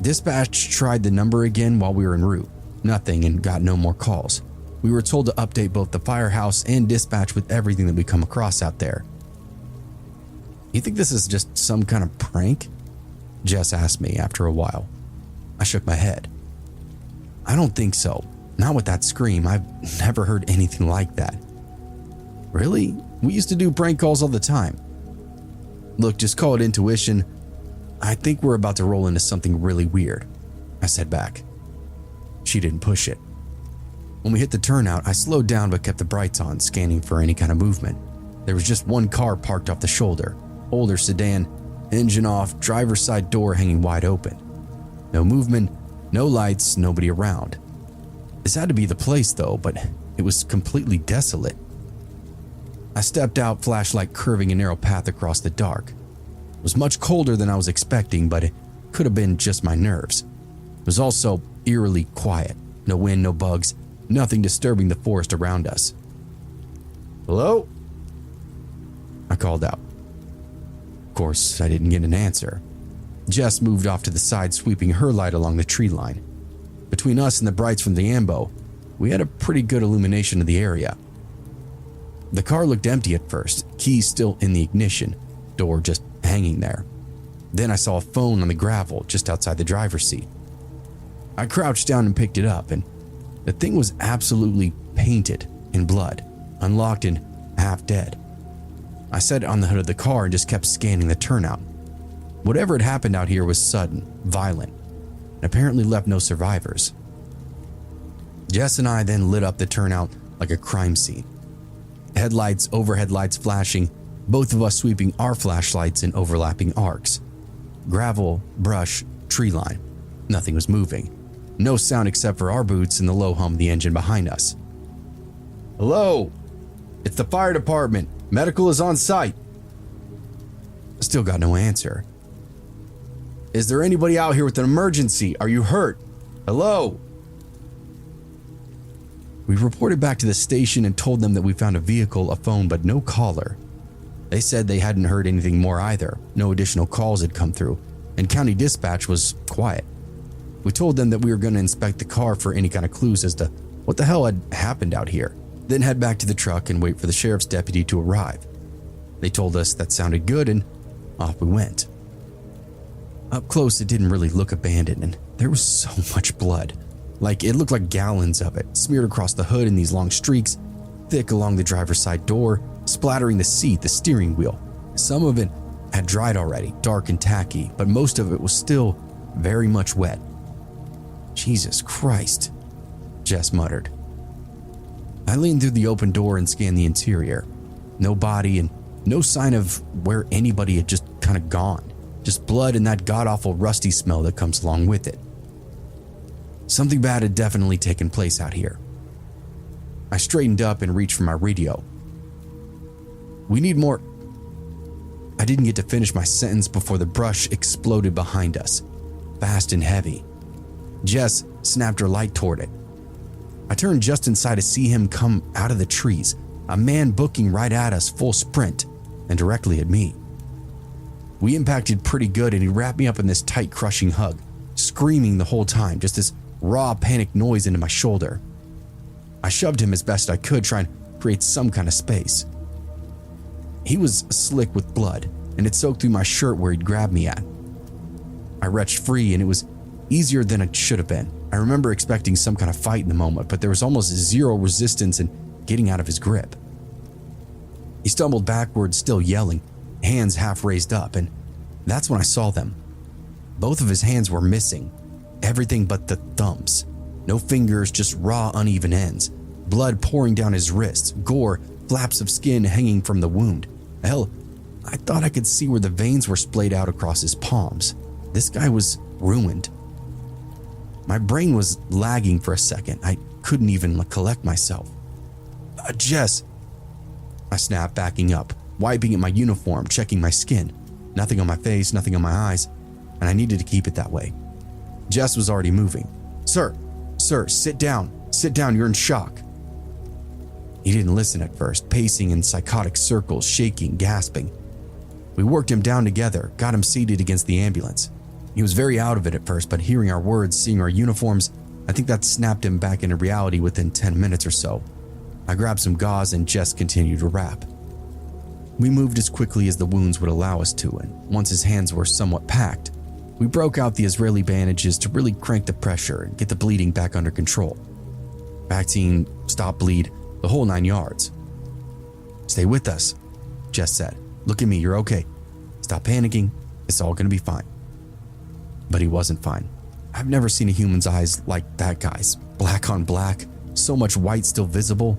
Dispatch tried the number again while we were en route. Nothing, and got no more calls. We were told to update both the firehouse and dispatch with everything that we come across out there. You think this is just some kind of prank? Jess asked me after a while. I shook my head. I don't think so. Not with that scream. I've never heard anything like that. Really? We used to do prank calls all the time. Look, just call it intuition. I think we're about to roll into something really weird, I said back. She didn't push it. When we hit the turnout, I slowed down but kept the brights on, scanning for any kind of movement. There was just one car parked off the shoulder, older sedan, engine off, driver's side door hanging wide open. No movement, no lights, nobody around. This had to be the place though, but it was completely desolate. I stepped out, flashlight curving a narrow path across the dark. It was much colder than I was expecting, but it could have been just my nerves. It was also eerily quiet. No wind, no bugs, nothing disturbing the forest around us. Hello? I called out. Of course, I didn't get an answer. Jess moved off to the side, sweeping her light along the tree line. Between us and the brights from the ambo, we had a pretty good illumination of the area. The car looked empty at first, keys still in the ignition, door just hanging there. Then I saw a phone on the gravel just outside the driver's seat. I crouched down and picked it up, and the thing was absolutely painted in blood, unlocked and half dead. I set it on the hood of the car and just kept scanning the turnout. Whatever had happened out here was sudden, violent, and apparently left no survivors. Jess and I then lit up the turnout like a crime scene. Headlights, overhead lights flashing, both of us sweeping our flashlights in overlapping arcs. Gravel, brush, tree line. Nothing was moving. No sound except for our boots and the low hum of the engine behind us. Hello? It's the fire department. Medical is on site. Still got no answer. Is there anybody out here with an emergency? Are you hurt? Hello? We reported back to the station and told them that we found a vehicle, a phone, but no caller. They said they hadn't heard anything more either. No additional calls had come through, and county dispatch was quiet. We told them that we were going to inspect the car for any kind of clues as to what the hell had happened out here, then head back to the truck and wait for the sheriff's deputy to arrive. They told us that sounded good, and off we went. Up close, it didn't really look abandoned, and there was so much blood. Like, it looked like gallons of it, smeared across the hood in these long streaks, thick along the driver's side door, splattering the seat, the steering wheel. Some of it had dried already, dark and tacky, but most of it was still very much wet. Jesus Christ, Jess muttered. I leaned through the open door and scanned the interior. No body and no sign of where anybody had just kind of gone. Just blood and that god-awful rusty smell that comes along with it. Something bad had definitely taken place out here. I straightened up and reached for my radio. We need more. I didn't get to finish my sentence before the brush exploded behind us, fast and heavy. Jess snapped her light toward it. I turned just inside to see him come out of the trees, a man booking right at us full sprint and directly at me. We impacted pretty good and he wrapped me up in this tight crushing hug, screaming the whole time, just this raw panic noise into my shoulder. I shoved him as best I could, trying to create some kind of space. He was slick with blood and it soaked through my shirt where he'd grabbed me at. I wrenched free and it was easier than it should have been. I remember expecting some kind of fight in the moment, but there was almost zero resistance in getting out of his grip. He stumbled backwards, still yelling, hands half raised up, and that's when I saw them. Both of his hands were missing, everything but the thumbs. No fingers, just raw, uneven ends. Blood pouring down his wrists, gore, flaps of skin hanging from the wound. Hell, I thought I could see where the veins were splayed out across his palms. This guy was ruined. My brain was lagging for a second. I couldn't even collect myself. Jess, I snapped, backing up, wiping at my uniform, checking my skin. Nothing on my face, nothing on my eyes, and I needed to keep it that way. Jess was already moving. Sir, sit down, you're in shock. He didn't listen at first, pacing in psychotic circles, shaking, gasping. We worked him down together, got him seated against the ambulance. He was very out of it at first, but hearing our words, seeing our uniforms, I think that snapped him back into reality within 10 minutes or so. I grabbed some gauze and Jess continued to wrap. We moved as quickly as the wounds would allow us to, and once his hands were somewhat packed, we broke out the Israeli bandages to really crank the pressure and get the bleeding back under control. Vaccine, stop bleed, the whole 9 yards. "Stay with us," Jess said. "Look at me, you're okay. Stop panicking, it's all gonna be fine." But he wasn't fine. I've never seen a human's eyes like that guy's. Black on black, so much white still visible.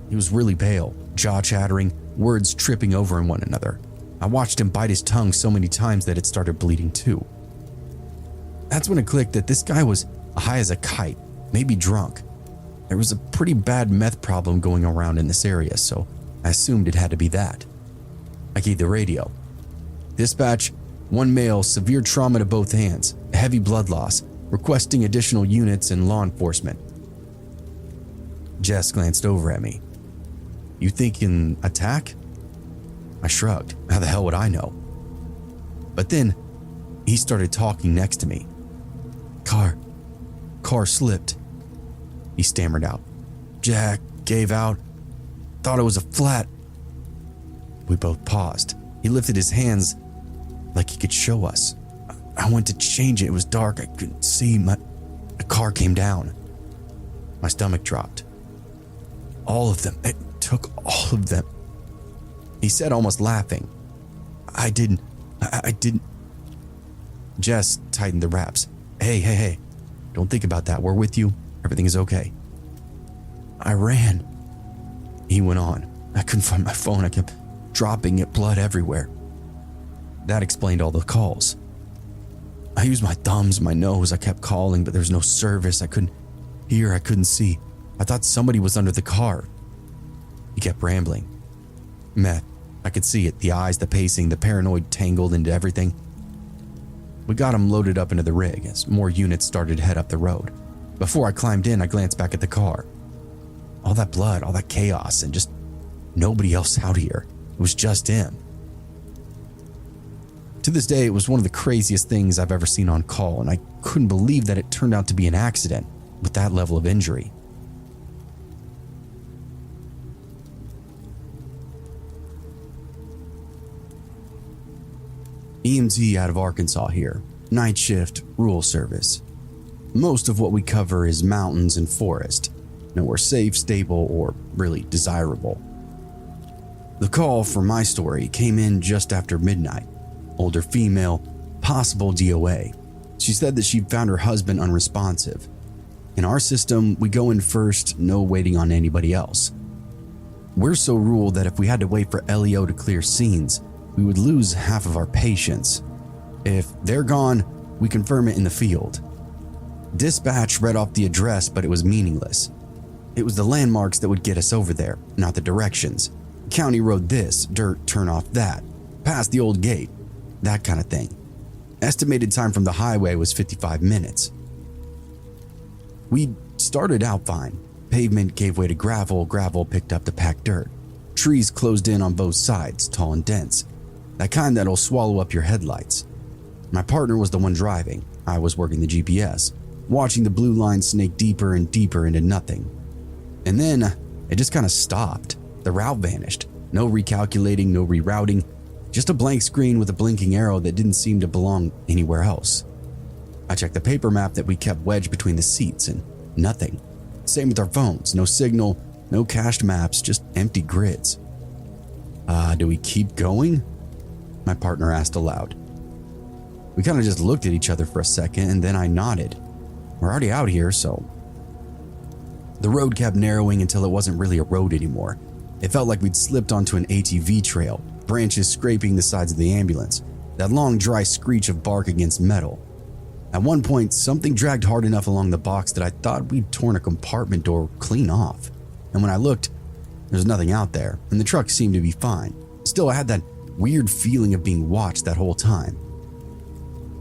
He was really pale, jaw chattering, words tripping over one another. I watched him bite his tongue so many times that it started bleeding too. That's when it clicked that this guy was high as a kite, maybe drunk. There was a pretty bad meth problem going around in this area, so I assumed it had to be that. I gave the radio. "Dispatch, 1 male, severe trauma to both hands, heavy blood loss, requesting additional units and law enforcement." Jess glanced over at me. "You thinking attack?" I shrugged. How the hell would I know? But then he started talking next to me. Car slipped," he stammered out. "Jack gave out. Thought it was a flat." We both paused. He lifted his hands like he could show us. I went to change it. It was dark. I couldn't see. The car came down. My stomach dropped. All of them. It took all of them. He said, almost laughing. I didn't. Jess tightened the wraps. Hey. Don't think about that. We're with you. Everything is okay." "I ran," he went on. "I couldn't find my phone. I kept dropping it, blood everywhere." That explained all the calls. "I used my thumbs, my nose. I kept calling, but there was no service. I couldn't hear. I couldn't see. I thought somebody was under the car." He kept rambling. Meth. I could see it. The eyes, the pacing, the paranoid tangled into everything. We got him loaded up into the rig as more units started to head up the road. Before I climbed in, I glanced back at the car. All that blood, all that chaos, and just nobody else out here. It was just him. To this day, it was one of the craziest things I've ever seen on call, and I couldn't believe that it turned out to be an accident with that level of injury. EMT out of Arkansas here. Night shift, rural service. Most of what we cover is mountains and forest. Nowhere safe, stable, or really desirable. The call for my story came in just after midnight. Older female, possible DOA. She said that she'd found her husband unresponsive. In our system, we go in first, no waiting on anybody else. We're so rural that if we had to wait for LEO to clear scenes, we would lose half of our patients. If they're gone, we confirm it in the field. Dispatch read off the address, but it was meaningless. It was the landmarks that would get us over there, not the directions. County road this, dirt turn off that, past the old gate, that kind of thing. Estimated time from the highway was 55 minutes. We started out fine. Pavement gave way to gravel, gravel picked up the packed dirt. Trees closed in on both sides, tall and dense. That kind that'll swallow up your headlights. My partner was the one driving. I was working the GPS, watching the blue line snake deeper and deeper into nothing. And then it just kind of stopped. The route vanished. No recalculating, no rerouting. Just a blank screen with a blinking arrow that didn't seem to belong anywhere else. I checked the paper map that we kept wedged between the seats and nothing. Same with our phones. No signal, no cached maps, just empty grids. Do we keep going?" My partner asked aloud. We kind of just looked at each other for a second, and then I nodded. We're already out here, so. The road kept narrowing until it wasn't really a road anymore. It felt like we'd slipped onto an ATV trail, branches scraping the sides of the ambulance, that long dry screech of bark against metal. At one point, something dragged hard enough along the box that I thought we'd torn a compartment door clean off. And when I looked, there was nothing out there, and the truck seemed to be fine. Still, I had that weird feeling of being watched that whole time.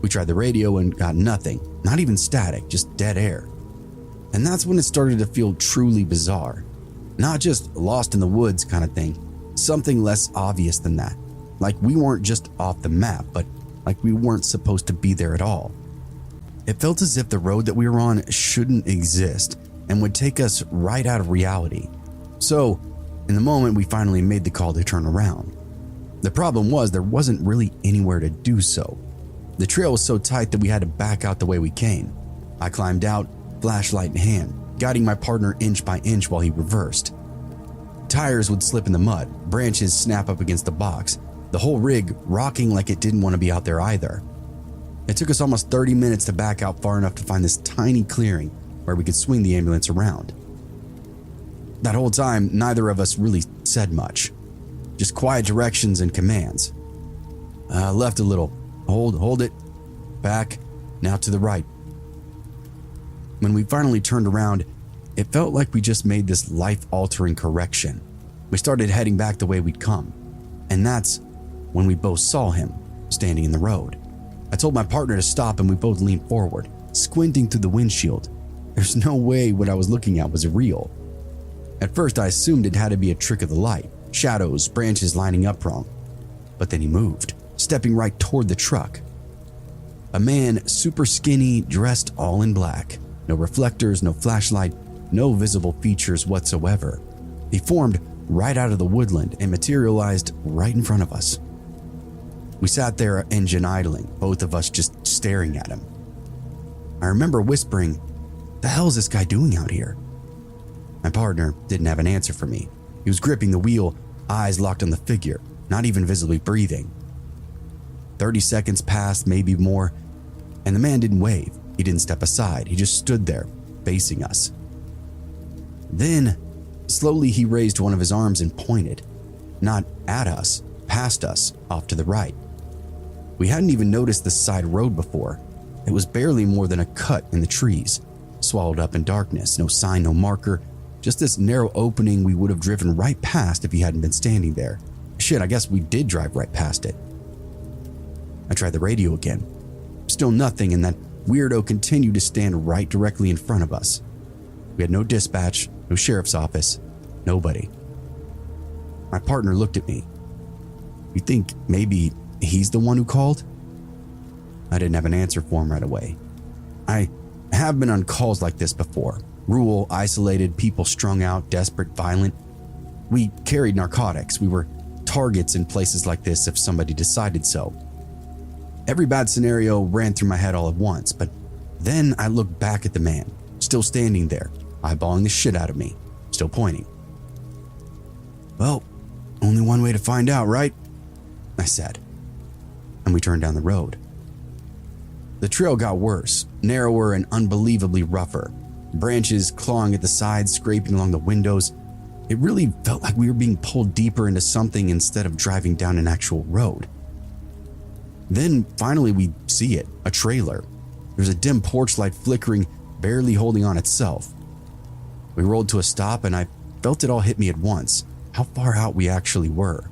We tried the radio and got nothing, not even static, just dead air. And that's when it started to feel truly bizarre. Not just lost in the woods kind of thing, something less obvious than that. Like we weren't just off the map, but like we weren't supposed to be there at all. It felt as if the road that we were on shouldn't exist and would take us right out of reality. So, In the moment, we finally made the call to turn around. The problem was there wasn't really anywhere to do so. The trail was so tight that we had to back out the way we came. I climbed out, flashlight in hand, guiding my partner inch by inch while he reversed. Tires would slip in the mud, branches snap up against the box, the whole rig rocking like it didn't want to be out there either. It took us almost 30 minutes to back out far enough to find this tiny clearing where we could swing the ambulance around. That whole time, neither of us really said much. Just quiet directions and commands. Left a little. Hold it. Back. Now to the right. When we finally turned around, it felt like we just made this life-altering correction. We started heading back the way we'd come. And that's when we both saw him standing in the road. I told my partner to stop and we both leaned forward, squinting through the windshield. There's no way what I was looking at was real. At first I assumed it had to be a trick of the light, shadows, branches lining up wrong. But then he moved, stepping right toward the truck. A man, super skinny, dressed all in black. No reflectors, no flashlight, no visible features whatsoever. He formed right out of the woodland and materialized right in front of us. We sat there, engine idling, both of us just staring at him. I remember whispering, "The hell is this guy doing out here?" My partner didn't have an answer for me. He was gripping the wheel, eyes locked on the figure, not even visibly breathing. 30 seconds passed, maybe more, and the man didn't wave. He didn't step aside. He just stood there, facing us. Then, slowly he raised one of his arms and pointed, not at us, past us, off to the right. We hadn't even noticed the side road before. It was barely more than a cut in the trees, swallowed up in darkness, no sign, no marker, just this narrow opening we would have driven right past if he hadn't been standing there. Shit, I guess we did drive right past it. I tried the radio again. Still nothing, and that weirdo continued to stand right directly in front of us. We had no dispatch, no sheriff's office, nobody. My partner looked at me. "You think maybe he's the one who called?" I didn't have an answer for him right away. I have been on calls like this before. Rural, isolated, people strung out, desperate, violent. We carried narcotics. We were targets in places like this if somebody decided so. Every bad scenario ran through my head all at once, but then I looked back at the man, still standing there, eyeballing the shit out of me, still pointing. "Well, only one way to find out, right?" I said, and we turned down the road. The trail got worse, narrower and unbelievably rougher. Branches clawing at the sides, scraping along the windows. It really felt like we were being pulled deeper into something instead of driving down an actual road. Then finally we see it, a trailer. There's a dim porch light flickering, barely holding on itself. We rolled to a stop and I felt it all hit me at once, how far out we actually were.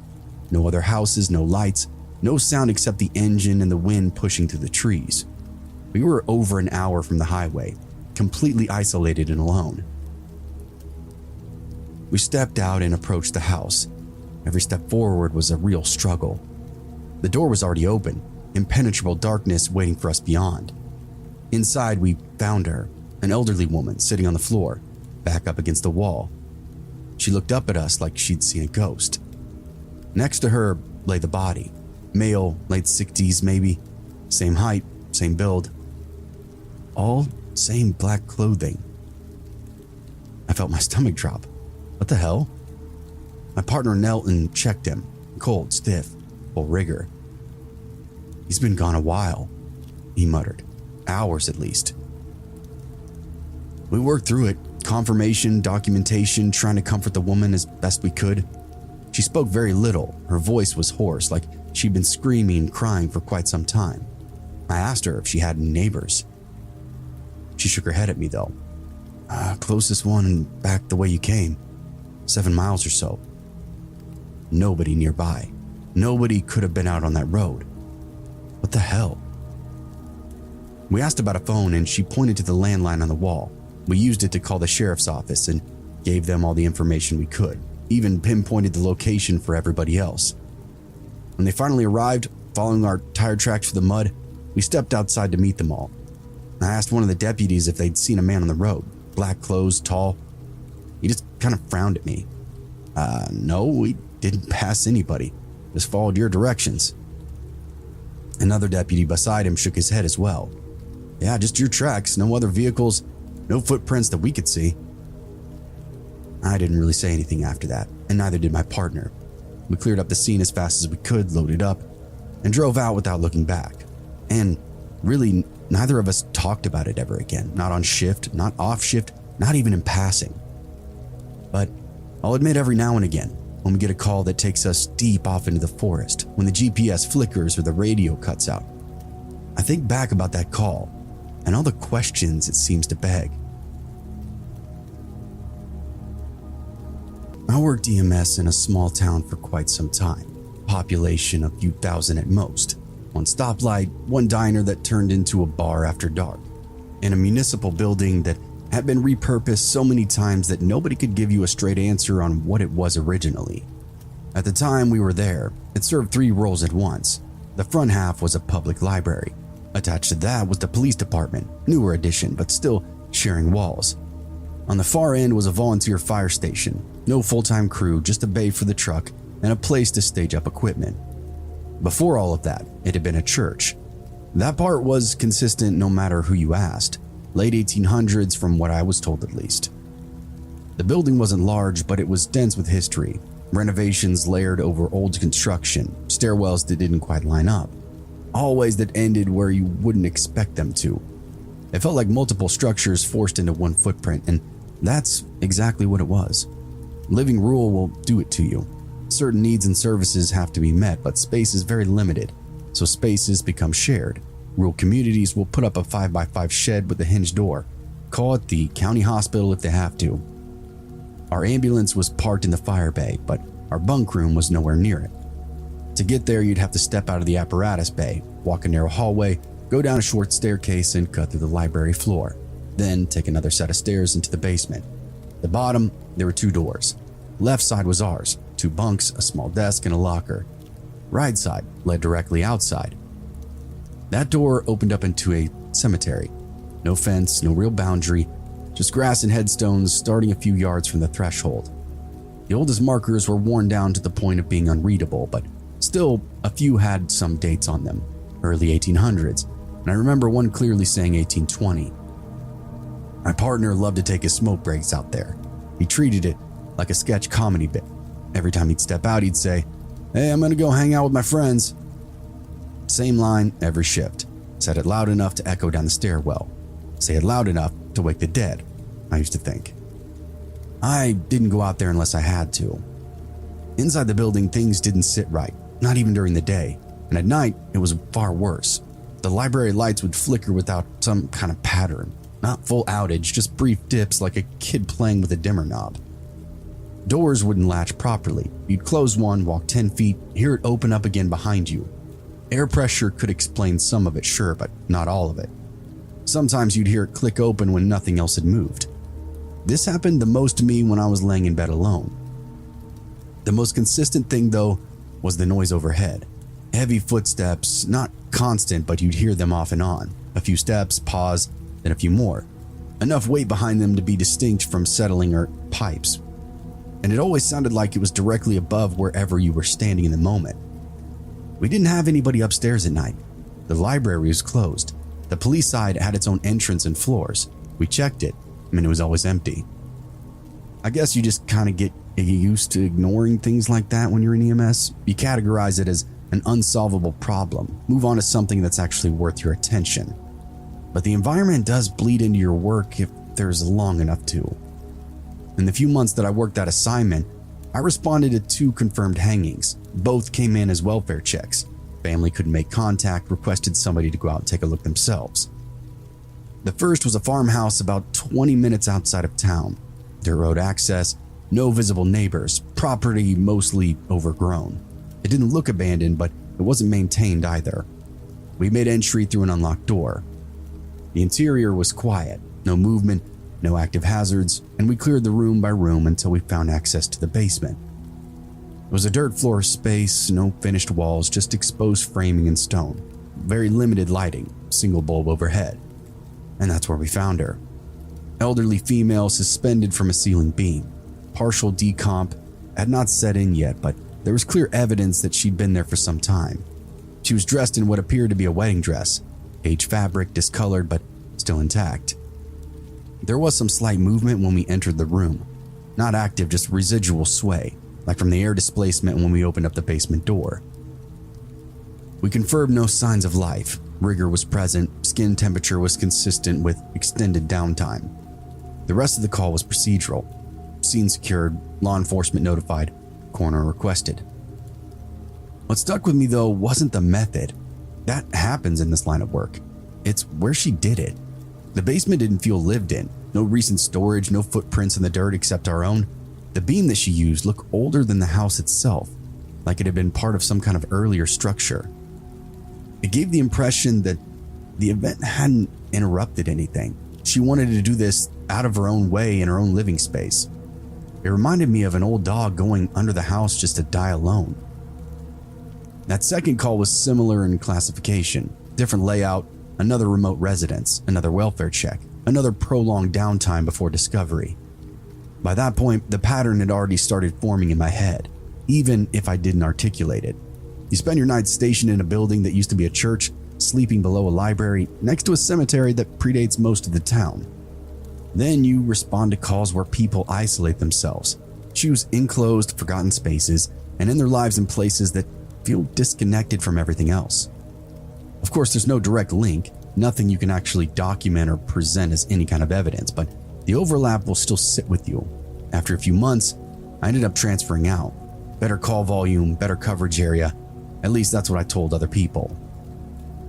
No other houses, no lights, no sound except the engine and the wind pushing through the trees. We were over an hour from the highway, completely isolated and alone. We stepped out and approached the house. Every step forward was a real struggle. The door was already open, impenetrable darkness waiting for us beyond. Inside, we found her, an elderly woman sitting on the floor, back up against the wall. She looked up at us like she'd seen a ghost. Next to her lay the body, male, late 60s maybe, same height, same build, all same black clothing. I felt my stomach drop. What the hell? My partner knelt and checked him, cold, stiff, full rigor. "He's been gone a while," he muttered. "Hours at least." We worked through it, confirmation, documentation, trying to comfort the woman as best we could. She spoke very little. Her voice was hoarse, like she'd been screaming and crying for quite some time. I asked her if she had any neighbors. She shook her head at me though. Closest one back the way you came, 7 miles or so. Nobody nearby. Nobody could have been out on that road. What the hell? We asked about a phone and she pointed to the landline on the wall. We used it to call the sheriff's office and gave them all the information we could, even pinpointed the location for everybody else. When they finally arrived, following our tire tracks through the mud, we stepped outside to meet them all. I asked one of the deputies if they'd seen a man on the road, black clothes, tall. He just kind of frowned at me. No, we didn't pass anybody. Just followed your directions." Another deputy beside him shook his head as well. "Yeah, just your tracks, no other vehicles, no footprints that we could see." I didn't really say anything after that, and neither did my partner. We cleared up the scene as fast as we could, loaded up, and drove out without looking back. And really, neither of us talked about it ever again. Not on shift, not off shift, not even in passing. But I'll admit every now and again, when we get a call that takes us deep off into the forest, when the GPS flickers or the radio cuts out, I think back about that call and all the questions it seems to beg. I worked EMS in a small town for quite some time, population a few thousand at most, one stoplight, one diner that turned into a bar after dark, in a municipal building that had been repurposed so many times that nobody could give you a straight answer on what it was originally. At the time we were there, it served 3 roles at once. The front half was a public library. Attached to that was the police department, newer addition but still sharing walls. On the far end was a volunteer fire station, no full-time crew, just a bay for the truck and a place to stage up equipment. Before all of that, it had been a church. That part was consistent no matter who you asked, late 1800s from what I was told at least. The building wasn't large, but it was dense with history, renovations layered over old construction, stairwells that didn't quite line up, hallways that ended where you wouldn't expect them to. It felt like multiple structures forced into one footprint, and that's exactly what it was. Living rural will do it to you. Certain needs and services have to be met, but space is very limited, so spaces become shared. Rural communities will put up a 5x5 shed with a hinged door, call it the county hospital if they have to. Our ambulance was parked in the fire bay, but our bunk room was nowhere near it. To get there, you'd have to step out of the apparatus bay, walk a narrow hallway, go down a short staircase and cut through the library floor, then take another set of stairs into the basement. At the bottom, there were 2 doors. Left side was ours, 2 bunks, a small desk, and a locker. Right side led directly outside. That door opened up into a cemetery. No fence, no real boundary, just grass and headstones starting a few yards from the threshold. The oldest markers were worn down to the point of being unreadable, but still a few had some dates on them, early 1800s, and I remember one clearly saying 1820. My partner loved to take his smoke breaks out there. He treated it like a sketch comedy bit. Every time he'd step out, he'd say, "Hey, I'm gonna go hang out with my friends." Same line every shift. Said it loud enough to echo down the stairwell. Say it loud enough to wake the dead, I used to think. I didn't go out there unless I had to. Inside the building, things didn't sit right, not even during the day, and at night, it was far worse. The library lights would flicker without some kind of pattern. Not full outage, just brief dips like a kid playing with a dimmer knob. Doors wouldn't latch properly. You'd close one, walk 10 feet, hear it open up again behind you. Air pressure could explain some of it, sure, but not all of it. Sometimes you'd hear it click open when nothing else had moved. This happened the most to me when I was laying in bed alone. The most consistent thing, though, was the noise overhead. Heavy footsteps, not constant, but you'd hear them off and on. A few steps, pause, then a few more. Enough weight behind them to be distinct from settling or pipes. And it always sounded like it was directly above wherever you were standing in the moment. We didn't have anybody upstairs at night. The library was closed. The police side had its own entrance and floors. We checked it, and it was always empty. I guess you just kind of get used to ignoring things like that when you're in EMS. You categorize it as an unsolvable problem, move on to something that's actually worth your attention. But the environment does bleed into your work if there's long enough to. In the few months that I worked that assignment, I responded to 2 confirmed hangings. Both came in as welfare checks. Family couldn't make contact, requested somebody to go out and take a look themselves. The first was a farmhouse about 20 minutes outside of town. Dirt road access, no visible neighbors, property mostly overgrown. It didn't look abandoned, but it wasn't maintained either. We made entry through an unlocked door. The interior was quiet, no movement, no active hazards, and we cleared the room by room until we found access to the basement. It was a dirt floor space, no finished walls, just exposed framing and stone. Very limited lighting, single bulb overhead. And that's where we found her. Elderly female suspended from a ceiling beam. Partial decomp, had not set in yet, but there was clear evidence that she'd been there for some time. She was dressed in what appeared to be a wedding dress, beige fabric, discolored but still intact. There was some slight movement when we entered the room. Not active, just residual sway, like from the air displacement when we opened up the basement door. We confirmed no signs of life. Rigor was present, skin temperature was consistent with extended downtime. The rest of the call was procedural. Scene secured, law enforcement notified, coroner requested. What stuck with me though wasn't the method. That happens in this line of work. It's where she did it. The basement didn't feel lived in. No recent storage, no footprints in the dirt except our own. The beam that she used looked older than the house itself, like it had been part of some kind of earlier structure. It gave the impression that the event hadn't interrupted anything. She wanted to do this out of her own way in her own living space. It reminded me of an old dog going under the house just to die alone. That second call was similar in classification. Different layout, another remote residence, another welfare check, another prolonged downtime before discovery. By that point, the pattern had already started forming in my head, even if I didn't articulate it. You spend your nights stationed in a building that used to be a church, sleeping below a library, next to a cemetery that predates most of the town. Then you respond to calls where people isolate themselves, choose enclosed, forgotten spaces, and end their lives in places that feel disconnected from everything else. Of course, there's no direct link, nothing you can actually document or present as any kind of evidence, but the overlap will still sit with you. After a few months, I ended up transferring out. Better call volume, better coverage area. At least that's what I told other people.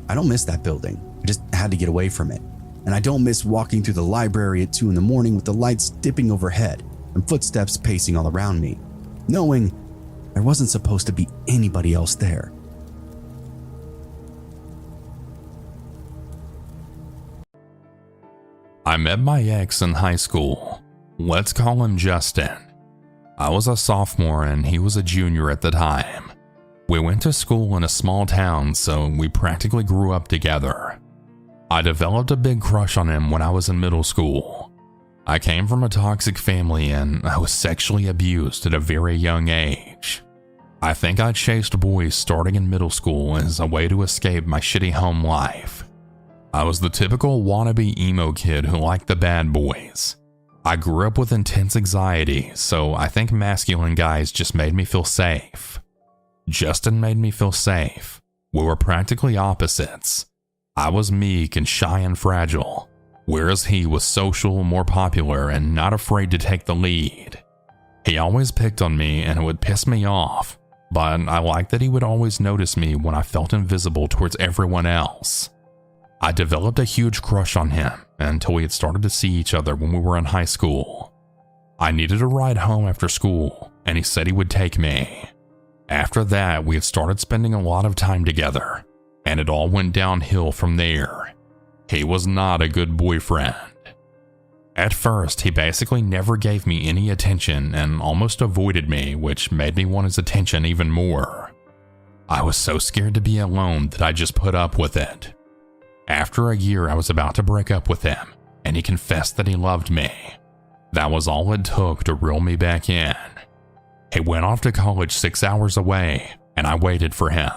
I don't miss that building. I just had to get away from it. And I don't miss walking through the library at 2 a.m. with the lights dipping overhead and footsteps pacing all around me, knowing there wasn't supposed to be anybody else there. I met my ex in high school. Let's call him Justin. I was a sophomore and he was a junior at the time. We went to school in a small town, so we practically grew up together. I developed a big crush on him when I was in middle school. I came from a toxic family and I was sexually abused at a very young age. I think I chased boys starting in middle school as a way to escape my shitty home life. I was the typical wannabe emo kid who liked the bad boys. I grew up with intense anxiety, so I think masculine guys just made me feel safe. Justin made me feel safe. We were practically opposites. I was meek and shy and fragile, whereas he was social, more popular, and not afraid to take the lead. He always picked on me and it would piss me off, but I liked that he would always notice me when I felt invisible towards everyone else. I developed a huge crush on him until we had started to see each other when we were in high school. I needed a ride home after school, and he said he would take me. After that, we had started spending a lot of time together, and it all went downhill from there. He was not a good boyfriend. At first, he basically never gave me any attention and almost avoided me, which made me want his attention even more. I was so scared to be alone that I just put up with it. After a year, I was about to break up with him, and he confessed that he loved me. That was all it took to reel me back in. He went off to college 6 hours away, and I waited for him.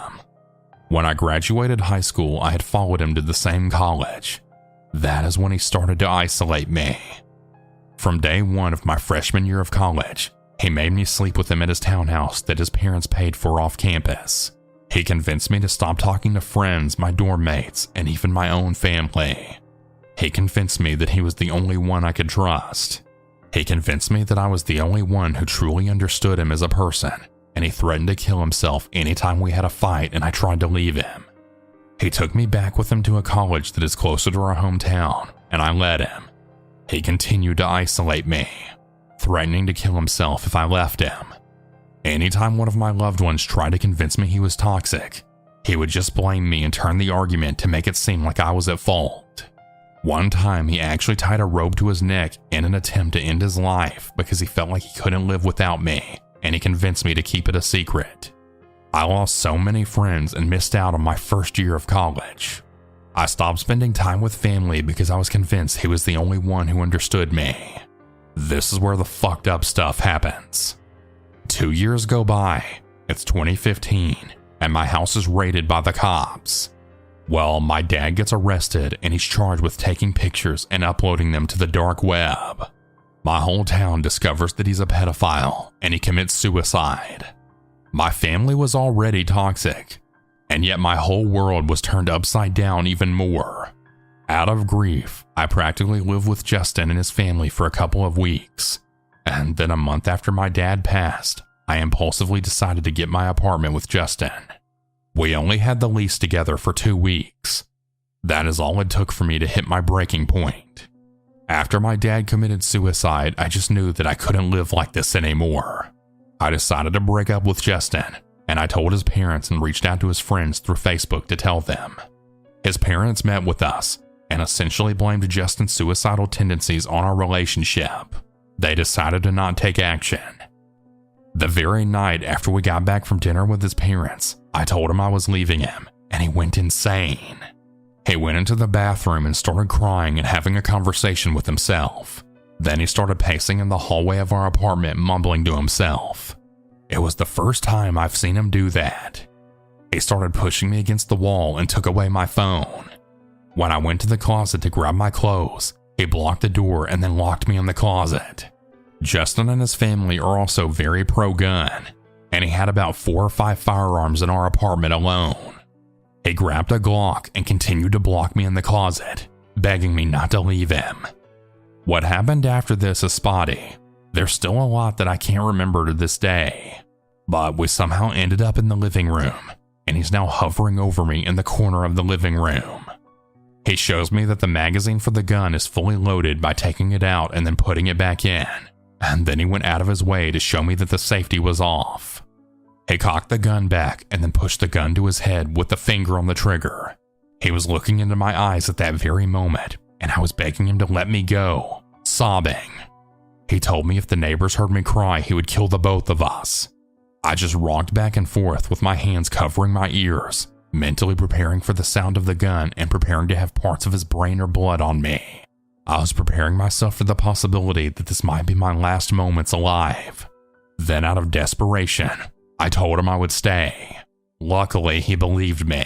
When I graduated high school, I had followed him to the same college. That is when he started to isolate me. From day one of my freshman year of college, he made me sleep with him at his townhouse that his parents paid for off campus. He convinced me to stop talking to friends, my dorm mates, and even my own family. He convinced me that he was the only one I could trust. He convinced me that I was the only one who truly understood him as a person, and he threatened to kill himself anytime we had a fight and I tried to leave him. He took me back with him to a college that is closer to our hometown, and I let him. He continued to isolate me, threatening to kill himself if I left him. Anytime one of my loved ones tried to convince me he was toxic, he would just blame me and turn the argument to make it seem like I was at fault. One time, he actually tied a rope to his neck in an attempt to end his life because he felt like he couldn't live without me, and he convinced me to keep it a secret. I lost so many friends and missed out on my first year of college. I stopped spending time with family because I was convinced he was the only one who understood me. This is where the fucked up stuff happens. 2 years go by. It's 2015, and my house is raided by the cops. Well, my dad gets arrested and he's charged with taking pictures and uploading them to the dark web. My whole town discovers that he's a pedophile and he commits suicide. My family was already toxic, and yet my whole world was turned upside down even more. Out of grief, I practically lived with Justin and his family for a couple of weeks, and then a month after my dad passed, I impulsively decided to get my apartment with Justin. We only had the lease together for 2 weeks. That is all it took for me to hit my breaking point. After my dad committed suicide, I just knew that I couldn't live like this anymore. I decided to break up with Justin, and I told his parents and reached out to his friends through Facebook to tell them. His parents met with us and essentially blamed Justin's suicidal tendencies on our relationship. They decided to not take action. The very night after we got back from dinner with his parents, I told him I was leaving him, and he went insane. He went into the bathroom and started crying and having a conversation with himself. Then he started pacing in the hallway of our apartment, mumbling to himself. It was the first time I've seen him do that. He started pushing me against the wall and took away my phone. When I went to the closet to grab my clothes, he blocked the door and then locked me in the closet. Justin and his family are also very pro-gun, and he had about 4 or 5 firearms in our apartment alone. He grabbed a Glock and continued to block me in the closet, begging me not to leave him. What happened after this is spotty. There's still a lot that I can't remember to this day, but we somehow ended up in the living room, and he's now hovering over me in the corner of the living room. He shows me that the magazine for the gun is fully loaded by taking it out and then putting it back in, and then he went out of his way to show me that the safety was off. He cocked the gun back and then pushed the gun to his head with the finger on the trigger. He was looking into my eyes at that very moment, and I was begging him to let me go, sobbing. He told me if the neighbors heard me cry, he would kill the both of us. I just rocked back and forth with my hands covering my ears, mentally preparing for the sound of the gun and preparing to have parts of his brain or blood on me. I was preparing myself for the possibility that this might be my last moments alive. Then out of desperation, I told him I would stay. Luckily, he believed me.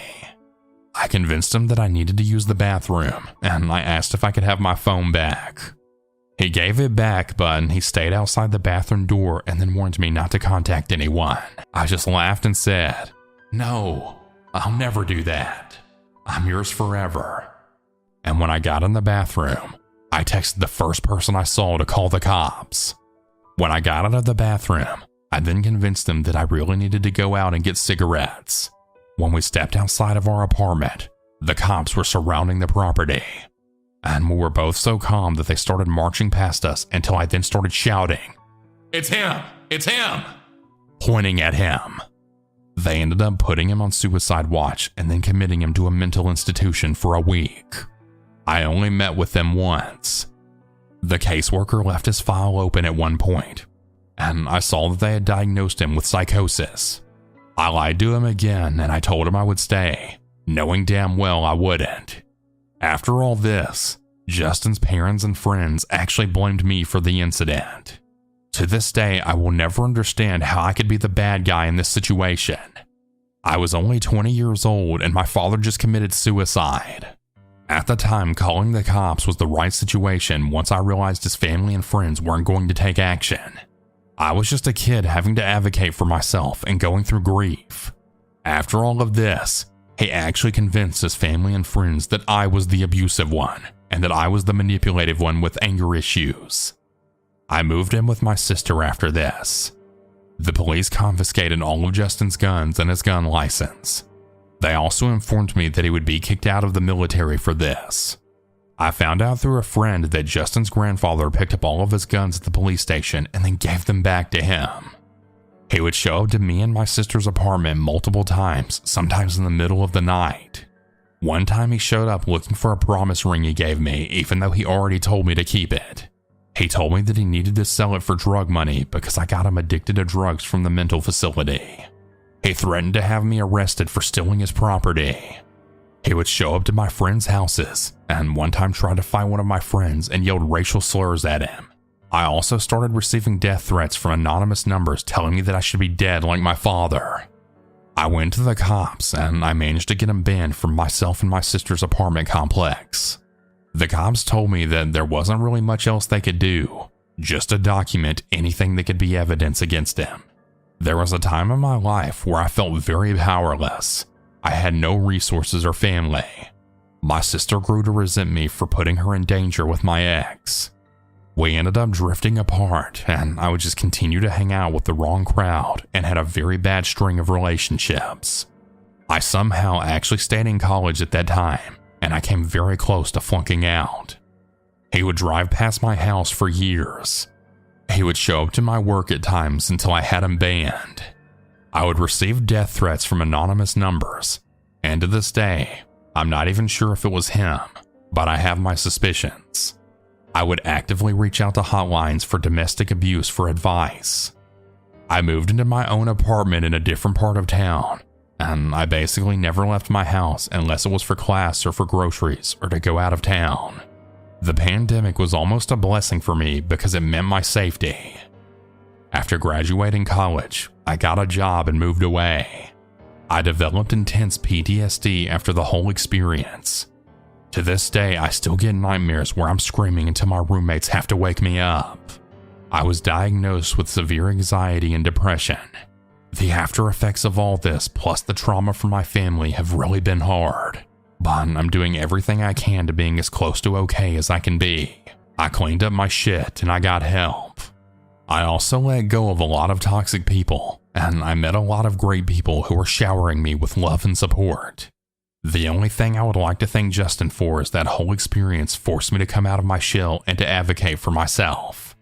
I convinced him that I needed to use the bathroom, and I asked if I could have my phone back. He gave it back, but he stayed outside the bathroom door and then warned me not to contact anyone. I just laughed and said, "No, I'll never do that. I'm yours forever." And when I got in the bathroom, I texted the first person I saw to call the cops. When I got out of the bathroom, I then convinced them that I really needed to go out and get cigarettes. When we stepped outside of our apartment, the cops were surrounding the property. And we were both so calm that they started marching past us until I then started shouting, "It's him! It's him!" pointing at him. They ended up putting him on suicide watch and then committing him to a mental institution for a week. I only met with them once. The caseworker left his file open at one point, and I saw that they had diagnosed him with psychosis. I lied to him again and I told him I would stay, knowing damn well I wouldn't. After all this, Justin's parents and friends actually blamed me for the incident. To this day, I will never understand how I could be the bad guy in this situation. I was only 20 years old and my father just committed suicide. At the time, calling the cops was the right situation once I realized his family and friends weren't going to take action. I was just a kid having to advocate for myself and going through grief. After all of this, he actually convinced his family and friends that I was the abusive one and that I was the manipulative one with anger issues. I moved in with my sister after this. The police confiscated all of Justin's guns and his gun license. They also informed me that he would be kicked out of the military for this. I found out through a friend that Justin's grandfather picked up all of his guns at the police station and then gave them back to him. He would show up to me and my sister's apartment multiple times, sometimes in the middle of the night. One time he showed up looking for a promise ring he gave me, even though he already told me to keep it. He told me that he needed to sell it for drug money because I got him addicted to drugs from the mental facility. He threatened to have me arrested for stealing his property. He would show up to my friends' houses, and one time tried to fight one of my friends and yelled racial slurs at him. I also started receiving death threats from anonymous numbers telling me that I should be dead like my father. I went to the cops and I managed to get them banned from myself and my sister's apartment complex. The cops told me that there wasn't really much else they could do, just to document anything that could be evidence against him. There was a time in my life where I felt very powerless. I had no resources or family. My sister grew to resent me for putting her in danger with my ex. We ended up drifting apart, and I would just continue to hang out with the wrong crowd and had a very bad string of relationships. I somehow actually stayed in college at that time, and I came very close to flunking out. He would drive past my house for years. He would show up to my work at times until I had him banned. I would receive death threats from anonymous numbers, and to this day, I'm not even sure if it was him, but I have my suspicions. I would actively reach out to hotlines for domestic abuse for advice. I moved into my own apartment in a different part of town, and I basically never left my house unless it was for class or for groceries or to go out of town. The pandemic was almost a blessing for me because it meant my safety. After graduating college, I got a job and moved away. I developed intense PTSD after the whole experience. To this day, I still get nightmares where I'm screaming until my roommates have to wake me up. I was diagnosed with severe anxiety and depression. The after effects of all this, plus the trauma from my family, have really been hard. But I'm doing everything I can to being as close to okay as I can be. I cleaned up my shit and I got help. I also let go of a lot of toxic people, and I met a lot of great people who were showering me with love and support. The only thing I would like to thank Justin for is that whole experience forced me to come out of my shell and to advocate for myself.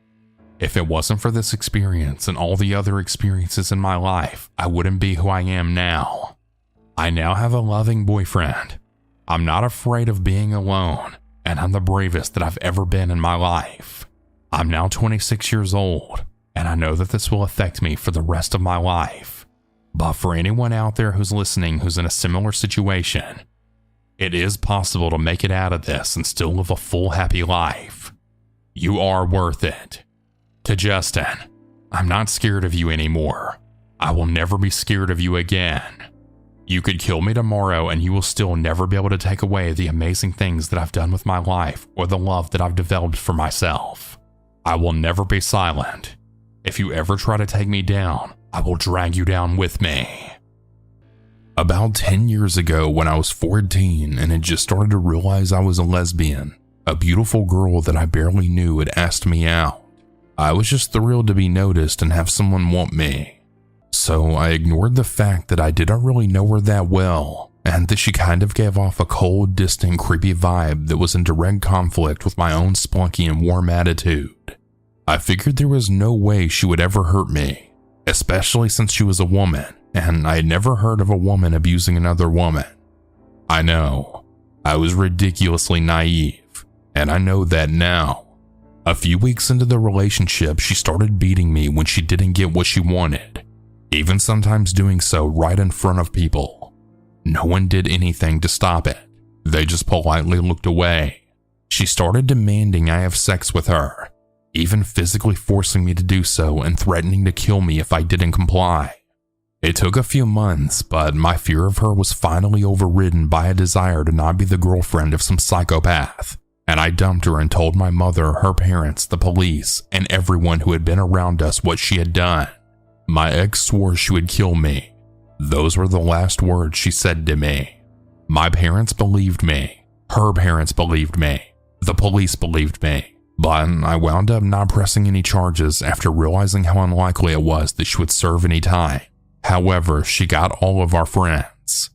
If it wasn't for this experience and all the other experiences in my life, I wouldn't be who I am now. I now have a loving boyfriend. I'm not afraid of being alone, and I'm the bravest that I've ever been in my life. I'm now 26 years old, and I know that this will affect me for the rest of my life. But for anyone out there who's listening who's in a similar situation, it is possible to make it out of this and still live a full, happy life. You are worth it. To Justin, I'm not scared of you anymore. I will never be scared of you again. You could kill me tomorrow and you will still never be able to take away the amazing things that I've done with my life or the love that I've developed for myself. I will never be silent. If you ever try to take me down, I will drag you down with me. About 10 years ago when I was 14 and had just started to realize I was a lesbian, a beautiful girl that I barely knew had asked me out. I was just thrilled to be noticed and have someone want me. So I ignored the fact that I didn't really know her that well, and that she kind of gave off a cold, distant, creepy vibe that was in direct conflict with my own spunky and warm attitude. I figured there was no way she would ever hurt me, especially since she was a woman, and I had never heard of a woman abusing another woman. I know, I was ridiculously naive, and I know that now. A few weeks into the relationship, she started beating me when she didn't get what she wanted, even sometimes doing so right in front of people. No one did anything to stop it. They just politely looked away. She started demanding I have sex with her, even physically forcing me to do so and threatening to kill me if I didn't comply. It took a few months, but my fear of her was finally overridden by a desire to not be the girlfriend of some psychopath, and I dumped her and told my mother, her parents, the police, and everyone who had been around us what she had done. My ex swore she would kill me. Those were the last words she said to me. My parents believed me. Her parents believed me. The police believed me. But I wound up not pressing any charges after realizing how unlikely it was that she would serve any time. However, she got all of our friends.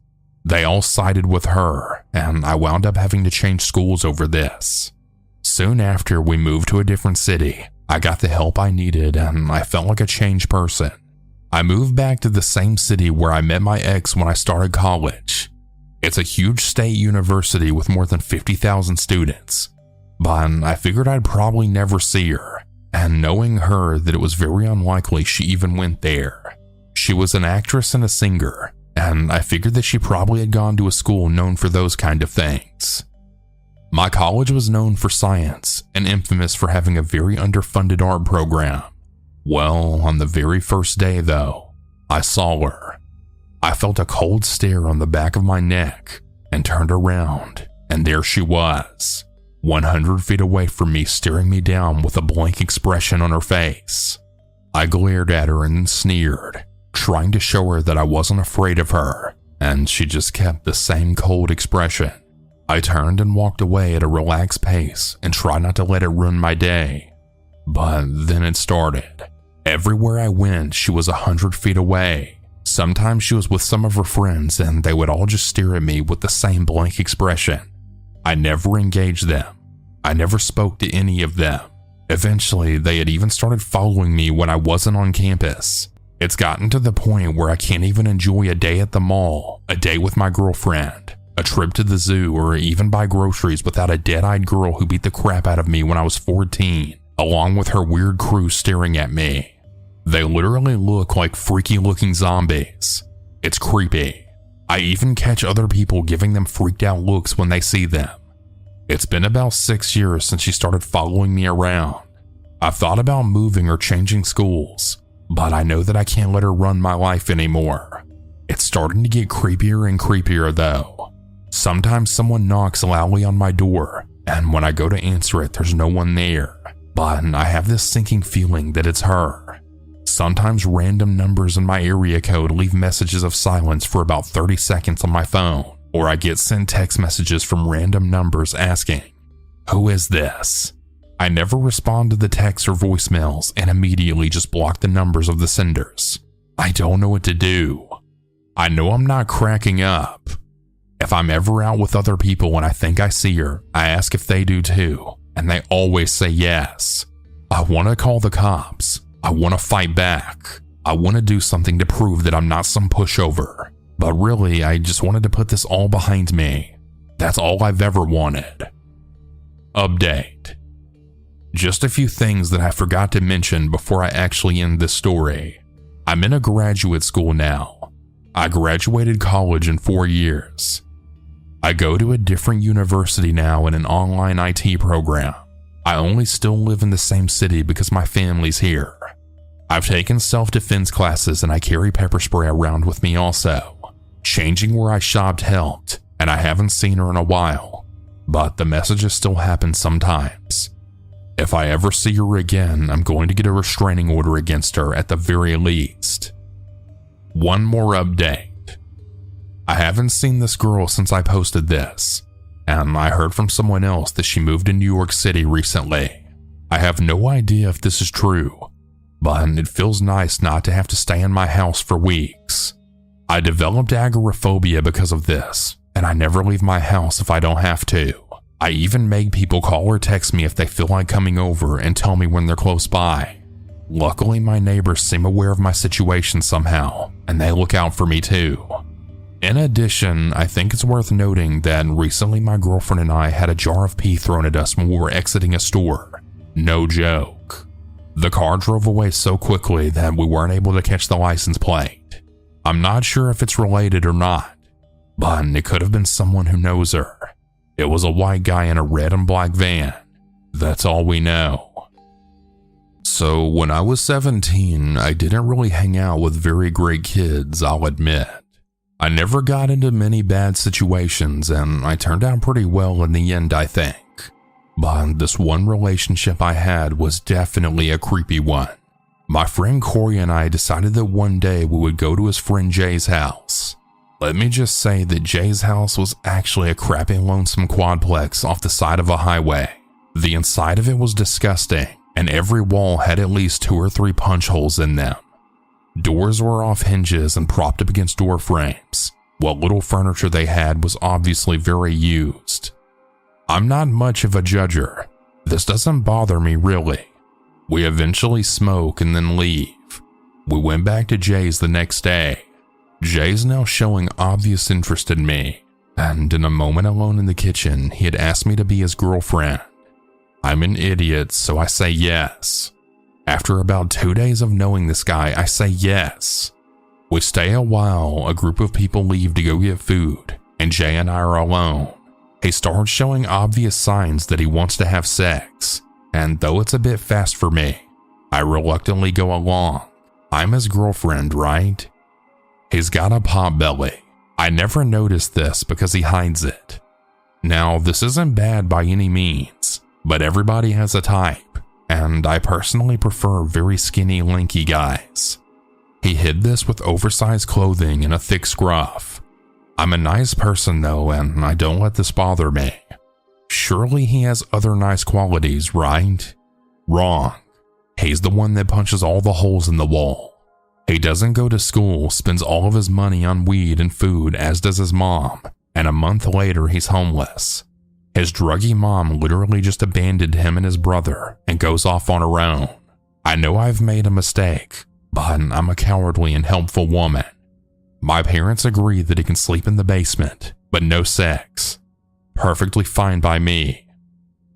They all sided with her, and I wound up having to change schools over this. Soon after we moved to a different city, I got the help I needed and I felt like a changed person. I moved back to the same city where I met my ex when I started college. It's a huge state university with more than 50,000 students, but I figured I'd probably never see her, and knowing her that it was very unlikely she even went there. She was an actress and a singer, and I figured that she probably had gone to a school known for those kind of things. My college was known for science and infamous for having a very underfunded art program. Well, on the very first day though, I saw her. I felt a cold stare on the back of my neck and turned around, and there she was, 100 feet away from me, staring me down with a blank expression on her face. I glared at her and sneered, trying to show her that I wasn't afraid of her, and she just kept the same cold expression. I turned and walked away at a relaxed pace and tried not to let it ruin my day. But then it started. Everywhere I went, she was 100 feet away. Sometimes she was with some of her friends and they would all just stare at me with the same blank expression. I never engaged them. I never spoke to any of them. Eventually, they had even started following me when I wasn't on campus. It's gotten to the point where I can't even enjoy a day at the mall, a day with my girlfriend, a trip to the zoo, or even buy groceries without a dead-eyed girl who beat the crap out of me when I was 14, along with her weird crew staring at me. They literally look like freaky-looking zombies. It's creepy. I even catch other people giving them freaked-out looks when they see them. It's been about 6 years since she started following me around. I've thought about moving or changing schools, but I know that I can't let her run my life anymore. It's starting to get creepier and creepier though. Sometimes someone knocks loudly on my door, and when I go to answer it, there's no one there. But I have this sinking feeling that it's her. Sometimes random numbers in my area code leave messages of silence for about 30 seconds on my phone, or I get sent text messages from random numbers asking, "Who is this?" I never respond to the texts or voicemails and immediately just block the numbers of the senders. I don't know what to do. I know I'm not cracking up. If I'm ever out with other people and I think I see her, I ask if they do too, and they always say yes. I want to call the cops. I want to fight back. I want to do something to prove that I'm not some pushover. But really, I just wanted to put this all behind me. That's all I've ever wanted. Update. Just a few things that I forgot to mention before I actually end this story. I'm in a graduate school now. I graduated college in 4 years. I go to a different university now in an online IT program. I only still live in the same city because my family's here. I've taken self-defense classes and I carry pepper spray around with me also. Changing where I shopped helped, and I haven't seen her in a while, but the messages still happen sometimes. If I ever see her again, I'm going to get a restraining order against her at the very least. One more update. I haven't seen this girl since I posted this, and I heard from someone else that she moved to New York City recently. I have no idea if this is true, but it feels nice not to have to stay in my house for weeks. I developed agoraphobia because of this, and I never leave my house if I don't have to. I even make people call or text me if they feel like coming over and tell me when they're close by. Luckily, my neighbors seem aware of my situation somehow, and they look out for me too. In addition, I think it's worth noting that recently my girlfriend and I had a jar of pee thrown at us when we were exiting a store. No joke. The car drove away so quickly that we weren't able to catch the license plate. I'm not sure if it's related or not, but it could have been someone who knows her. It was a white guy in a red and black van. That's all we know. So when I was 17, I didn't really hang out with very great kids, I'll admit. I never got into many bad situations and I turned out pretty well in the end, I think. But this one relationship I had was definitely a creepy one. My friend Corey and I decided that one day we would go to his friend Jay's house. Let me just say that Jay's house was actually a crappy lonesome quadplex off the side of a highway. The inside of it was disgusting, and every wall had at least 2 or 3 punch holes in them. Doors were off hinges and propped up against door frames. What little furniture they had was obviously very used. I'm not much of a judger. This doesn't bother me really. We eventually smoke and then leave. We went back to Jay's the next day. Jay's now showing obvious interest in me, and in a moment alone in the kitchen, he had asked me to be his girlfriend. I'm an idiot, so I say yes. After about 2 days of knowing this guy, I say yes. We stay a while, a group of people leave to go get food, and Jay and I are alone. He starts showing obvious signs that he wants to have sex, and though it's a bit fast for me, I reluctantly go along. I'm his girlfriend, right? He's got a pot belly. I never noticed this because he hides it. Now, this isn't bad by any means, but everybody has a type, and I personally prefer very skinny, lanky guys. He hid this with oversized clothing and a thick scruff. I'm a nice person though, and I don't let this bother me. Surely he has other nice qualities, right? Wrong. He's the one that punches all the holes in the wall. He doesn't go to school, spends all of his money on weed and food, as does his mom, and a month later he's homeless. His druggy mom literally just abandoned him and his brother and goes off on her own. I know I've made a mistake, but I'm a cowardly and helpful woman. My parents agree that he can sleep in the basement, but no sex. Perfectly fine by me.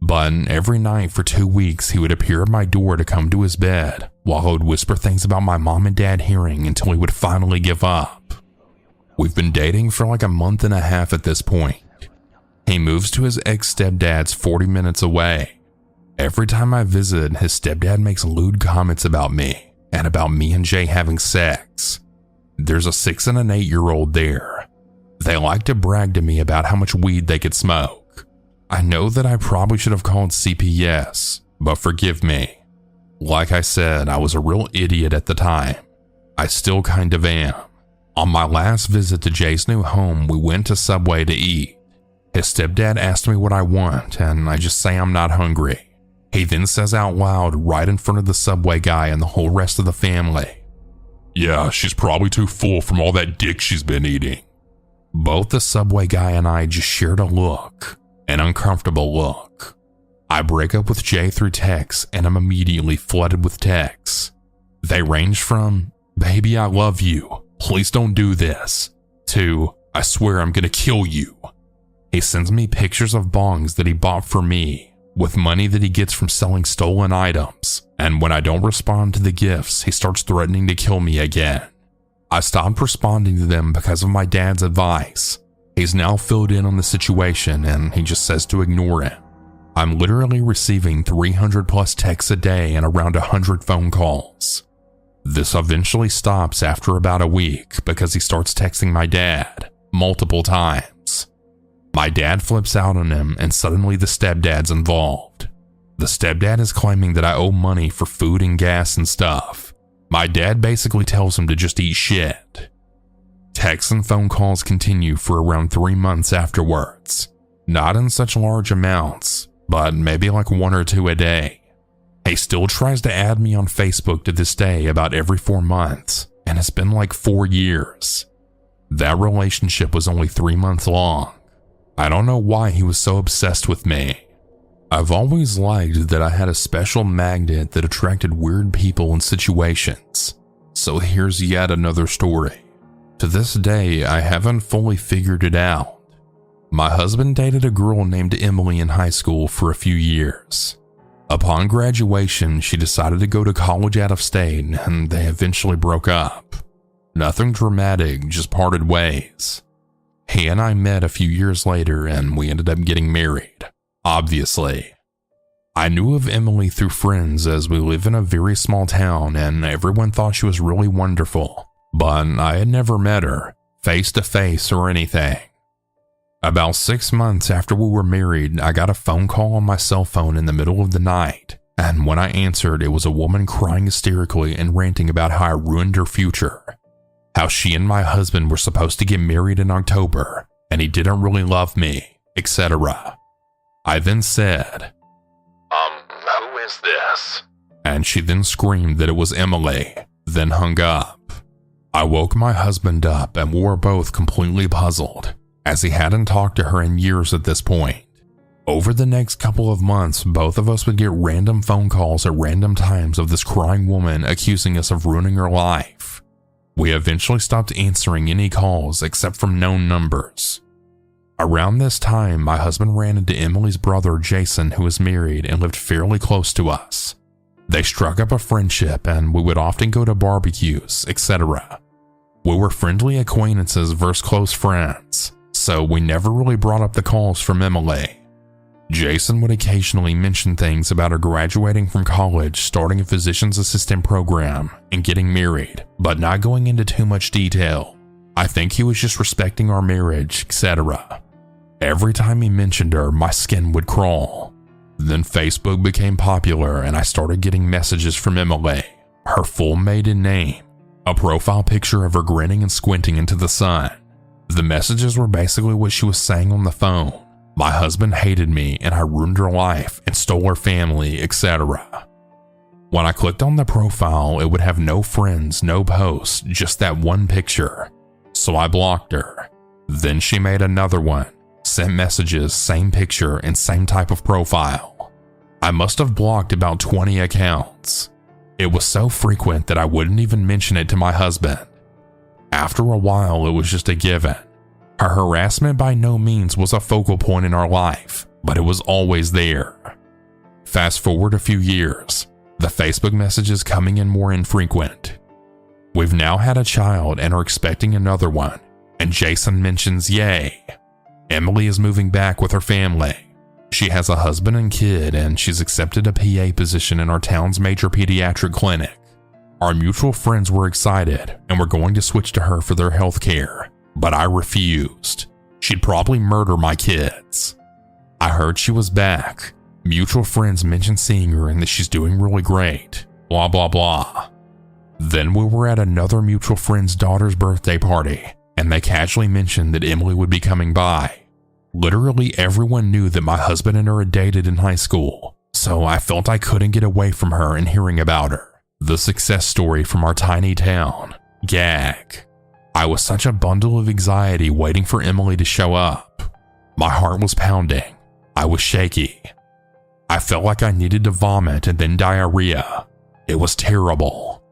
But every night for 2 weeks he would appear at my door to come to his bed, while I would whisper things about my mom and dad hearing until he would finally give up. We've been dating for like a month and a half at this point. He moves to his ex-stepdad's 40 minutes away. Every time I visit, his stepdad makes lewd comments about me, and about me and Jay having sex. There's a 6 and an 8-year-old there. They like to brag to me about how much weed they could smoke. I know that I probably should have called CPS, but forgive me. Like I said, I was a real idiot at the time. I still kind of am. On my last visit to Jay's new home, we went to Subway to eat. His stepdad asked me what I want, and I just say I'm not hungry. He then says out loud right in front of the Subway guy and the whole rest of the family, "Yeah, she's probably too full from all that dick she's been eating." Both the Subway guy and I just shared a look, an uncomfortable look. I break up with Jay through text and I'm immediately flooded with texts. They range from, "Baby, I love you. Please don't do this," to, "I swear I'm gonna kill you." He sends me pictures of bongs that he bought for me, with money that he gets from selling stolen items, and when I don't respond to the gifts, he starts threatening to kill me again. I stopped responding to them because of my dad's advice. He's now filled in on the situation and he just says to ignore him. I'm literally receiving 300 plus texts a day and around 100 phone calls. This eventually stops after about a week because he starts texting my dad multiple times. My dad flips out on him and suddenly the stepdad's involved. The stepdad is claiming that I owe money for food and gas and stuff. My dad basically tells him to just eat shit. Texts and phone calls continue for around 3 months afterwards. Not in such large amounts, but maybe like 1 or 2 a day. He still tries to add me on Facebook to this day about every 4 months, and it's been like 4 years. That relationship was only 3 months long. I don't know why he was so obsessed with me. I've always liked that I had a special magnet that attracted weird people and situations. So here's yet another story. To this day, I haven't fully figured it out. My husband dated a girl named Emily in high school for a few years. Upon graduation, she decided to go to college out of state and they eventually broke up. Nothing dramatic, just parted ways. He and I met a few years later and we ended up getting married, obviously. I knew of Emily through friends as we live in a very small town and everyone thought she was really wonderful, but I had never met her, face to face or anything. About 6 months after we were married, I got a phone call on my cell phone in the middle of the night, and when I answered, it was a woman crying hysterically and ranting about how I ruined her future. How she and my husband were supposed to get married in October, and he didn't really love me, etc. I then said, who is this? And she then screamed that it was Emily, then hung up. I woke my husband up and we were both completely puzzled, as he hadn't talked to her in years at this point. Over the next couple of months, both of us would get random phone calls at random times of this crying woman accusing us of ruining her life. We eventually stopped answering any calls except from known numbers. Around this time, my husband ran into Emily's brother Jason, who was married and lived fairly close to us. They struck up a friendship and we would often go to barbecues, etc. We were friendly acquaintances versus close friends, so we never really brought up the calls from Emily. Jason would occasionally mention things about her graduating from college, starting a physician's assistant program, and getting married, but not going into too much detail. I think he was just respecting our marriage, etc. Every time he mentioned her, my skin would crawl. Then Facebook became popular and I started getting messages from Emily, her full maiden name, a profile picture of her grinning and squinting into the sun. The messages were basically what she was saying on the phone. My husband hated me and I ruined her life and stole her family, etc. When I clicked on the profile, it would have no friends, no posts, just that one picture. So I blocked her. Then she made another one, sent messages, same picture, and same type of profile. I must have blocked about 20 accounts. It was so frequent that I wouldn't even mention it to my husband. After a while, it was just a given. Her harassment by no means was a focal point in our life, but it was always there. Fast forward a few years, the Facebook messages coming in more infrequent. We've now had a child and are expecting another one, and Jason mentions, yay, Emily is moving back with her family. She has a husband and kid, and she's accepted a PA position in our town's major pediatric clinic. Our mutual friends were excited and were going to switch to her for their health care, but I refused. She'd probably murder my kids. I heard she was back. Mutual friends mentioned seeing her and that she's doing really great. Blah, blah, blah. Then we were at another mutual friend's daughter's birthday party, and they casually mentioned that Emily would be coming by. Literally everyone knew that my husband and her had dated in high school, so I felt I couldn't get away from her and hearing about her. The success story from our tiny town. Gag. I was such a bundle of anxiety waiting for Emily to show up. My heart was pounding. I was shaky. I felt like I needed to vomit and then diarrhea. It was terrible.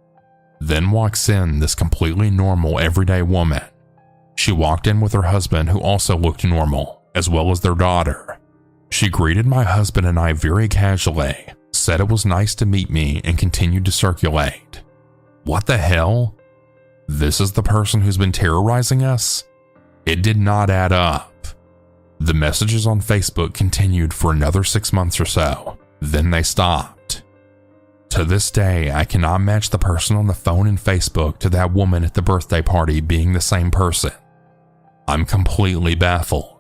Then walks in this completely normal everyday woman. She walked in with her husband, who also looked normal, as well as their daughter. She greeted my husband and I very casually, said it was nice to meet me, and continued to circulate. What the hell? This is the person who's been terrorizing us? It did not add up. The messages on Facebook continued for another 6 months or so, then they stopped. To this day, I cannot match the person on the phone and Facebook to that woman at the birthday party being the same person. I'm completely baffled.